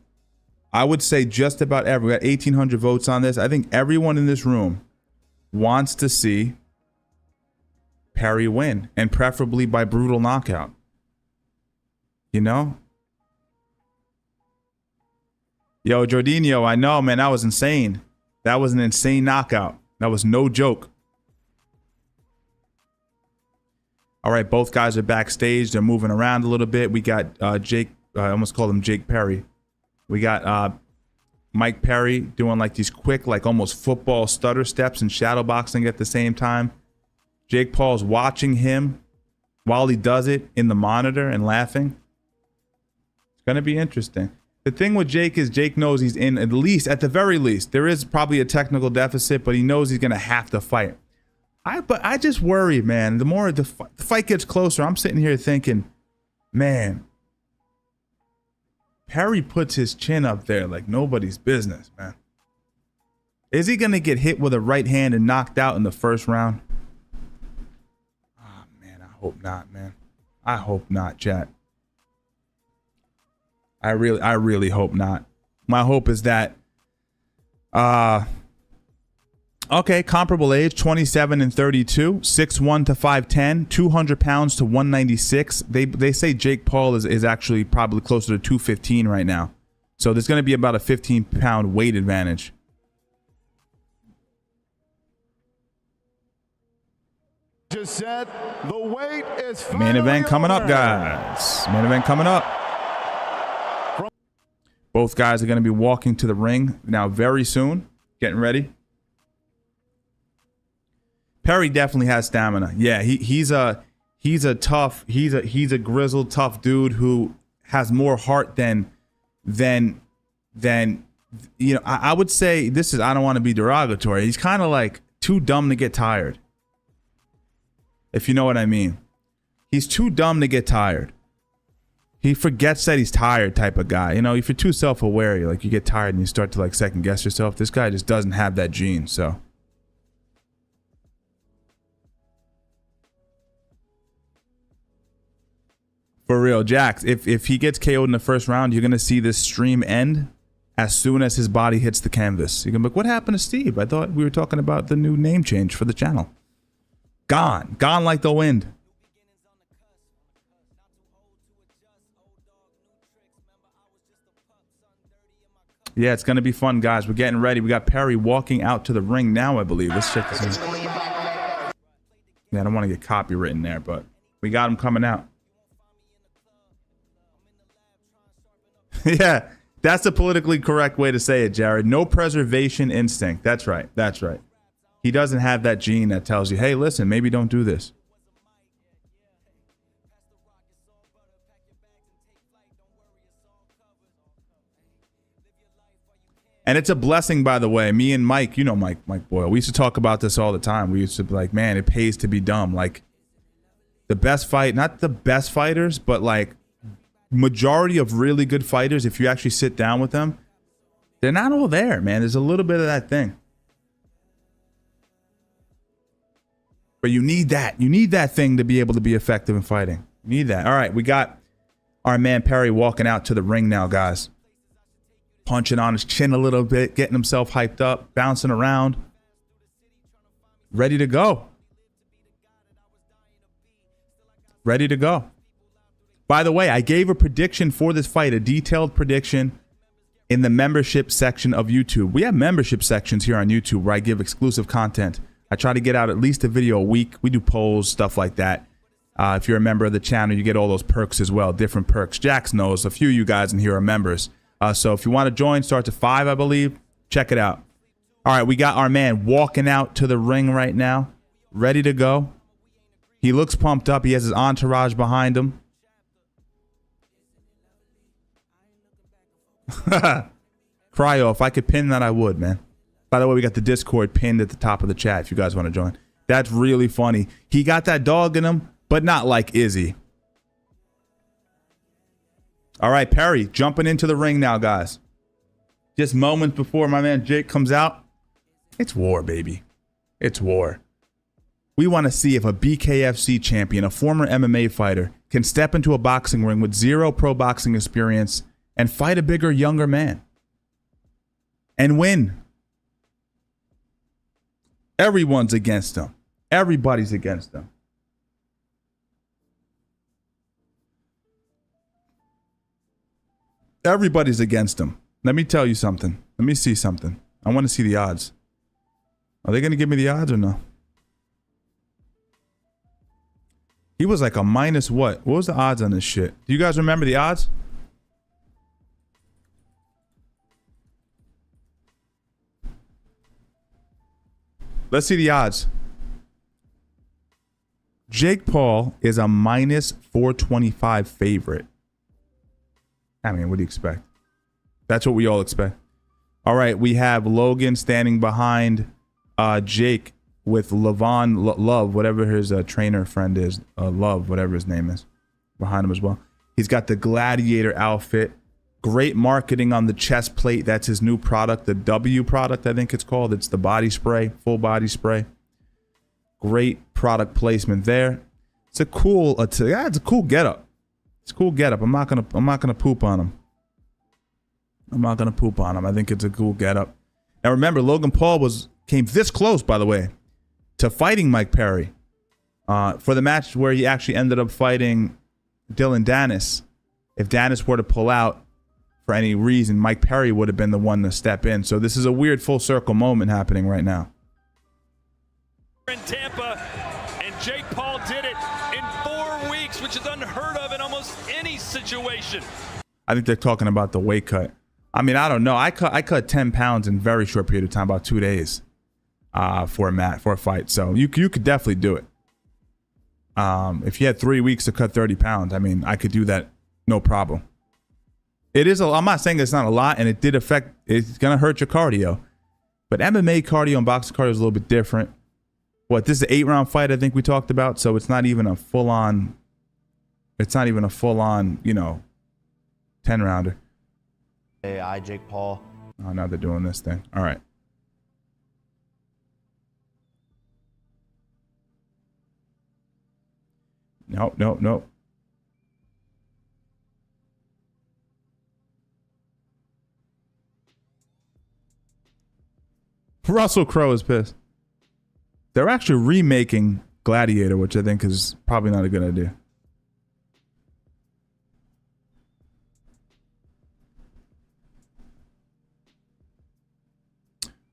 I would say just about we got 1,800 votes on this. I think everyone in this room wants to see Perry win, and preferably by brutal knockout. You know? Yo, Jordinho, I know, man, that was insane. That was an insane knockout. That was no joke. All right, both guys are backstage. They're moving around a little bit. We got Jake, I almost called him Jake Perry. We got Mike Perry doing like these quick, like almost football stutter steps and shadow boxing at the same time. Jake Paul's watching him while he does it in the monitor and laughing. It's going to be interesting. The thing with Jake is Jake knows he's in, at the very least, there is probably a technical deficit, but he knows he's going to have to fight. But I just worry, man. The more the fight gets closer, I'm sitting here thinking, man, Perry puts his chin up there like nobody's business, man. Is he going to get hit with a right hand and knocked out in the first round? Oh, man, I hope not, man. I hope not, chat. I really hope not. My hope is that, okay, comparable age, 27 and 32, 6'1" to 5'10", 200 pounds to 196. They say Jake Paul is actually probably closer to 215 right now. So there's going to be about a 15-pound weight advantage. Just said the weight is main event coming up, guys. Main event coming up. Both guys are going to be walking to the ring now very soon. Getting ready. Perry definitely has stamina. Yeah, he's a grizzled, tough dude who has more heart than you know. I would say this is, I don't want to be derogatory. He's kind of like too dumb to get tired. If you know what I mean. He's too dumb to get tired. He forgets that he's tired type of guy. You know, if you're too self-aware, you get tired and you start to like second guess yourself. This guy just doesn't have that gene, so. For real, Jax, if he gets KO'd in the first round, you're going to see this stream end as soon as his body hits the canvas. You're going to be like, what happened to Steve? I thought we were talking about the new name change for the channel. Gone like the wind. Yeah, it's going to be fun, guys. We're getting ready. We got Perry walking out to the ring now, I believe. Let's check this out. Yeah, I don't want to get copywritten there, but we got him coming out. Yeah, that's the politically correct way to say it, Jared. No preservation instinct. That's right. That's right. He doesn't have that gene that tells you, hey, listen, maybe don't do this. And it's a blessing, by the way. Me and Mike, you know Mike Boyle, we used to talk about this all the time. We used to be like, man, it pays to be dumb. Like, the best fight, not the best fighters, but like majority of really good fighters, if you actually sit down with them, they're not all there, man. There's a little bit of that thing. But you need that. You need that thing to be able to be effective in fighting. You need that. All right, we got our man Perry walking out to the ring now, guys. Punching on his chin a little bit, getting himself hyped up, bouncing around. Ready to go. Ready to go. By the way, I gave a prediction for this fight, a detailed prediction in the membership section of YouTube. We have membership sections here on YouTube where I give exclusive content. I try to get out at least a video a week. We do polls, stuff like that. If you're a member of the channel, you get all those perks as well, different perks. Jax knows a few of you guys in here are members. So if you want to join, start to $5, I believe. Check it out. All right, we got our man walking out to the ring right now, ready to go. He looks pumped up. He has his entourage behind him. Cryo, if I could pin that, I would, man. By the way, we got the Discord pinned at the top of the chat if you guys want to join. That's really funny. He got that dog in him, but not like Izzy. All right, Perry, jumping into the ring now, guys. Just moments before my man Jake comes out. It's war, baby. It's war. We want to see if a BKFC champion, a former MMA fighter, can step into a boxing ring with zero pro boxing experience and fight a bigger, younger man. And win. Everyone's against him. Everybody's against him. Everybody's against him. Let me tell you something. Let me see something. I want to see the odds. Are they going to give me the odds or no? He was like a minus what? What was the odds on this shit? Do you guys remember the odds? Let's see the odds. Jake Paul is a minus 425 favorite. I mean, what do you expect? That's what we all expect. All right, we have Logan standing behind Jake with Levon Love, whatever his trainer friend is, Love, whatever his name is, behind him as well. He's got the Gladiator outfit. Great marketing on the chest plate. That's his new product, the W product, I think it's called. It's the body spray, full body spray. Great product placement there. It's a cool, it's a cool getup. It's a cool getup. I'm not gonna poop on him. I'm not gonna poop on him. I think it's a cool getup. Now remember, Logan Paul came this close, by the way, to fighting Mike Perry for the match where he actually ended up fighting Dylan Dennis. If Dennis were to pull out for any reason, Mike Perry would have been the one to step in. So this is a weird full circle moment happening right now. In Tampa, and Jake Paul did it in 4 weeks, which is unheard of in almost any situation. I think they're talking about the weight cut. I mean, I don't know. I cut 10 pounds in a very short period of time, about 2 days, for a fight. So you could definitely do it. If you had 3 weeks to cut 30 pounds, I mean, I could do that, no problem. It is. I'm not saying it's not a lot, and it did affect. It's gonna hurt your cardio, but MMA cardio and boxing cardio is a little bit different. What, this is an 8-round fight, I think we talked about, so it's not even a full-on. It's not even a full-on, 10-rounder. Hey, Jake Paul. Oh, now they're doing this thing. All right. Nope. Russell Crowe is pissed. They're actually remaking Gladiator, which I think is probably not a good idea.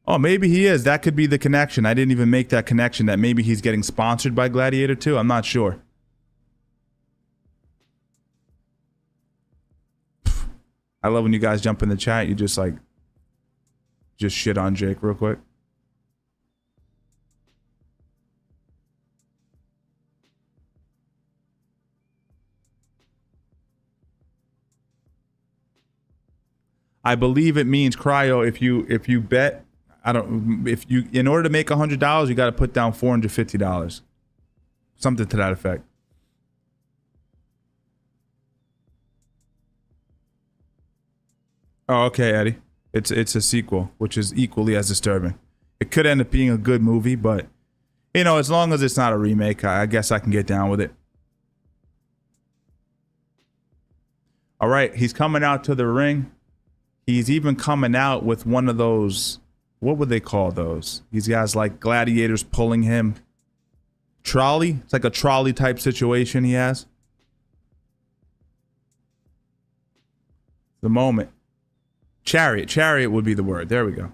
Oh, maybe he is. That could be the connection. I didn't even make that connection that maybe he's getting sponsored by Gladiator too. I'm not sure. I love when you guys jump in the chat. You just shit on Jake real quick. I believe it means, Cryo, if you bet, in order to make $100, you got to put down $450. Something to that effect. Oh, okay, Eddie. It's a sequel, which is equally as disturbing. It could end up being a good movie, but as long as it's not a remake, I guess I can get down with it. All right, he's coming out to the ring. He's even coming out with one of those, what would they call those? These guys like gladiators pulling him. Trolley? It's like a trolley type situation he has. The moment. Chariot would be the word. There we go.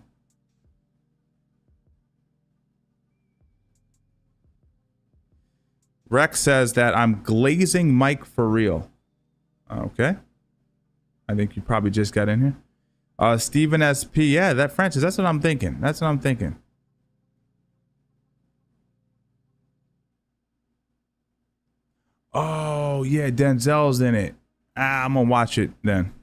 Rex says that I'm glazing Mike for real. Okay. I think you probably just got in here. Stephen SP. Yeah, that Francis. That's what I'm thinking. That's what I'm thinking. Oh, yeah, Denzel's in it. I'm going to watch it then.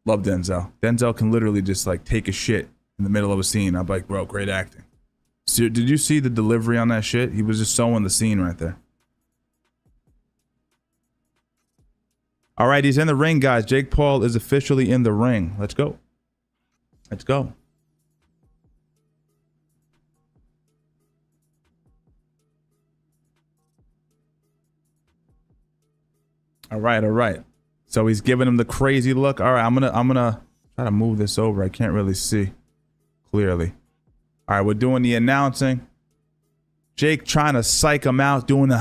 Love Denzel. Denzel can literally just like take a shit in the middle of a scene. I'm like, bro, great acting. So, did you see the delivery on that shit? He was just so in the scene right there. All right, he's in the ring, guys. Jake Paul is officially in the ring. Let's go. Let's go. All right, all right. So he's giving him the crazy look. All right, I'm gonna try to move this over. I can't really see clearly. All right, we're doing the announcing. Jake trying to psych him out, doing the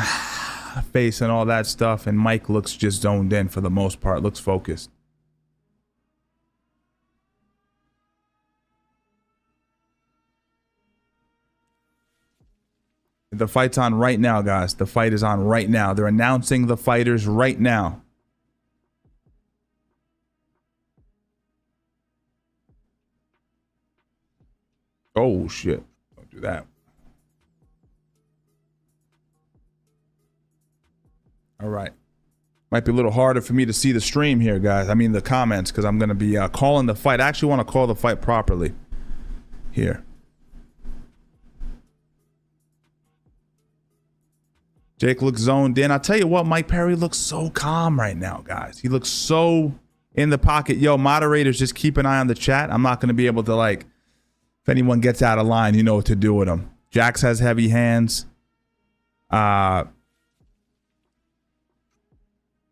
face and all that stuff, and Mike looks just zoned in for the most part. Looks focused. The fight's on right now, guys. The fight is on right now. They're announcing the fighters right now. Oh, shit. Don't do that. All right. Might be a little harder for me to see the stream here, guys. I mean, the comments, because I'm going to be calling the fight. I actually want to call the fight properly here. Jake looks zoned in. I'll tell you what, Mike Perry looks so calm right now, guys. He looks so in the pocket. Yo, moderators, just keep an eye on the chat. I'm not going to be able to, like, if anyone gets out of line, you know what to do with them. Jax has heavy hands.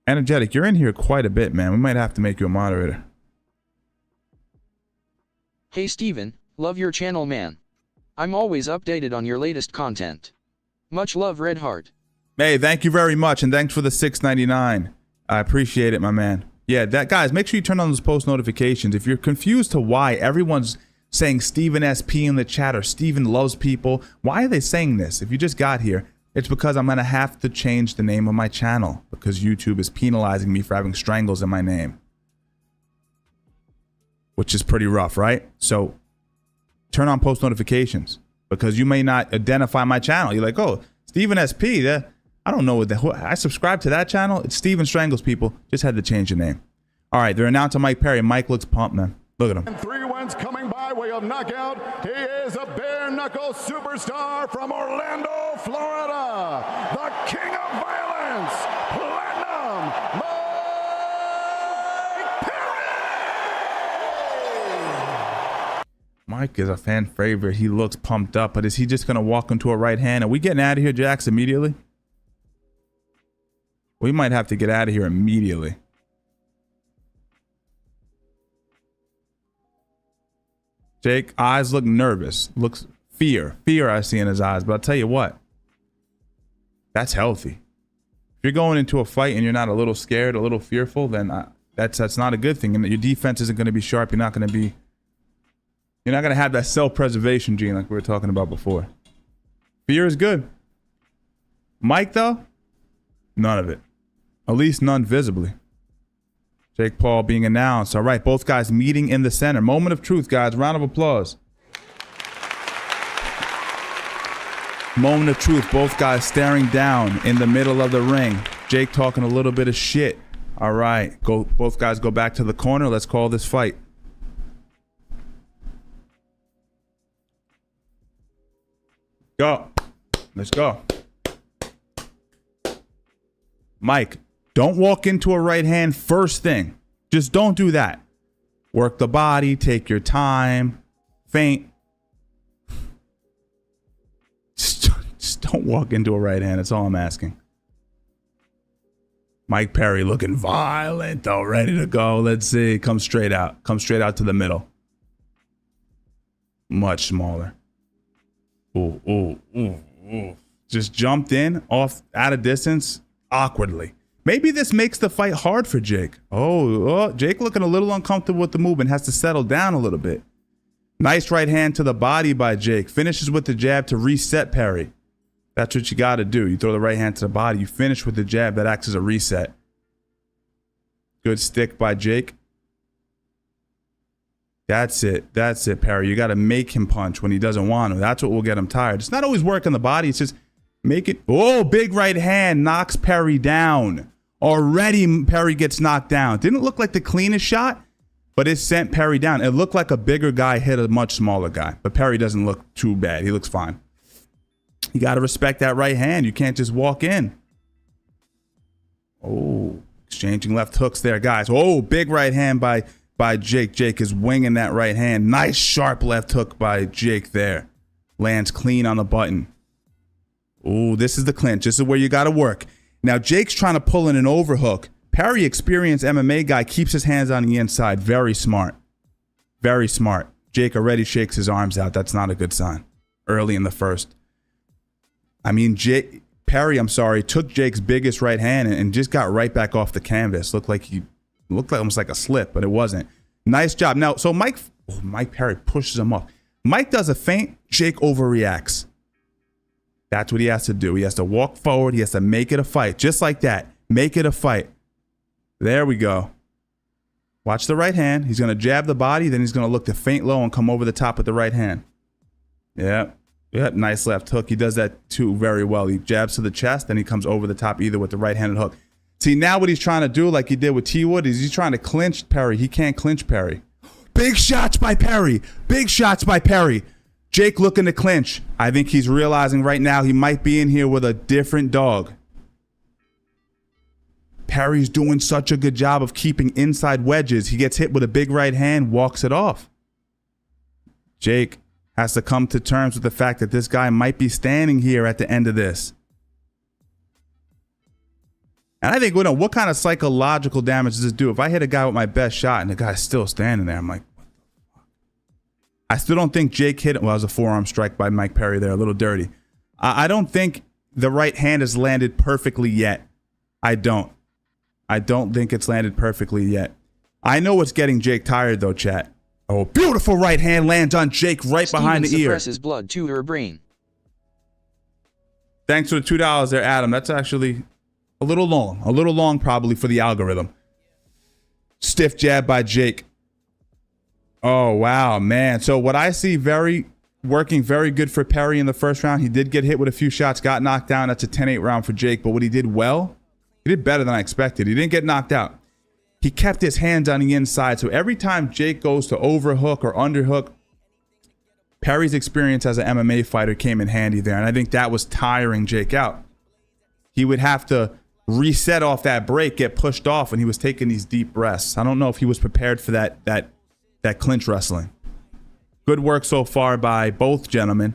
Energetic, you're in here quite a bit, man. We might have to make you a moderator. Hey, Steven. Love your channel, man. I'm always updated on your latest content. Much love, Red Heart. Hey, thank you very much, and thanks for the $6.99. I appreciate it, my man. Yeah, that guys, make sure you turn on those post notifications. If you're confused to why everyone's saying Steven SP in the chat or Steven loves people, why are they saying this? If you just got here, it's because I'm going to have to change the name of my channel because YouTube is penalizing me for having strangles in my name, which is pretty rough, right? So turn on post notifications because you may not identify my channel. You're like, oh, Steven SP, I don't know what I subscribe to that channel. It's Steven Strangles People. Just had to change the name. All right, they're announcing Mike Perry. Mike looks pumped, man. Look at him. And 3 wins coming by way of knockout. He is a bare-knuckle superstar from Orlando, Florida. The king of violence, Platinum Mike Perry. Mike is a fan favorite. He looks pumped up, but is he just going to walk into a right hand? Are we getting out of here, Jax, immediately? We might have to get out of here immediately. Jake, eyes look nervous. Looks fear I see in his eyes. But I'll tell you what, that's healthy. If you're going into a fight and you're not a little scared, a little fearful, then that's not a good thing. And your defense isn't going to be sharp. You're not going to have that self-preservation gene like we were talking about before. Fear is good. Mike, though, none of it. At least none visibly. Jake Paul being announced. All right, both guys meeting in the center. Moment of truth, guys. Round of applause. Moment of truth. Both guys staring down in the middle of the ring. Jake talking a little bit of shit. All right, both guys go back to the corner. Let's call this fight. Go. Let's go. Mike, don't walk into a right hand first thing. Just don't do that. Work the body, take your time, feint. Just don't walk into a right hand. That's all I'm asking. Mike Perry looking violent though, ready to go. Let's see. Come straight out. Come straight out to the middle. Much smaller. Ooh, ooh, ooh, ooh. Just jumped in off at a distance awkwardly. Maybe this makes the fight hard for Jake. Oh, Jake looking a little uncomfortable with the movement. Has to settle down a little bit. Nice right hand to the body by Jake. Finishes with the jab to reset Perry. That's what you got to do. You throw the right hand to the body. You finish with the jab. That acts as a reset. Good stick by Jake. That's it. That's it, Perry. You got to make him punch when he doesn't want to. That's what will get him tired. It's not always working the body. It's just make it. Oh, big right hand knocks Perry down. Already Perry gets knocked down. Didn't look like the cleanest shot, but it sent Perry down. It looked like a bigger guy hit a much smaller guy. But Perry doesn't look too bad. He looks fine. You got to respect that right hand. You can't just walk in. Oh, exchanging left hooks there, guys. Oh, big right hand by Jake. Jake is winging that right hand. Nice sharp left hook by Jake there. Lands clean on the button. Oh, this is the clinch. This is where you got to work. Now, Jake's trying to pull in an overhook. Perry, experienced MMA guy, keeps his hands on the inside. Very smart. Very smart. Jake already shakes his arms out. That's not a good sign. Early in the first. I mean, Perry, took Jake's biggest right hand and just got right back off the canvas. Looked like almost like a slip, but it wasn't. Nice job. Now, so Mike Perry pushes him off. Mike does a feint. Jake overreacts. That's what he has to do. He has to walk forward. He has to make it a fight. Just like that. Make it a fight. There we go. Watch the right hand. He's going to jab the body. Then he's going to look to feint low and come over the top with the right hand. Yeah. Yeah, nice left hook. He does that too very well. He jabs to the chest, then he comes over the top either with the right-handed hook. See, now what he's trying to do, like he did with T-Wood, is he's trying to clinch Perry. He can't clinch Perry. Big shots by Perry. Big shots by Perry. Jake looking to clinch. I think he's realizing right now he might be in here with a different dog. Perry's doing such a good job of keeping inside wedges. He gets hit with a big right hand, walks it off. Jake has to come to terms with the fact that this guy might be standing here at the end of this. And I think, what kind of psychological damage does this do? If I hit a guy with my best shot and the guy's still standing there, I'm like, what the fuck? I still don't think Jake hit it. Well, it was a forearm strike by Mike Perry there, a little dirty. I don't think the right hand has landed perfectly yet. I don't think it's landed perfectly yet. I know what's getting Jake tired, though, chat. Oh, beautiful right hand lands on Jake right behind the ear. Suppresses blood to her brain. Thanks for the $2 there, Adam. That's actually a little long probably for the algorithm. Stiff jab by Jake. Oh, wow, man. So what I see working very good for Perry in the first round. He did get hit with a few shots, got knocked down. That's a 10-8 round for Jake. But what he did well, he did better than I expected. He didn't get knocked out. He kept his hands on the inside. So every time Jake goes to overhook or underhook, Perry's experience as an MMA fighter came in handy there. And I think that was tiring Jake out. He would have to reset off that break, get pushed off, and he was taking these deep breaths. I don't know if he was prepared for that clinch wrestling. Good work so far by both gentlemen.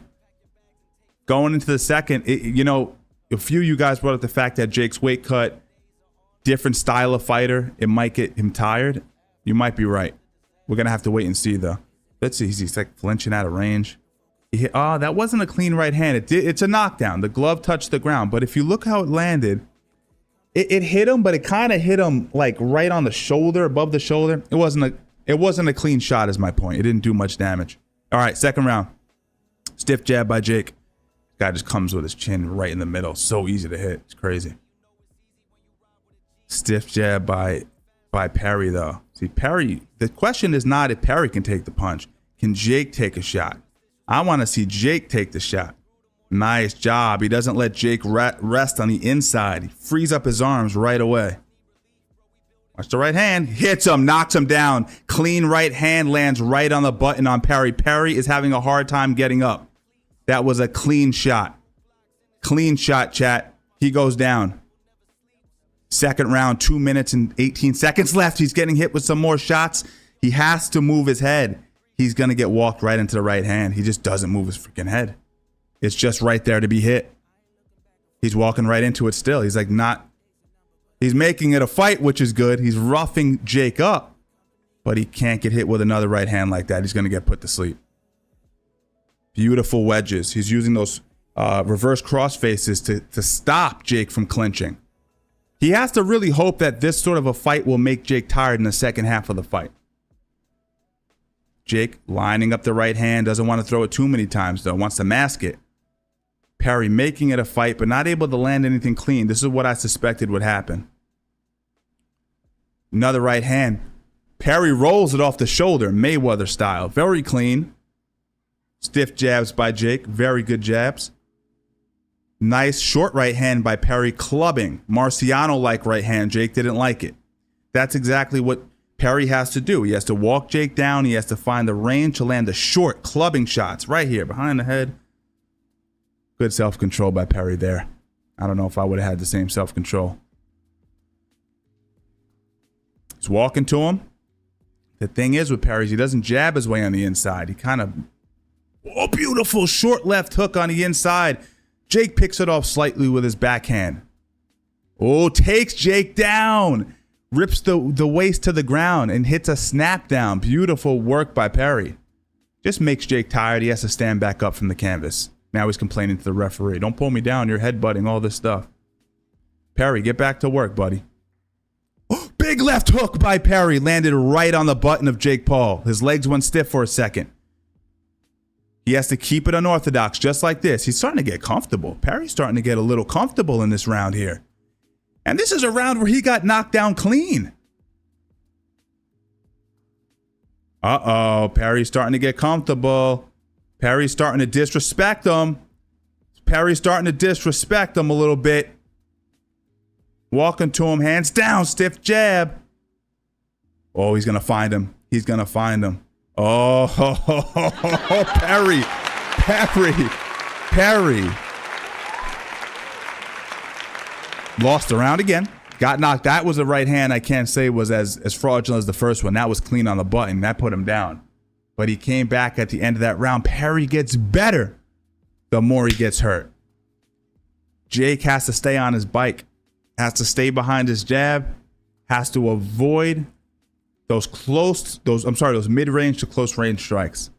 Going into the second, a few of you guys brought up the fact that Jake's weight cut, different style of fighter, it might get him tired. You might be right. We're going to have to wait and see, though. Let's see. He's like flinching out of range. That wasn't a clean right hand. It's a knockdown. The glove touched the ground. But if you look how it landed, it hit him, but it kind of hit him like right on the shoulder, above the shoulder. It wasn't a clean shot is my point. It didn't do much damage. All right, second round. Stiff jab by Jake. Guy just comes with his chin right in the middle. So easy to hit. It's crazy. Stiff jab by Perry, though. See, Perry, the question is not if Perry can take the punch. Can Jake take a shot? I want to see Jake take the shot. Nice job. He doesn't let Jake rest on the inside. He frees up his arms right away. Watch the right hand. Hits him, knocks him down. Clean right hand lands right on the button on Perry. Perry is having a hard time getting up. That was a clean shot. Clean shot, chat. He goes down. Second round, 2 minutes and 18 seconds left. He's getting hit with some more shots. He has to move his head. He's going to get walked right into the right hand. He just doesn't move his freaking head. It's just right there to be hit. He's walking right into it still. He's he's making it a fight, which is good. He's roughing Jake up, but he can't get hit with another right hand like that. He's going to get put to sleep. Beautiful wedges. He's using those reverse cross faces to stop Jake from clinching. He has to really hope that this sort of a fight will make Jake tired in the second half of the fight. Jake lining up the right hand, doesn't want to throw it too many times, though, wants to mask it. Perry making it a fight, but not able to land anything clean. This is what I suspected would happen. Another right hand. Perry rolls it off the shoulder, Mayweather style. Very clean. Stiff jabs by Jake. Very good jabs. Nice short right hand by Perry, clubbing. Marciano-like right hand. Jake didn't like it. That's exactly what Perry has to do. He has to walk Jake down. He has to find the range to land the short clubbing shots right here behind the head. Good self-control by Perry there. I don't know if I would have had the same self-control. He's walking to him. The thing is with Perry, he doesn't jab his way on the inside. He kind of, oh, beautiful short left hook on the inside. Jake picks it off slightly with his backhand. Oh, takes Jake down. Rips the waist to the ground and hits a snap down. Beautiful work by Perry. Just makes Jake tired. He has to stand back up from the canvas. Now he's complaining to the referee. Don't pull me down. You're headbutting, all this stuff. Perry, get back to work, buddy. Big left hook by Perry. Landed right on the button of Jake Paul. His legs went stiff for a second. He has to keep it unorthodox, just like this. He's starting to get comfortable. Perry's starting to get a little comfortable in this round here. And this is a round where he got knocked down clean. Uh-oh. Perry's starting to get comfortable. Perry's starting to disrespect him. Perry's starting to disrespect him a little bit. Walking to him, hands down, stiff jab. Oh, he's going to find him. He's going to find him. Oh, Perry. Lost the round again. Got knocked. That was a right hand I can't say was as fraudulent as the first one. That was clean on the button. That put him down. But he came back at the end of that round. Perry gets better the more he gets hurt. Jake has to stay on his bike. Has to stay behind his jab. Has to avoid those mid-range to close-range strikes.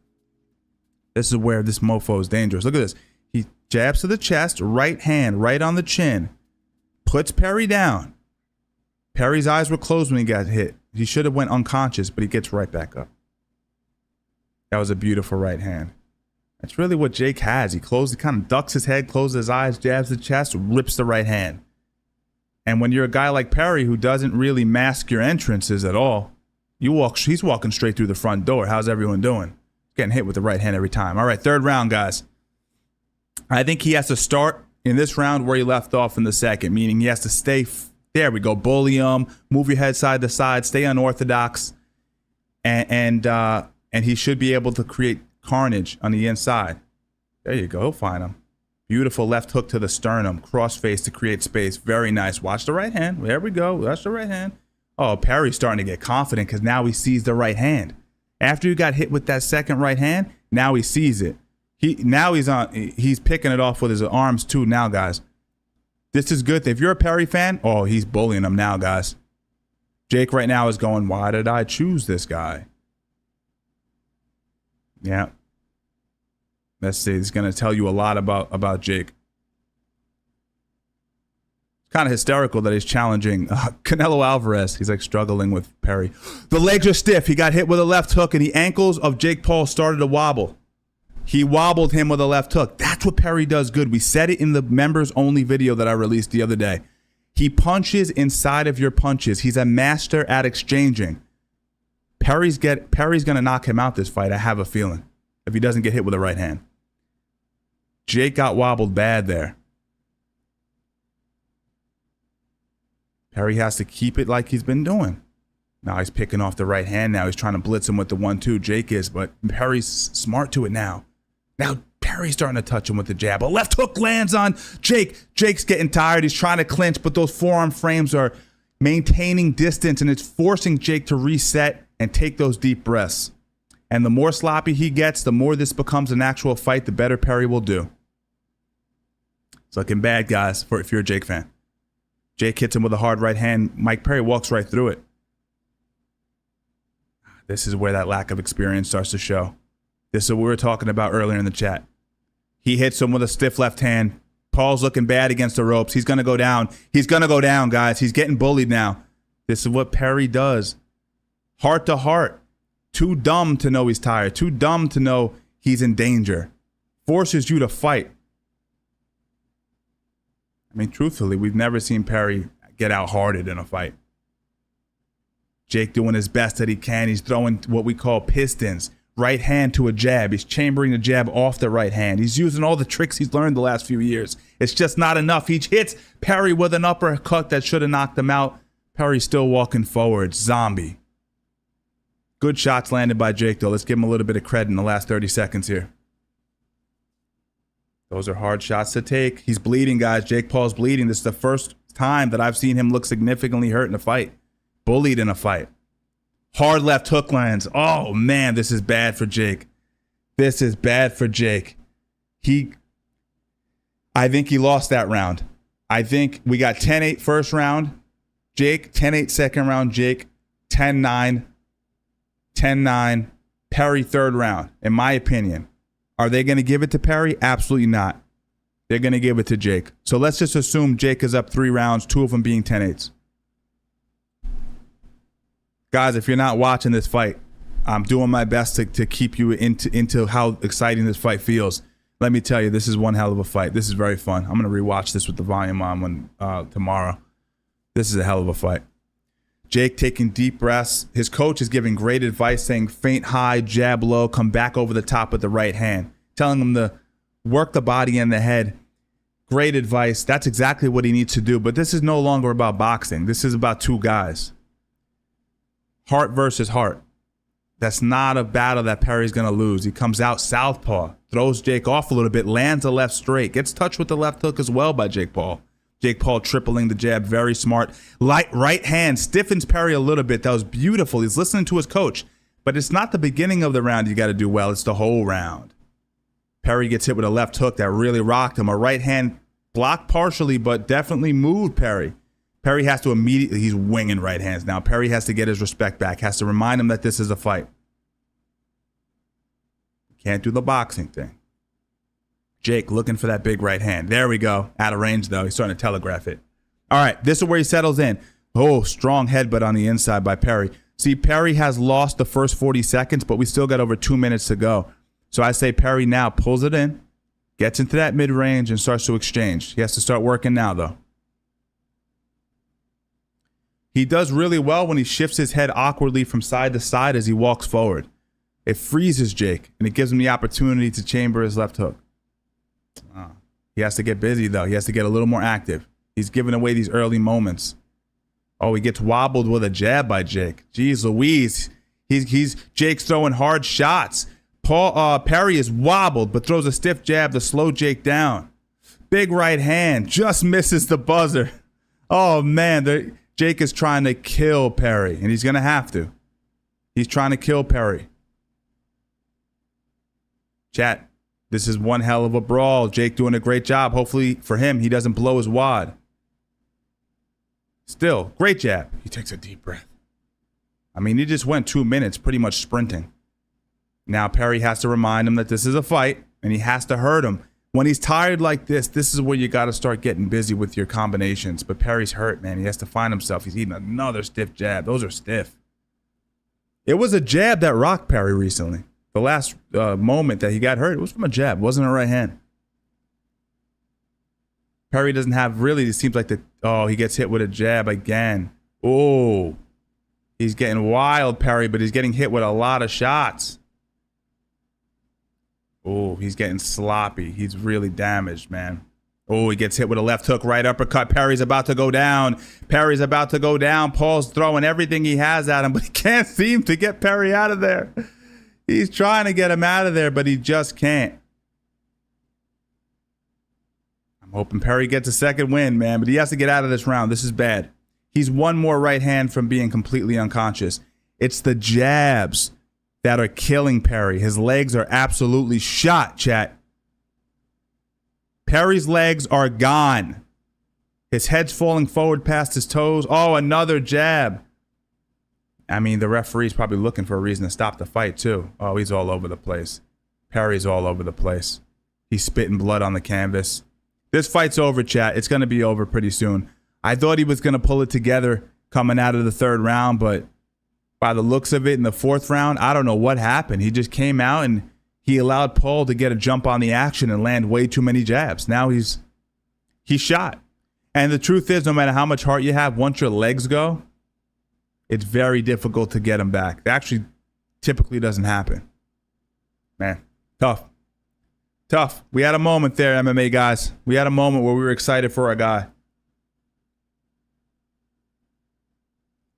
This is where this mofo is dangerous. Look at this. He jabs to the chest, right hand, right on the chin. Puts Perry down. Perry's eyes were closed when he got hit. He should have went unconscious, but he gets right back up. That was a beautiful right hand. That's really what Jake has. He kind of ducks his head, closes his eyes, jabs the chest, rips the right hand. And when you're a guy like Perry who doesn't really mask your entrances at all, he's walking straight through the front door. How's everyone doing? Getting hit with the right hand every time. All right, third round, guys. I think he has to start in this round where he left off in the second, meaning he has to stay. There we go. Bully him. Move your head side to side. Stay unorthodox. And he should be able to create carnage on the inside. There you go. He'll find him. Beautiful left hook to the sternum. Crossface to create space. Very nice. Watch the right hand. There we go. That's the right hand. Oh, Perry's starting to get confident because now he sees the right hand. After you got hit with that second right hand, now he sees it. He's picking it off with his arms too now, guys. This is good. If you're a Perry fan, oh, he's bullying him now, guys. Jake right now is going, why did I choose this guy? Yeah. Let's see. It's going to tell you a lot about Jake. It's kind of hysterical that he's challenging Canelo Alvarez. He's like struggling with Perry. The legs are stiff. He got hit with a left hook, and the ankles of Jake Paul started to wobble. He wobbled him with a left hook. That's what Perry does good. We said it in the members-only video that I released the other day. He punches inside of your punches. He's a master at exchanging. Perry's going to knock him out this fight, I have a feeling, if he doesn't get hit with a right hand. Jake got wobbled bad there. Perry has to keep it like he's been doing. Now he's picking off the right hand. Now he's trying to blitz him with the 1-2. Jake is, but Perry's smart to it now. Now Perry's starting to touch him with the jab. A left hook lands on Jake. Jake's getting tired. He's trying to clinch, but those forearm frames are maintaining distance, and it's forcing Jake to reset and take those deep breaths. And the more sloppy he gets, the more this becomes an actual fight, the better Perry will do. It's looking bad, guys, if you're a Jake fan. Jake hits him with a hard right hand. Mike Perry walks right through it. This is where that lack of experience starts to show. This is what we were talking about earlier in the chat. He hits him with a stiff left hand. Paul's looking bad against the ropes. He's going to go down. He's going to go down, guys. He's getting bullied now. This is what Perry does. Heart to heart. Too dumb to know he's tired. Too dumb to know he's in danger. Forces you to fight. I mean, truthfully, we've never seen Perry get out-hearted in a fight. Jake doing his best that he can. He's throwing what we call pistons. Right hand to a jab. He's chambering the jab off the right hand. He's using all the tricks he's learned the last few years. It's just not enough. He hits Perry with an uppercut that should have knocked him out. Perry's still walking forward. Zombie. Good shots landed by Jake, though. Let's give him a little bit of credit in the last 30 seconds here. Those are hard shots to take. He's bleeding, guys. Jake Paul's bleeding. This is the first time that I've seen him look significantly hurt in a fight. Bullied in a fight. Hard left hook lands. Oh, man, this is bad for Jake. This is bad for Jake. I think he lost that round. I think we got 10-8 first round, Jake. 10-8 second round, Jake. 10-9. 10-9. Perry third round, in my opinion. Are they going to give it to Perry? Absolutely not. They're going to give it to Jake. So let's just assume Jake is up 3 rounds, 2 of them being 10-8s. Guys, if you're not watching this fight, I'm doing my best to keep you into how exciting this fight feels. Let me tell you, this is one hell of a fight. This is very fun. I'm going to rewatch this with the volume on tomorrow. This is a hell of a fight. Jake taking deep breaths. His coach is giving great advice, saying feint high, jab low, come back over the top with the right hand. Telling him to work the body and the head. Great advice. That's exactly what he needs to do. But this is no longer about boxing. This is about 2 guys. Heart versus heart. That's not a battle that Perry's going to lose. He comes out southpaw, throws Jake off a little bit, lands a left straight, gets touched with the left hook as well by Jake Paul. Jake Paul tripling the jab, very smart. Light right hand stiffens Perry a little bit. That was beautiful. He's listening to his coach. But it's not the beginning of the round you got to do well. It's the whole round. Perry gets hit with a left hook that really rocked him. A right hand blocked partially, but definitely moved Perry. Perry has to immediately, he's winging right hands now. Perry has to get his respect back, has to remind him that this is a fight. Can't do the boxing thing. Jake looking for that big right hand. There we go. Out of range, though. He's starting to telegraph it. All right, this is where he settles in. Oh, strong headbutt on the inside by Perry. See, Perry has lost the first 40 seconds, but we still got over 2 minutes to go. So I say Perry now pulls it in, gets into that mid-range, and starts to exchange. He has to start working now, though. He does really well when he shifts his head awkwardly from side to side as he walks forward. It freezes Jake, and it gives him the opportunity to chamber his left hook. He has to get busy, though. He has to get a little more active. He's giving away these early moments. Oh, he gets wobbled with a jab by Jake. Jeez Louise. Jake's throwing hard shots. Perry is wobbled, but throws a stiff jab to slow Jake down. Big right hand. Just misses the buzzer. Oh, man. Jake is trying to kill Perry, and he's going to have to. He's trying to kill Perry. Chat, this is one hell of a brawl. Jake doing a great job. Hopefully, for him, he doesn't blow his wad. Still, great jab. He takes a deep breath. I mean, he just went 2 minutes pretty much sprinting. Now Perry has to remind him that this is a fight, and he has to hurt him. When he's tired like this is where you got to start getting busy with your combinations. But Perry's hurt, man. He has to find himself. He's eating another stiff jab. Those are stiff. It was a jab that rocked Perry recently. The last moment that he got hurt, it was from a jab. It wasn't a right hand. Perry doesn't have really, it seems like he gets hit with a jab again. Oh, he's getting wild, Perry, but he's getting hit with a lot of shots. Oh, he's getting sloppy. He's really damaged, man. Oh, he gets hit with a left hook, right uppercut. Perry's about to go down. Perry's about to go down. Paul's throwing everything he has at him, but he can't seem to get Perry out of there. He's trying to get him out of there, but he just can't. I'm hoping Perry gets a second win, man, but he has to get out of this round. This is bad. He's one more right hand from being completely unconscious. It's the jabs that are killing Perry. His legs are absolutely shot, chat. Perry's legs are gone. His head's falling forward past his toes. Oh, another jab. I mean, the referee's probably looking for a reason to stop the fight, too. Oh, he's all over the place. Perry's all over the place. He's spitting blood on the canvas. This fight's over, chat. It's going to be over pretty soon. I thought he was going to pull it together coming out of the third round, but by the looks of it in the fourth round, I don't know what happened. He just came out and he allowed Paul to get a jump on the action and land way too many jabs. Now he's shot. And the truth is, no matter how much heart you have, once your legs go, it's very difficult to get him back. It actually typically doesn't happen. Man, tough. Tough. We had a moment there, MMA guys. We had a moment where we were excited for our guy.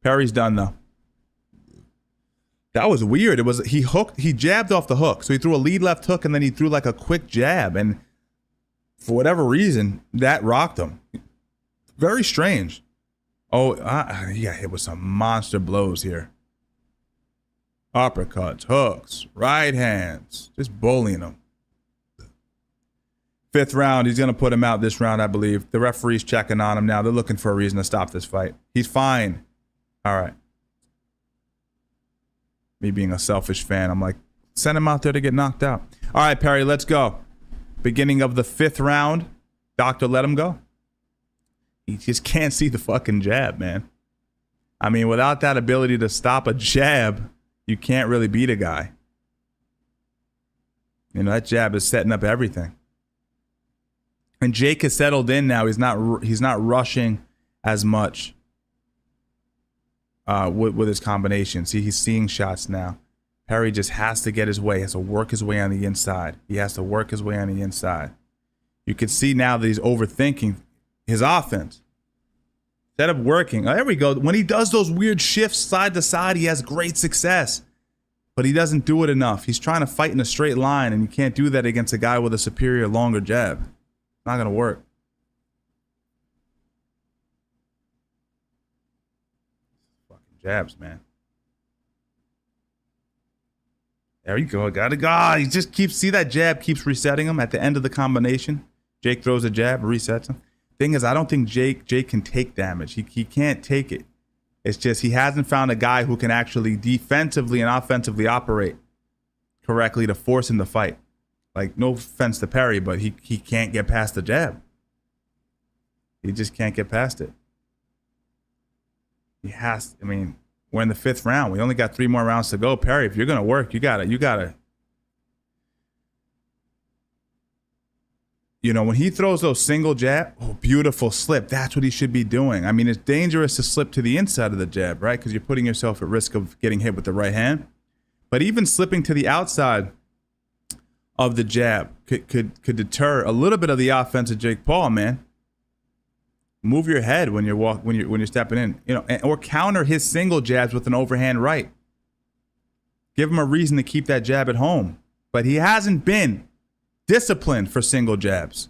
Perry's done though. That was weird. It was he jabbed off the hook. So he threw a lead left hook and then he threw like a quick jab, and for whatever reason, that rocked him. Very strange. Oh, he got hit with some monster blows here. Uppercuts, hooks, right hands, just bullying him. 5th round, he's going to put him out this round, I believe. The referee's checking on him now. They're looking for a reason to stop this fight. He's fine. All right. Me being a selfish fan, I'm like, send him out there to get knocked out. All right, Perry, let's go. Beginning of the 5th round. Doctor, let him go. He just can't see the fucking jab, man. I mean, without that ability to stop a jab, you can't really beat a guy. You know, that jab is setting up everything. And Jake has settled in now. He's not rushing as much with his combinations. See, he's seeing shots now. Perry just has to get his way. He has to work his way on the inside. He has to work his way on the inside. You can see now that he's overthinking his offense. Instead of working. Oh, there we go. When he does those weird shifts side to side, he has great success. But he doesn't do it enough. He's trying to fight in a straight line, and you can't do that against a guy with a superior, longer jab. It's not going to work. Fucking jabs, man. There you go. Got to go. He just keeps, see that jab keeps resetting him at the end of the combination. Jake throws a jab, resets him. Thing is, I don't think Jake can take damage. He can't take it. It's just he hasn't found a guy who can actually defensively and offensively operate correctly to force him to fight. Like, no offense to Perry, but he can't get past the jab. He just can't get past it. He has, I mean, we're in the 5th round. We only got 3 more rounds to go. Perry, if you're going to work, you gotta. You know, when he throws those single jab, oh, beautiful slip. That's what he should be doing. I mean, it's dangerous to slip to the inside of the jab, right? Because you're putting yourself at risk of getting hit with the right hand. But even slipping to the outside of the jab could deter a little bit of the offense of Jake Paul, man. Move your head when you're stepping in, you know, or counter his single jabs with an overhand right. Give him a reason to keep that jab at home. But he hasn't been disciplined for single jabs.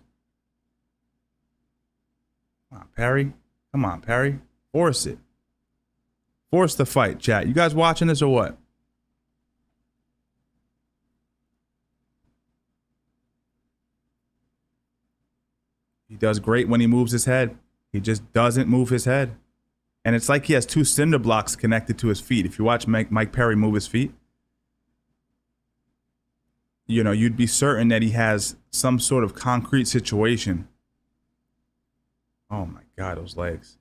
Come on, Perry. Come on, Perry. Force it. Force the fight, chat. You guys watching this or what? He does great when he moves his head. He just doesn't move his head. And it's like he has 2 cinder blocks connected to his feet. If you watch Mike Perry move his feet, you know, you'd be certain that he has some sort of concrete situation. Oh my God, those legs.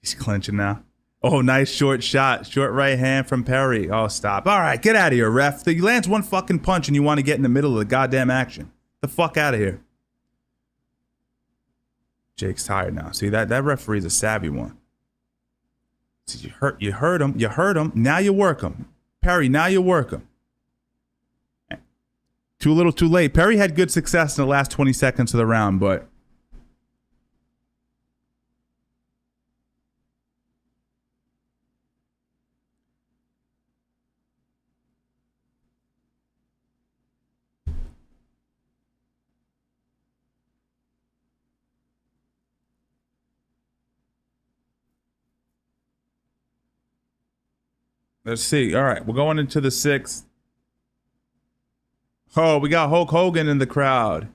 He's clinching now. Oh, nice short shot. Short right hand from Perry. Oh, stop. All right, get out of here, ref. He lands one fucking punch and you want to get in the middle of the goddamn action. Get the fuck out of here. Jake's tired now. See, that referee's a savvy one. See, you hurt him. Now you work him. Perry, now you work him. Too little, too late. Perry had good success in the last 20 seconds of the round, but let's see. All right, we're going into the 6th. Oh, we got Hulk Hogan in the crowd.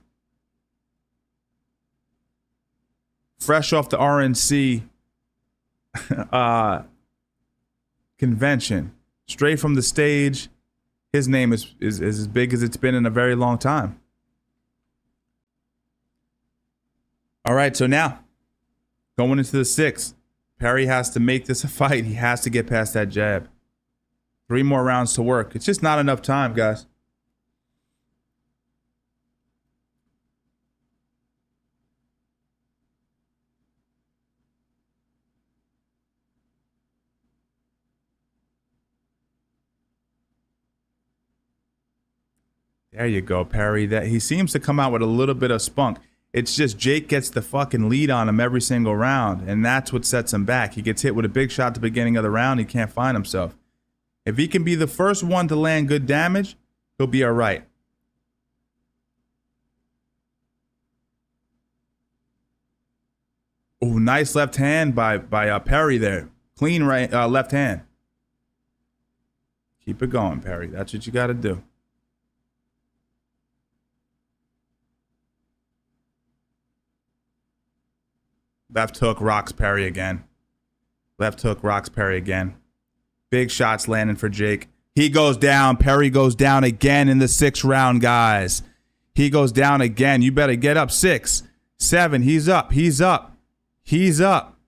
Fresh off the RNC convention. Straight from the stage. His name is as big as it's been in a very long time. All right, so now, going into the 6th, Perry has to make this a fight. He has to get past that jab. 3 more rounds to work. It's just not enough time, guys. There you go, Perry. That he seems to come out with a little bit of spunk. It's just Jake gets the fucking lead on him every single round, and that's what sets him back. He gets hit with a big shot at the beginning of the round. He can't find himself. If he can be the first one to land good damage, he'll be all right. Oh, nice left hand by Perry there. Clean right left hand. Keep it going, Perry. That's what you got to do. Left hook rocks Perry again. Left hook rocks Perry again. Big shots landing for Jake. He goes down. Perry goes down again in the 6th round, guys. He goes down again. You better get up. 6, 7. He's up. He's up. He's up.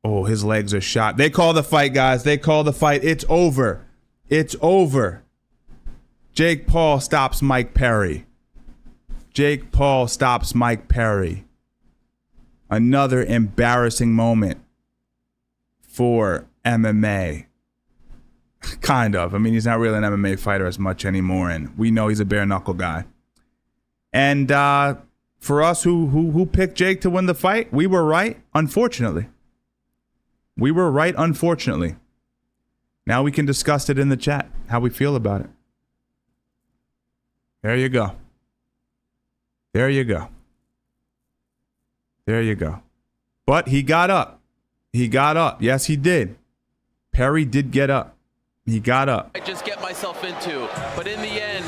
Oh, his legs are shot. They call the fight, guys. They call the fight. It's over. It's over. Jake Paul stops Mike Perry. Jake Paul stops Mike Perry. Another embarrassing moment for MMA. Kind of. I mean, he's not really an MMA fighter as much anymore, and we know he's a bare knuckle guy. And for us who picked Jake to win the fight, we were right, unfortunately. We were right, unfortunately. Now we can discuss it in the chat, how we feel about it. There you go. There you go. There you go. But he got up. He got up. Yes, he did. Perry did get up. He got up. I just get myself into, but in the end,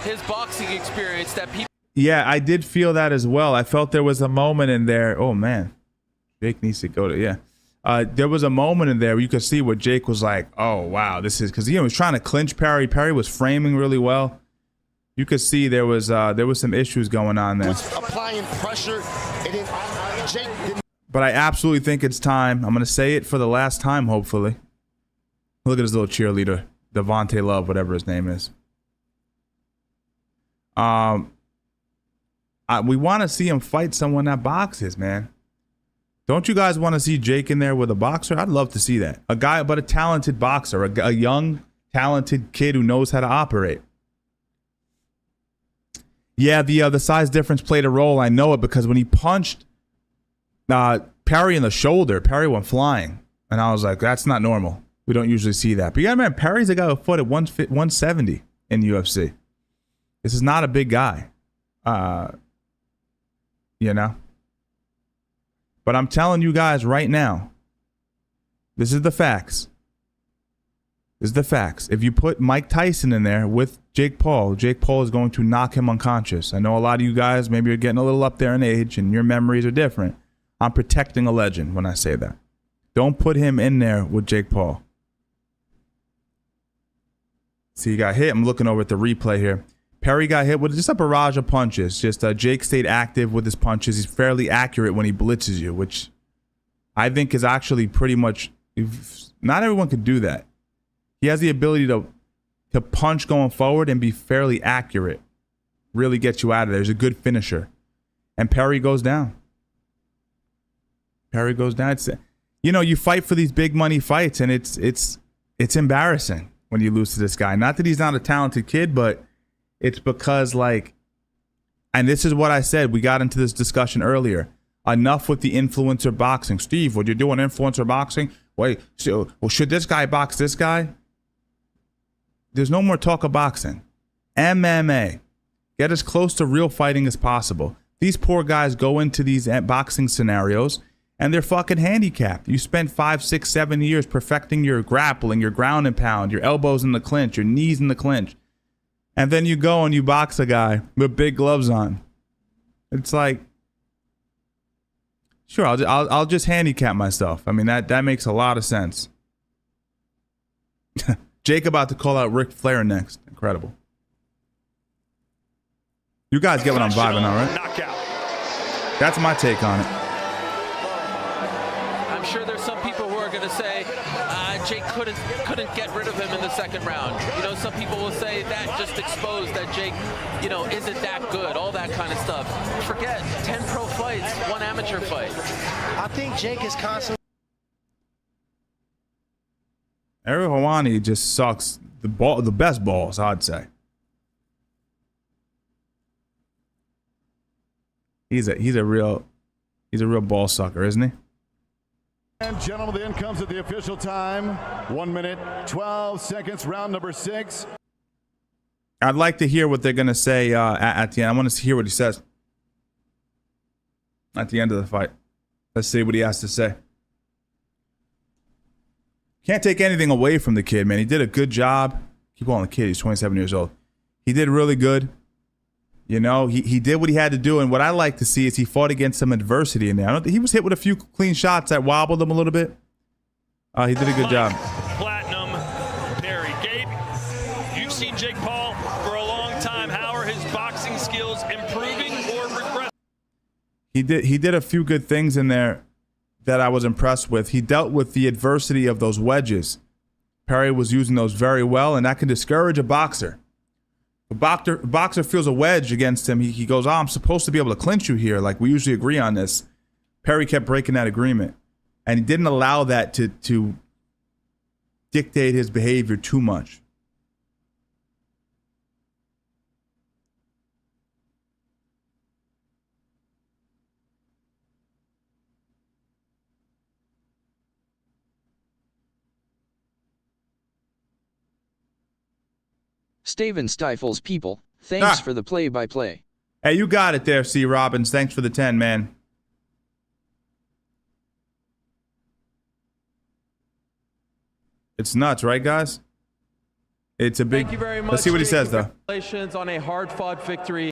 his boxing experience that people. Yeah, I did feel that as well. I felt there was a moment in there. Oh man, Jake needs to go to there was a moment in there where you could see what Jake was like. Oh wow, this is because he was trying to clinch Perry. Perry was framing really well. You could see there was some issues going on there. Applying pressure, and Jake didn't. But I absolutely think it's time. I'm gonna say it for the last time, hopefully. Look at his little cheerleader, Devontae Love, whatever his name is. We want to see him fight someone that boxes, man. Don't you guys want to see Jake in there with a boxer? I'd love to see that. A guy, but a talented boxer, a young, talented kid who knows how to operate. Yeah, the size difference played a role. I know it because when he punched Perry in the shoulder, Perry went flying, and I was like, that's not normal. We don't usually see that. But yeah, man, Perry's a guy with a foot at 170 in UFC. This is not a big guy. You know? But I'm telling you guys right now, this is the facts. This is the facts. If you put Mike Tyson in there with Jake Paul is going to knock him unconscious. I know a lot of you guys, maybe you're getting a little up there in age and your memories are different. I'm protecting a legend when I say that. Don't put him in there with Jake Paul. See, he got hit. I'm looking over at the replay here. Perry got hit with just a barrage of punches. Just Jake stayed active with his punches. He's fairly accurate when he blitzes you, which I think is actually pretty much, not everyone could do that. He has the ability to punch going forward and be fairly accurate. Really get you out of there. He's a good finisher. And Perry goes down. Perry goes down. It's, you know, you fight for these big money fights, and it's embarrassing when you lose to this guy. Not that he's not a talented kid, but it's because, like, and this is what I said. We got into this discussion earlier. Enough with the influencer boxing. Steve, would you do an influencer boxing? Wait, so, well, should this guy box this guy? There's no more talk of boxing. MMA. Get as close to real fighting as possible. These poor guys go into these boxing scenarios and they're fucking handicapped. You spent 5, 6, 7 years perfecting your grappling, your ground and pound, your elbows in the clinch, your knees in the clinch. And then you go and you box a guy with big gloves on. It's like, sure, I'll just handicap myself. I mean, that makes a lot of sense. Jake about to call out Ric Flair next. Incredible. You guys get what I'm vibing on, right? Knockout. That's my take on it. I'm sure there's some people who are going to say Jake couldn't get rid of him in the second round. You know, some people will say that just exposed that Jake, you know, isn't that good, all that kind of stuff. Forget 10 pro fights, 1 amateur fight. I think Jake is constantly. Ariel Helwani just sucks the best balls, I'd say. He's a real ball sucker, isn't he? And gentlemen, the end comes at the official time. 1 minute, 12 seconds, round number 6. I'd like to hear what they're going to say at the end. I want to hear what he says at the end of the fight. Let's see what he has to say. Can't take anything away from the kid, man. He did a good job. Keep calling the kid. He's 27 years old. He did really good. You know, he did what he had to do. And what I like to see is he fought against some adversity in there. I don't think he was hit with a few clean shots that wobbled him a little bit. He did a good job. Platinum, Perry. Gabe, you've seen Jake Paul for a long time. How are his boxing skills improving or regressing? He did a few good things in there that I was impressed with. He dealt with the adversity of those wedges. Perry was using those very well, and that can discourage a boxer. A boxer feels a wedge against him. He goes, I'm supposed to be able to clinch you here. Like, we usually agree on this. Perry kept breaking that agreement. And he didn't allow that to dictate his behavior too much. Staven stifles people. Thanks for the play-by-play. Hey, you got it there, C. Robbins. Thanks for the 10, man. It's nuts, right, guys? It's a big... Thank you very much. Let's see what he says, though. Congratulations on a hard-fought victory.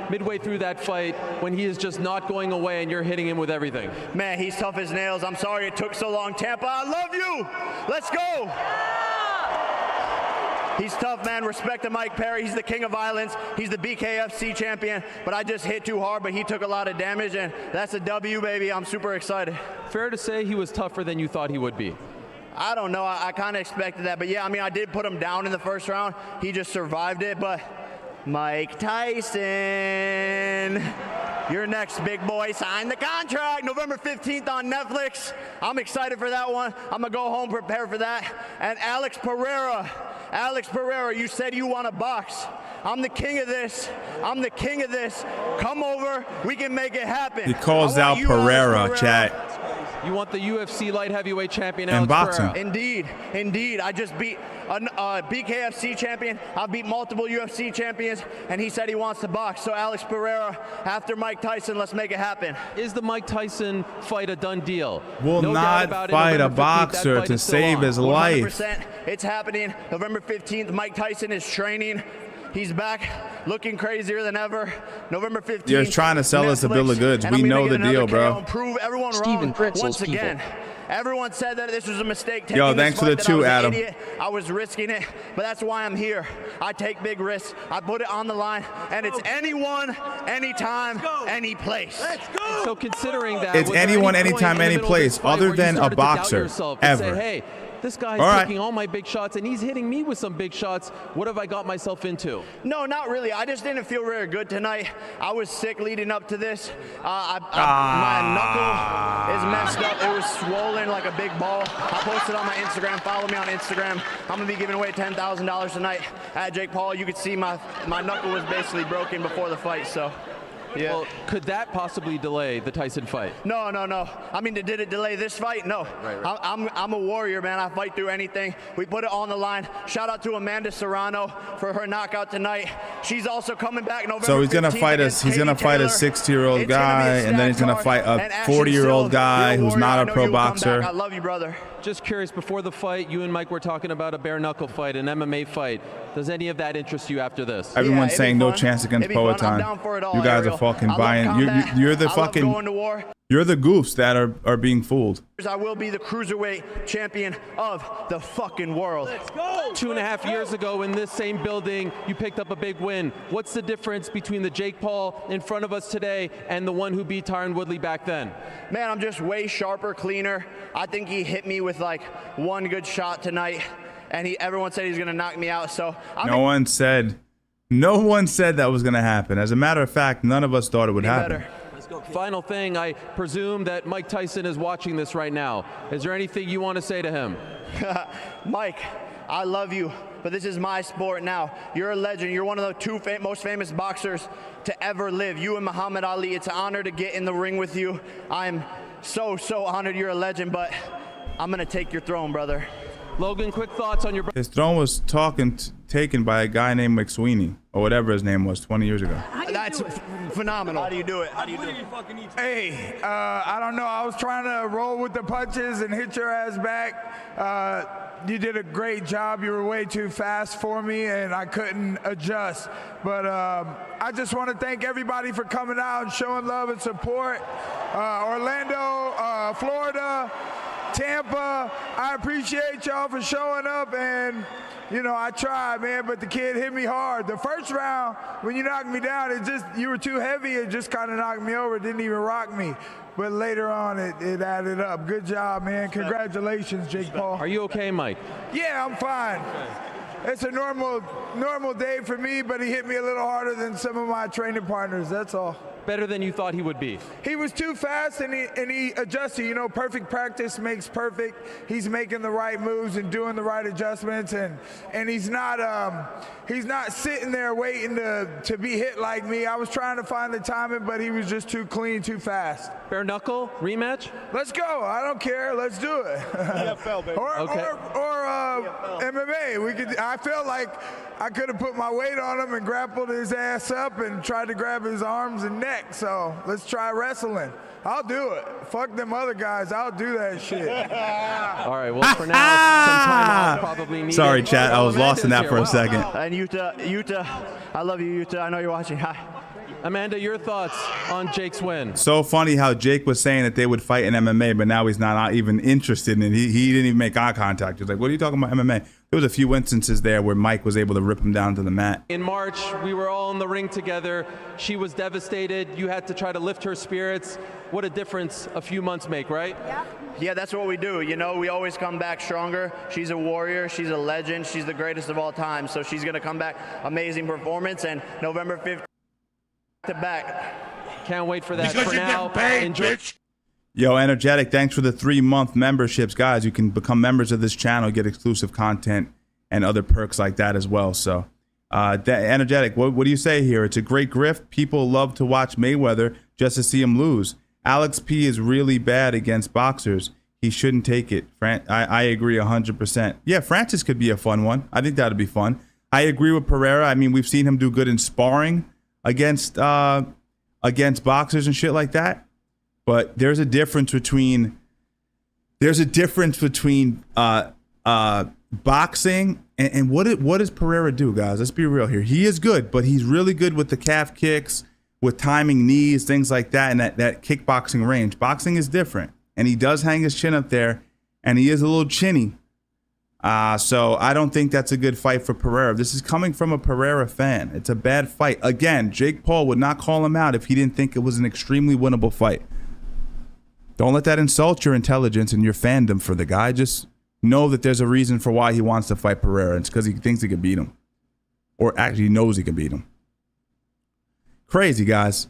Midway through that fight, when he is just not going away and you're hitting him with everything. Man, he's tough as nails. I'm sorry it took so long. Tampa, I love you. Let's go. He's tough, man. Respect to Mike Perry. He's the king of violence. He's the BKFC champion. But I just hit too hard, but he took a lot of damage, and that's a W, baby. I'm super excited. Fair to say he was tougher than you thought he would be. I don't know. I kind of expected that. But, yeah, I mean, I did put him down in the first round. He just survived it. But Mike Tyson, your next big boy. Sign the contract. November 15th on Netflix. I'm excited for that one. I'm going to go home, prepare for that. And Alex Pereira, you said you want to box. I'm the king of this. I'm the king of this. Come over. We can make it happen. He calls out Pereira, chat. You want the UFC light heavyweight champion, and Alex boxing. Pereira. Indeed. I just beat a BKFC champion. I beat multiple UFC champions, and he said he wants to box. So Alex Pereira, after Mike Tyson, let's make it happen. Is the Mike Tyson fight a done deal? Will not fight a boxer to save his life. 100%. It's happening. November 15th, Mike Tyson is training. He's back, looking crazier than ever. November 15th. You're trying to sell us a bill of goods. We know the deal, bro. Prove everyone wrong once again. Everyone said that this was a mistake. Yo, thanks for the 2, Adam. I was risking it, but that's why I'm here. I take big risks. I put it on the line, and it's anyone, anytime, any place. Let's go. So considering that, it's anyone, anytime, any place, other than a boxer, ever. Say, hey, this guy's taking all my big shots, and he's hitting me with some big shots. What have I got myself into? No, not really. I just didn't feel very good tonight. I was sick leading up to this. My knuckle is messed up. It was swollen like a big ball. I posted on my Instagram. Follow me on Instagram. I'm going to be giving away $10,000 tonight at Jake Paul. You could see my knuckle was basically broken before the fight, so... Yeah. Well, could that possibly delay the Tyson fight? No. I mean, did it delay this fight? No. Right. I'm a warrior, man. I fight through anything. We put it on the line. Shout out to Amanda Serrano for her knockout tonight. She's also coming back November 15th. So he's gonna fight us. He's gonna fight a 60-year-old guy, and then he's gonna fight a 40-year-old guy who's not a pro boxer. I love you, brother. Just curious, before the fight, you and Mike were talking about a bare knuckle fight, an MMA fight. Does any of that interest you after this? Everyone's saying no chance against Poetan. You guys are fucking buying. You're the fucking. You're the goofs that are being fooled. I will be the cruiserweight champion of the fucking world. Let's go. 2.5 years ago in this same building, you picked up a big win. What's the difference between the Jake Paul in front of us today and the one who beat Tyron Woodley back then? Man, I'm just way sharper, cleaner. I think he hit me with like one good shot tonight, and everyone said he's gonna knock me out. So no one said that was gonna happen. As a matter of fact, none of us thought it would happen. Final thing, I presume that Mike Tyson is watching this right now. Is there anything you want to say to him? Mike, I love you, but this is my sport now. You're a legend. You're one of the two most famous boxers to ever live. You and Muhammad Ali. It's an honor to get in the ring with you. I'm so honored. You're a legend, but I'm going to take your throne, brother. Logan, quick thoughts on your... His throne was taken by a guy named McSweeney, or whatever his name was 20 years ago. That's phenomenal. How do you do it? Hey, I don't know. I was trying to roll with the punches and hit your ass back. You did a great job. You were way too fast for me, and I couldn't adjust. But I just want to thank everybody for coming out and showing love and support. Orlando, Florida, Tampa, I appreciate y'all for showing up, and you know, I tried, man, but the kid hit me hard. The first round, when you knocked me down, you were too heavy. It just kind of knocked me over. It didn't even rock me. But later on, it added up. Good job, man. Congratulations, Jake Paul. Are you okay, Mike? Yeah, I'm fine. It's a normal day for me, but he hit me a little harder than some of my training partners. That's all. Better than you thought he would be. He was too fast, and he adjusted. You know, perfect practice makes perfect. He's making the right moves and doing the right adjustments, and he's not sitting there waiting to be hit like me. I was trying to find the timing, but he was just too clean, too fast. Bare knuckle rematch? Let's go. I don't care. Let's do it. EFL, baby. or MMA. I felt like I could have put my weight on him and grappled his ass up and tried to grab his arms and neck. So let's try wrestling. I'll do it. Fuck them other guys. I'll do that shit. All right. Well, for now, some time off probably needed. Sorry, chat. I was lost in that for a second. And Yuta, I love you, Yuta. I know you're watching. Hi. Amanda, your thoughts on Jake's win? So funny how Jake was saying that they would fight in MMA, but now he's not even interested in it. He didn't even make eye contact. He was like, what are you talking about MMA? There was a few instances there where Mike was able to rip him down to the mat. In March, we were all in the ring together. She was devastated. You had to try to lift her spirits. What a difference a few months make, right? Yeah, that's what we do. You know, we always come back stronger. She's a warrior. She's a legend. She's the greatest of all time. So she's going to come back. Amazing performance. And November 5th, back. Can't wait for that. Because for now, enjoy. Yo, Energetic, thanks for the 3-month memberships. Guys, you can become members of this channel, get exclusive content and other perks like that as well. So, Energetic, what do you say here? It's a great grift. People love to watch Mayweather just to see him lose. Alex P is really bad against boxers. He shouldn't take it. I agree 100%. Yeah, Francis could be a fun one. I think that would be fun. I agree with Pereira. I mean, we've seen him do good in sparring against boxers and shit like that. But there's a difference between boxing and what does Pereira do, guys? Let's be real here. He is good, but he's really good with the calf kicks, with timing knees, things like that, and that kickboxing range. Boxing is different, and he does hang his chin up there, and he is a little chinny. So I don't think that's a good fight for Pereira. This is coming from a Pereira fan. It's a bad fight. Again, Jake Paul would not call him out if he didn't think it was an extremely winnable fight. Don't let that insult your intelligence and your fandom for the guy. Just know that there's a reason for why he wants to fight Pereira. It's because he thinks he can beat him. Or actually knows he can beat him. Crazy, guys.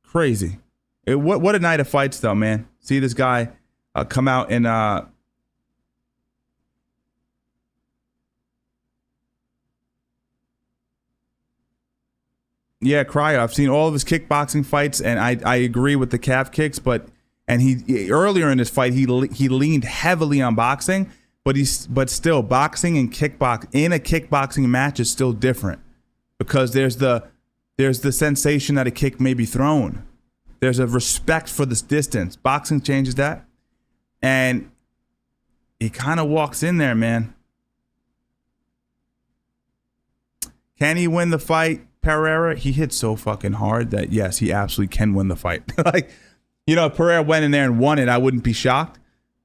Crazy. What a night of fights, though, man. See this guy come out and... Yeah, Cryo. I've seen all of his kickboxing fights, and I agree with the calf kicks. But he earlier in this fight he leaned heavily on boxing, but still boxing and in a kickboxing match is still different because there's the sensation that a kick may be thrown. There's a respect for this distance. Boxing changes that, and he kind of walks in there, man. Can he win the fight? Pereira, he hit so fucking hard that yes, he absolutely can win the fight. Like, you know, if Pereira went in there and won it, I wouldn't be shocked.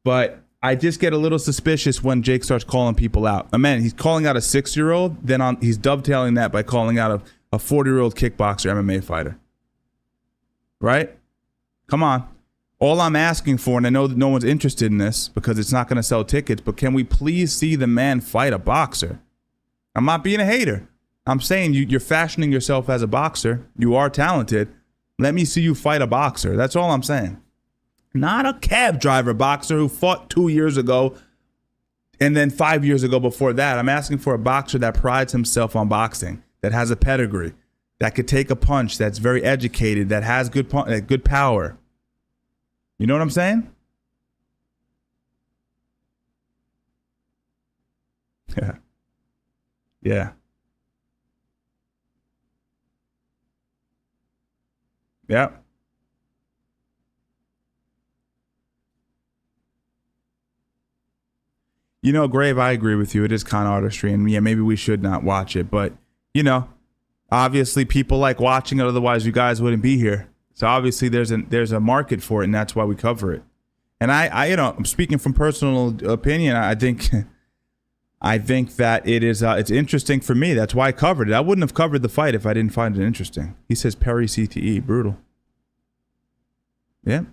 But I just get a little suspicious when Jake starts calling people out. Man, he's calling out a 6-year-old, then he's dovetailing that by calling out a 40-year-old kickboxer, MMA fighter. Right? Come on. All I'm asking for, and I know that no one's interested in this because it's not going to sell tickets, but can we please see the man fight a boxer? I'm not being a hater. I'm saying you're fashioning yourself as a boxer. You are talented. Let me see you fight a boxer. That's all I'm saying. Not a cab driver boxer who fought 2 years ago, And then 5 years ago before that, I'm asking for a boxer that prides himself on boxing, that has a pedigree, that could take a punch, that's very educated, that has good power. You know what I'm saying? Yeah. Yeah. Yeah. You know, Grave, I agree with you. It is con artistry, and yeah, maybe we should not watch it. But, you know, obviously people like watching it, otherwise you guys wouldn't be here. So obviously there's a market for it, and that's why we cover it. And I you know, I'm speaking from personal opinion. I think that it is it's interesting for me. That's why I covered it. I wouldn't have covered the fight if I didn't find it interesting. He says Perry CTE, brutal. Yeah.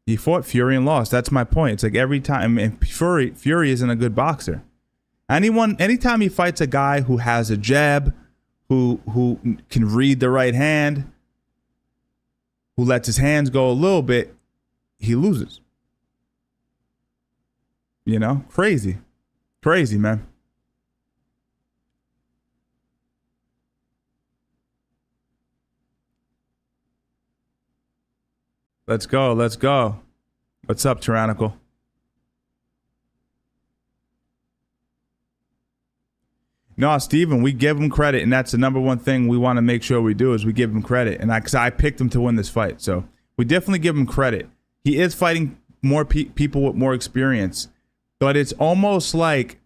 He fought Fury and lost. That's my point. It's like every time, and Fury isn't a good boxer. Anytime he fights a guy who has a jab, who can read the right hand, who lets his hands go a little bit, he loses. You know, crazy, man. Let's go. What's up, Tyrannical? No, Steven, we give him credit, and that's the number one thing we want to make sure we do is we give him credit. And because I picked him to win this fight, so we definitely give him credit. He is fighting more people with more experience, but it's almost like,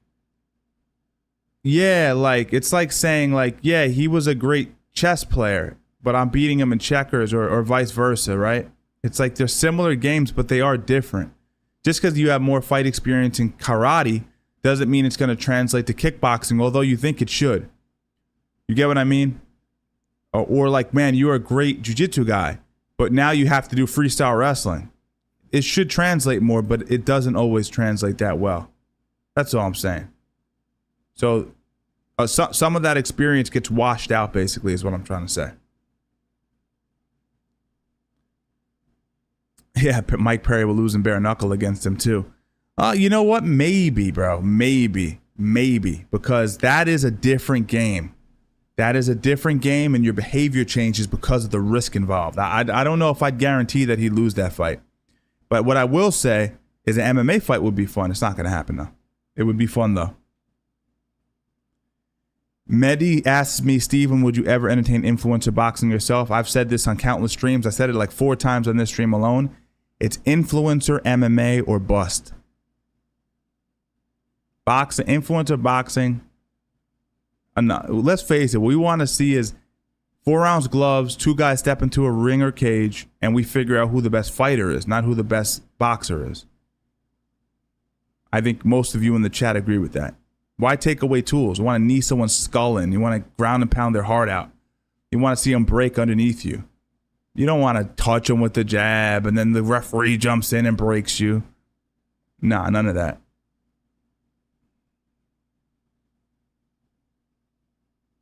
yeah, like it's like saying like, yeah, he was a great chess player, but I'm beating him in checkers or vice versa, right? It's like they're similar games, but they are different. Just because you have more fight experience in karate doesn't mean it's going to translate to kickboxing, although you think it should. You get what I mean? Or like, man, you're a great jiu-jitsu guy, but now you have to do freestyle wrestling. It should translate more, but it doesn't always translate that well. That's all I'm saying. So some of that experience gets washed out, basically, is what I'm trying to say. Yeah, Mike Perry will lose in bare knuckle against him too. You know what? Maybe, bro. Maybe. Because that is a different game. That is a different game, and your behavior changes because of the risk involved. I don't know if I'd guarantee that he'd lose that fight. But what I will say is an MMA fight would be fun. It's not going to happen, though. It would be fun, though. Mehdi asks me, Steven, would you ever entertain influencer boxing yourself? I've said this on countless streams. I said it like 4 times on this stream alone. It's influencer MMA or bust. Boxing, influencer boxing. Let's face it, what we want to see is 4-ounce gloves, 2 guys step into a ring or cage, and we figure out who the best fighter is, not who the best boxer is. I think most of you in the chat agree with that. Why take away tools? You want to knee someone's skull in. You want to ground and pound their heart out. You want to see them break underneath you. You don't want to touch them with the jab and then the referee jumps in and breaks you. Nah, none of that.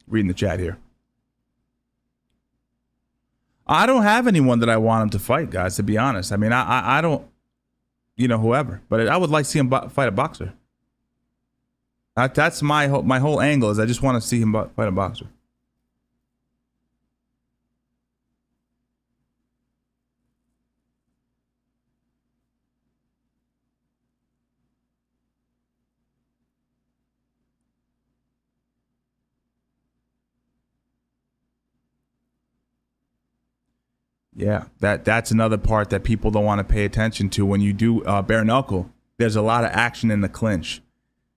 Reading the chat here. I don't have anyone that I want him to fight, guys, to be honest. I mean, I don't, you know, whoever. But I would like to see him fight a boxer. That's my whole angle is I just want to see him fight a boxer. Yeah, that's another part that people don't want to pay attention to. When you do bare knuckle, there's a lot of action in the clinch.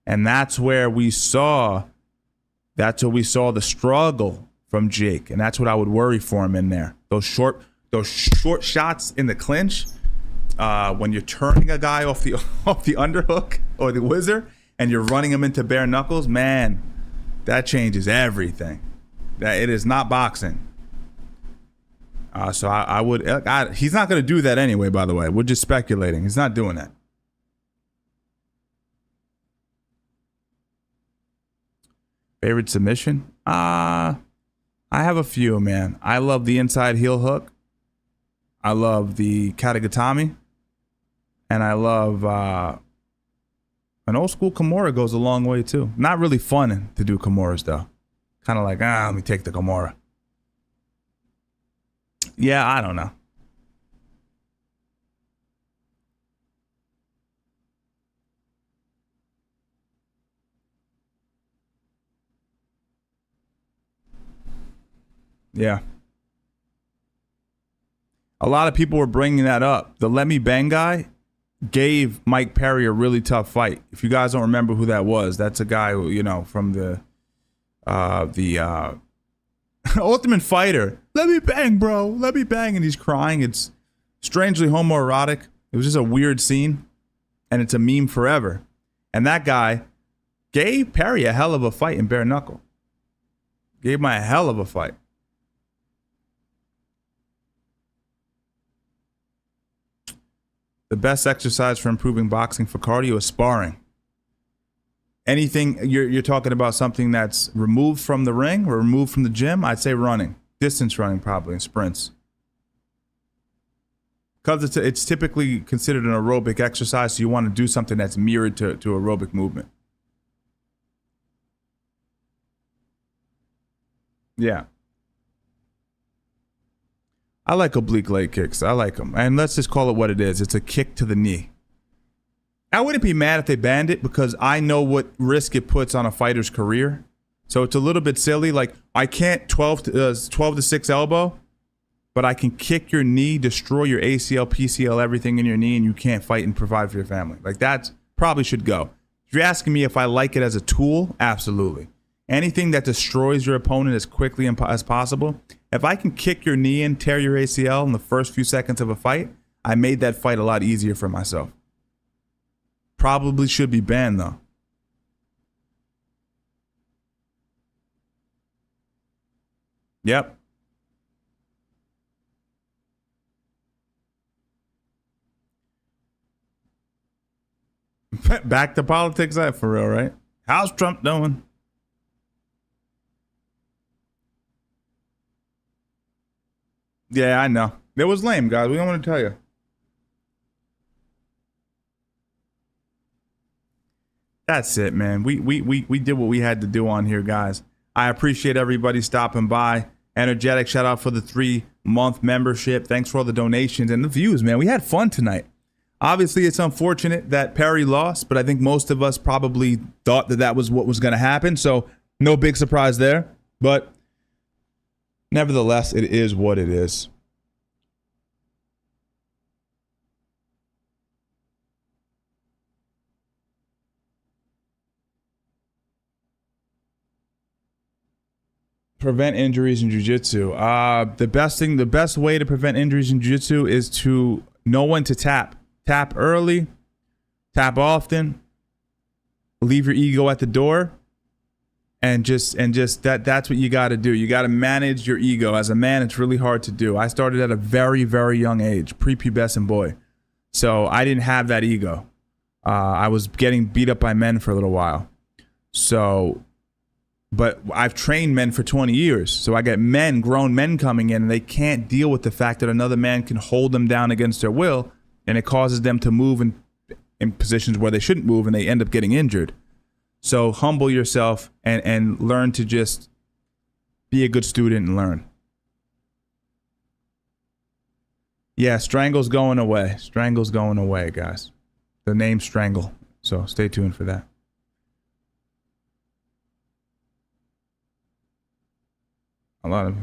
And that's where we saw the struggle from Jake. And that's what I would worry for him in there. Those short shots in the clinch, when you're turning a guy off the underhook or the whizzer and you're running him into bare knuckles, man, that changes everything. That it is not boxing. So I would. He's not going to do that anyway, by the way. We're just speculating. He's not doing that. Favorite submission? I have a few, man. I love the inside heel hook. I love the Katagatami. And I love An old school Kimura goes a long way too. Not really fun to do Kimuras though. Kind of like, let me take the Kimura. Yeah, I don't know. Yeah. A lot of people were bringing that up. The Let Me Bang guy gave Mike Perry a really tough fight. If you guys don't remember who that was, that's a guy who, you know, from the Ultimate Fighter. Let me bang, bro. Let me bang. And he's crying. It's strangely homoerotic. It was just a weird scene. And it's a meme forever. And that guy gave Perry a hell of a fight in bare knuckle. Gave him a hell of a fight. The best exercise for improving boxing for cardio is sparring. Anything, you're talking about something that's removed from the ring or removed from the gym, I'd say running. Distance running probably, and sprints. Because it's typically considered an aerobic exercise, so you want to do something that's mirrored to aerobic movement. Yeah. I like oblique leg kicks. I like them. And let's just call it what it is. It's a kick to the knee. I wouldn't be mad if they banned it because I know what risk it puts on a fighter's career. So it's a little bit silly. Like, I can't 12 to 6 elbow, but I can kick your knee, destroy your ACL, PCL, everything in your knee, and you can't fight and provide for your family. Like, that probably should go. If you're asking me if I like it as a tool, absolutely. Anything that destroys your opponent as quickly as possible. If I can kick your knee and tear your ACL in the first few seconds of a fight, I made that fight a lot easier for myself. Probably should be banned, though. Yep. Back to politics, that for real, right? How's Trump doing? Yeah, I know. It was lame, guys. We don't want to tell you. That's it, man. We did what we had to do on here, guys. I appreciate everybody stopping by. Energetic, shout out for the 3-month membership. Thanks for all the donations and the views, man. We had fun tonight. Obviously, it's unfortunate that Perry lost, but I think most of us probably thought that was what was going to happen. So no big surprise there. But nevertheless, it is what it is. Prevent injuries in jiu-jitsu. The best way to prevent injuries in jiu-jitsu is to know when to tap. Tap early, tap often, leave your ego at the door, and just that's what you got to do. You got to manage your ego. As a man, it's really hard to do. I started at a very, very young age, prepubescent boy. So I didn't have that ego. I was getting beat up by men for a little while. But I've trained men for 20 years. So I get grown men coming in, and they can't deal with the fact that another man can hold them down against their will, and it causes them to move in positions where they shouldn't move, and they end up getting injured. So humble yourself and learn to just be a good student and learn. Yeah, Strangle's going away. Strangle's going away, guys. The name Strangle. So stay tuned for that. A lot of...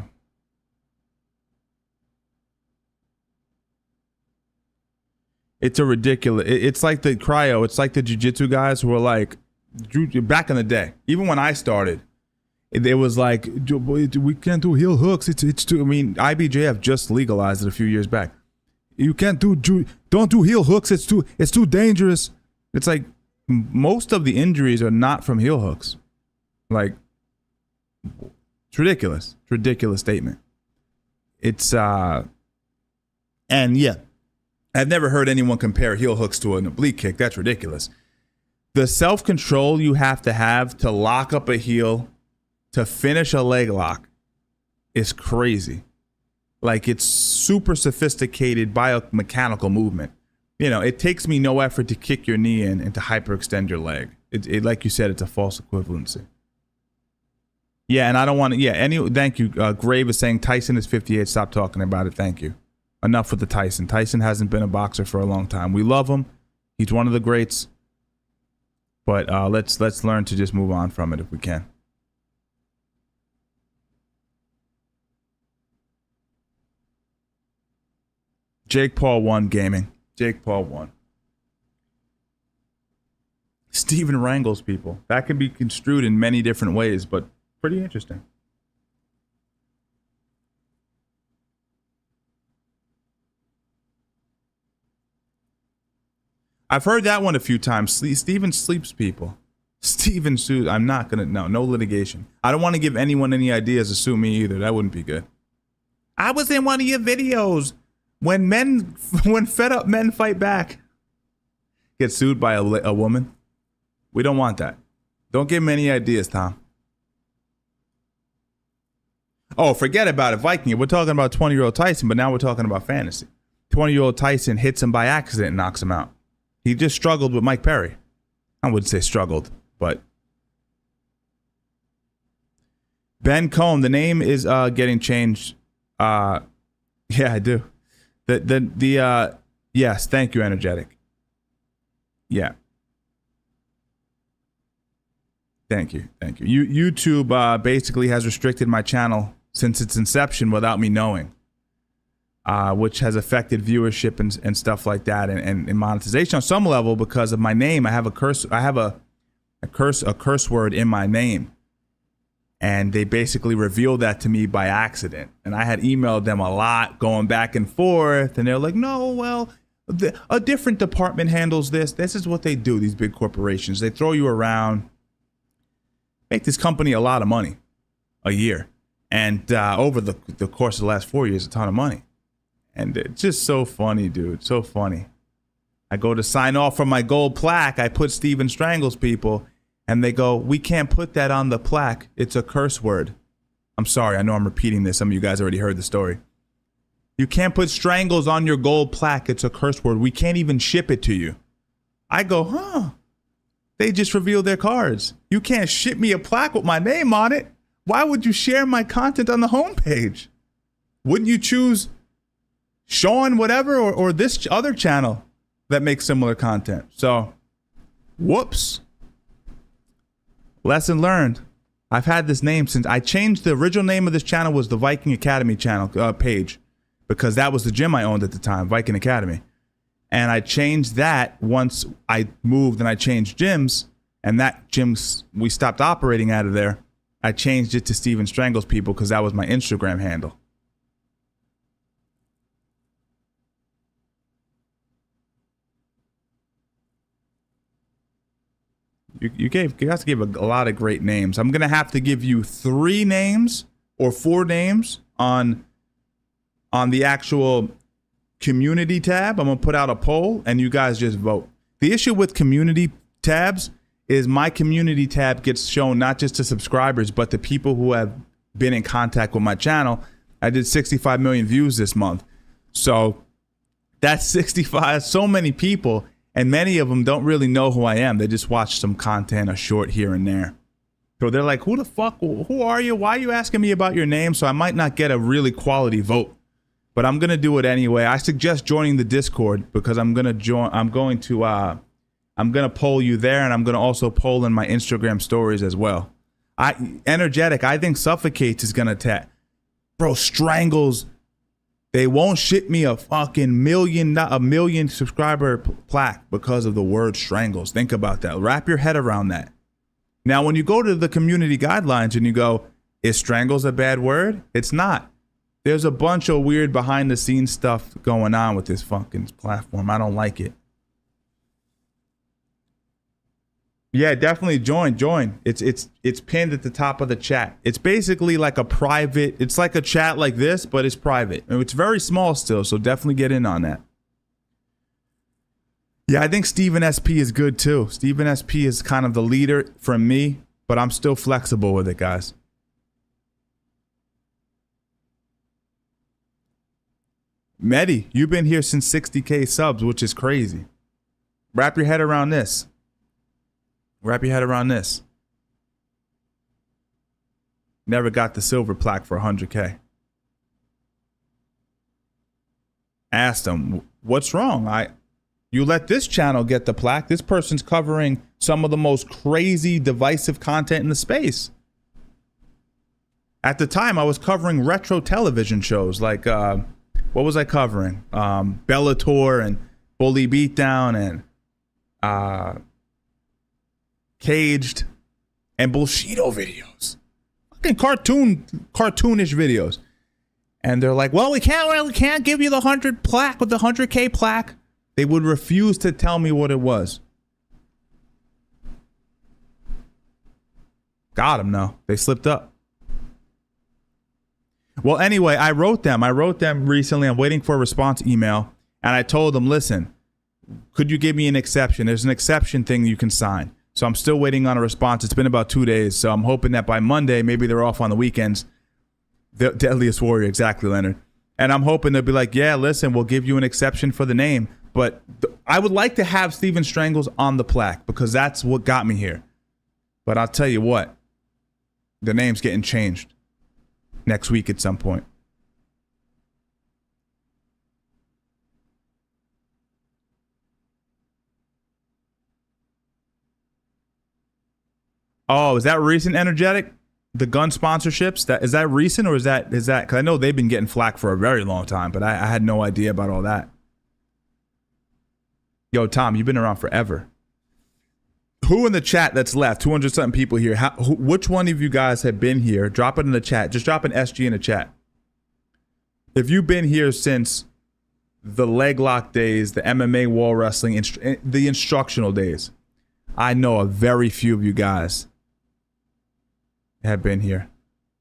It's a ridiculous... It's like the cryo. It's like the jiu-jitsu guys who were like... Back in the day, even when I started, it was like, we can't do heel hooks. It's too... I mean, IBJF just legalized it a few years back. You can't don't do heel hooks. It's too dangerous. It's like most of the injuries are not from heel hooks. Like, it's ridiculous. It's a ridiculous statement. It's and yeah, I've never heard anyone compare heel hooks to an oblique kick. That's ridiculous. The self-control you have to lock up a heel, to finish a leg lock, is crazy. Like, it's super sophisticated biomechanical movement. you know, it takes me no effort to kick your knee in and to hyperextend your leg. It like you said, it's a false equivalency. Yeah, and I don't want to. Yeah, thank you. Grave is saying Tyson is 58. Stop talking about it. Thank you. Enough with the Tyson. Tyson hasn't been a boxer for a long time. We love him. He's one of the greats. But let's learn to just move on from it if we can. Jake Paul won gaming. Jake Paul won. Steven wrangles people. That can be construed in many different ways, but pretty interesting. I've heard that one a few times. Steven sleeps people. Steven sues. I'm not going to. No litigation. I don't want to give anyone any ideas to sue me either. That wouldn't be good. I was in one of your videos when fed up men fight back. Get sued by a woman. We don't want that. Don't give him any ideas, Tom. Oh, forget about it, Viking. We're talking about 20-year-old Tyson, but now we're talking about fantasy. 20-year-old Tyson hits him by accident and knocks him out. He just struggled with Mike Perry. I wouldn't say struggled, but Ben Cohn, the name is getting changed. Yeah, I do. Yes, thank you, Energetic. Yeah. Thank you. YouTube basically has restricted my channel since its inception without me knowing, which has affected viewership and stuff like that, and monetization on some level because of my name. I have a curse. I have a curse word in my name, and they basically revealed that to me by accident. And I had emailed them a lot, going back and forth, and they're like, "No, well, a different department handles this. This is what they do. These big corporations, they throw you around." Make this company a lot of money a year. And over the course of the last 4 years, a ton of money. And it's just so funny, dude. So funny. I go to sign off for my gold plaque. I put Steven Strangles people. And they go, "We can't put that on the plaque. It's a curse word." I'm sorry. I know I'm repeating this. Some of you guys already heard the story. "You can't put Strangles on your gold plaque. It's a curse word. We can't even ship it to you." I go, huh. They just revealed their cards. You can't ship me a plaque with my name on it. Why would you share my content on the homepage? Wouldn't you choose Sean whatever or this other channel that makes similar content? So, whoops. Lesson learned. I've had this name since I changed. The original name of this channel was the Viking Academy channel page, because that was the gym I owned at the time, Viking Academy. And I changed that once I moved and I changed gyms, and that gyms, we stopped operating out of there. I changed it to Steven Strangles People because that was my Instagram handle. You guys gave a lot of great names. I'm going to have to give you 3 names or 4 names on the actual community tab. I'm going to put out a poll and you guys just vote. The issue with community tabs is my community tab gets shown not just to subscribers, but to people who have been in contact with my channel. I did 65 million views this month. So that's 65, so many people, and many of them don't really know who I am. They just watch some content, a short here and there. So they're like, who the fuck, who are you? Why are you asking me about your name? So I might not get a really quality vote. But I'm going to do it anyway. I suggest joining the Discord because I'm going to poll you there, and I'm going to also poll in my Instagram stories as well. Energetic, I think Suffocates is going to attack. Bro, Strangles, they won't ship me a fucking million subscriber plaque because of the word Strangles. Think about that. Wrap your head around that. Now, when you go to the community guidelines and you go, is Strangles a bad word? It's not. There's a bunch of weird behind the scenes stuff going on with this fucking platform. I don't like it. Yeah, definitely join. It's pinned at the top of the chat. It's basically like a private, it's like a chat like this, but it's private. And it's very small still, so definitely get in on that. Yeah, I think Steven SP is good too. Steven SP is kind of the leader from me, but I'm still flexible with it, guys. Medi, you've been here since 60K subs, which is crazy. Wrap your head around this. Wrap your head around this. Never got the silver plaque for 100K. Asked him, what's wrong? You let this channel get the plaque. This person's covering some of the most crazy, divisive content in the space. At the time, I was covering retro television shows like, what was I covering? Bellator and Bully Beatdown and Caged and Bullshido videos. Fucking cartoonish videos. And they're like, well, we can't give you the 100 plaque with the 100K plaque. They would refuse to tell me what it was. Got them, no. They slipped up. Well, anyway, I wrote them recently. I'm waiting for a response email. And I told them, listen, could you give me an exception? There's an exception thing you can sign. So I'm still waiting on a response. It's been about 2 days. So I'm hoping that by Monday, maybe they're off on the weekends. The Deadliest Warrior, exactly, Leonard. And I'm hoping they'll be like, yeah, listen, we'll give you an exception for the name. But I would like to have Steven Strangles on the plaque because that's what got me here. But I'll tell you what, the name's getting changed next week at some point. Oh, is that recent, Energetic? The gun sponsorships? Is that recent or is that because I know they've been getting flack for a very long time, but I had no idea about all that. Yo, Tom, you've been around forever. Who in the chat that's left? 200 something people here. Which one of you guys have been here? Drop it in the chat. Just drop an SG in the chat. If you've been here since the leg lock days, the MMA wall wrestling, the instructional days, I know a very few of you guys have been here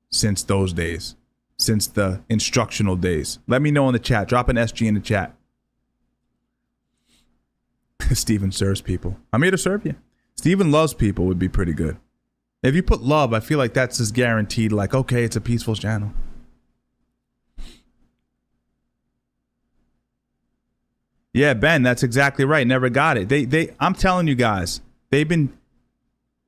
since those days, since the instructional days. Let me know in the chat. Drop an SG in the chat. Steven serves people. I'm here to serve you. Steven loves people would be pretty good. If you put love, I feel like that's just guaranteed. Like, okay, it's a peaceful channel. Yeah, Ben, that's exactly right. Never got it. I'm telling you guys, they've been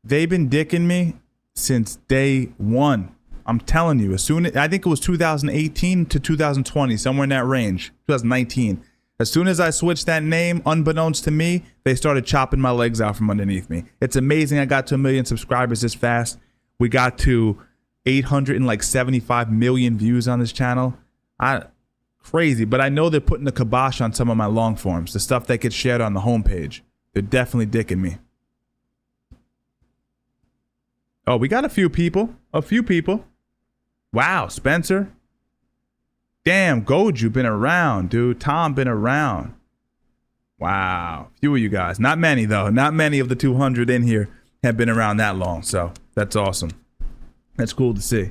dicking me since day one. I'm telling you, I think it was 2018 to 2020, somewhere in that range. 2019. As soon as I switched that name, unbeknownst to me, they started chopping my legs out from underneath me. It's amazing I got to 1 million subscribers this fast. We got to 875 million views on this channel. Crazy, but I know they're putting the kibosh on some of my long forms, the stuff that gets shared on the homepage. They're definitely dicking me. Oh, we got a few people. Wow, Spencer. Damn, Goju been around, dude. Tom been around. Wow. Few of you guys. Not many, though. Not many of the 200 in here have been around that long. So that's awesome. That's cool to see.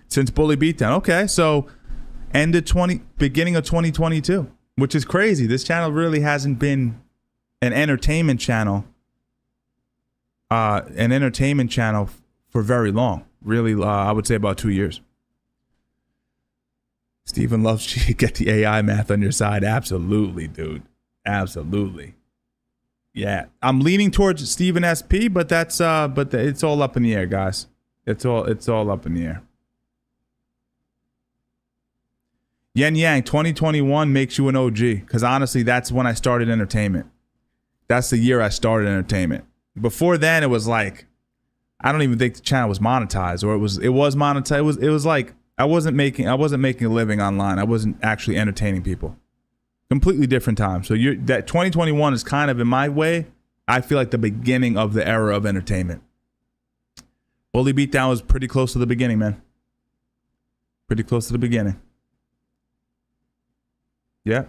Since Bully Beatdown. Okay, so beginning of 2022, which is crazy. This channel really hasn't been an entertainment channel. For very long. Really, I would say about 2 years. Steven loves you. Get the AI math on your side. Absolutely, dude. Absolutely. Yeah. I'm leaning towards Steven SP, but it's all up in the air, guys. It's all up in the air. Yen Yang, 2021 makes you an OG. Because honestly, that's when I started entertainment. That's the year I started entertainment. Before then, it was like, I don't even think the channel was monetized, or it was monetized. It was like I wasn't making a living online. I wasn't actually entertaining people. Completely different time. So that 2021 is kind of, in my way, I feel like the beginning of the era of entertainment. Bully Beatdown was pretty close to the beginning, man. Pretty close to the beginning. Yeah.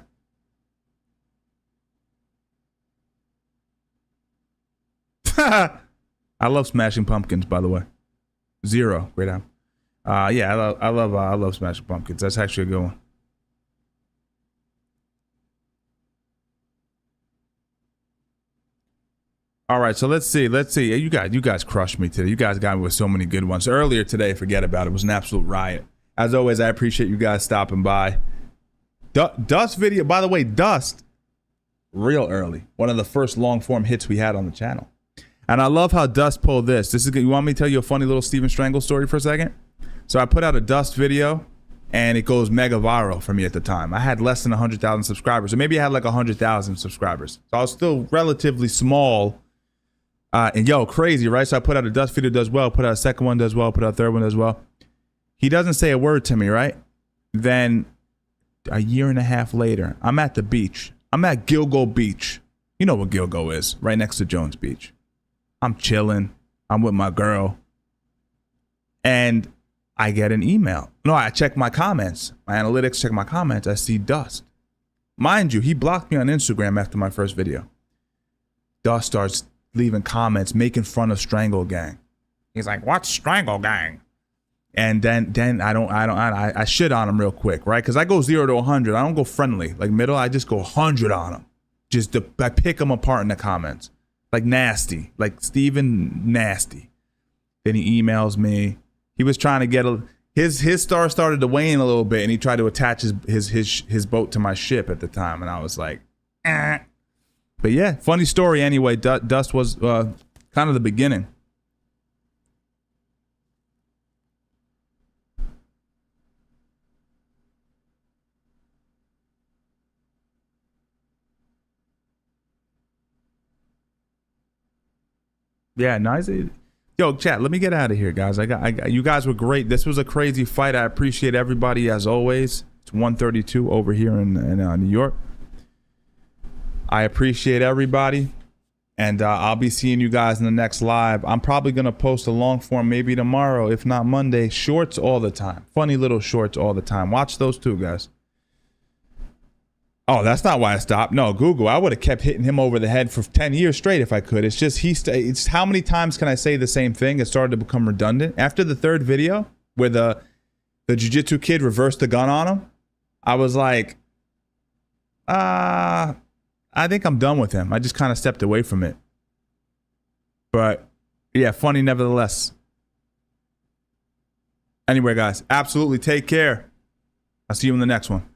I love Smashing Pumpkins, by the way. Zero, great album. Yeah, I love Smashing Pumpkins. That's actually a good one. All right, so let's see. You guys crushed me today. You guys got me with so many good ones. Earlier today, forget about it. It was an absolute riot. As always, I appreciate you guys stopping by. Dust video, by the way, Dust, real early. One of the first long form hits we had on the channel. And I love how Dust pulled this. You want me to tell you a funny little Steven Strangle story for a second? So I put out a Dust video and it goes mega viral for me at the time. I had less than 100,000 subscribers. Or maybe I had like 100,000 subscribers. So I was still relatively small. And yo, crazy, right? So I put out a Dust video, does well, put out a second one, does well, put out a third one, does well. He doesn't say a word to me, right? Then a year and a half later, I'm at the beach. I'm at Gilgo Beach. You know what Gilgo is, right next to Jones Beach. I'm chilling. I'm with my girl. And I get an email. No, I check my comments. My analytics check my comments. I see Dust. Mind you, he blocked me on Instagram after my first video. Dust starts leaving comments, making fun of Strangle Gang. He's like, "What's Strangle Gang?" And then I shit on him real quick, right? Because I go 0 to 100. I don't go friendly, like middle. I just go 100 on him. I pick him apart in the comments, like nasty, like Steven nasty. Then he emails me. He was trying to get his star started to wane a little bit, and he tried to attach his boat to my ship at the time, and I was like, eh. But yeah, funny story anyway. Dust was kind of the beginning. Yeah, nice. Yo, chat, let me get out of here, guys. You guys were great. This was a crazy fight. I appreciate everybody as always. It's 1:32 over here in New York. I appreciate everybody. And I'll be seeing you guys in the next live. I'm probably going to post a long form maybe tomorrow, if not Monday. Shorts all the time. Funny little shorts all the time. Watch those too, guys. Oh, that's not why I stopped. No, Google. I would have kept hitting him over the head for 10 years straight if I could. It's just it's how many times can I say the same thing? It started to become redundant. After the third video where the jiu-jitsu kid reversed the gun on him, I was like, I think I'm done with him. I just kind of stepped away from it. But yeah, funny nevertheless. Anyway, guys, absolutely take care. I'll see you in the next one.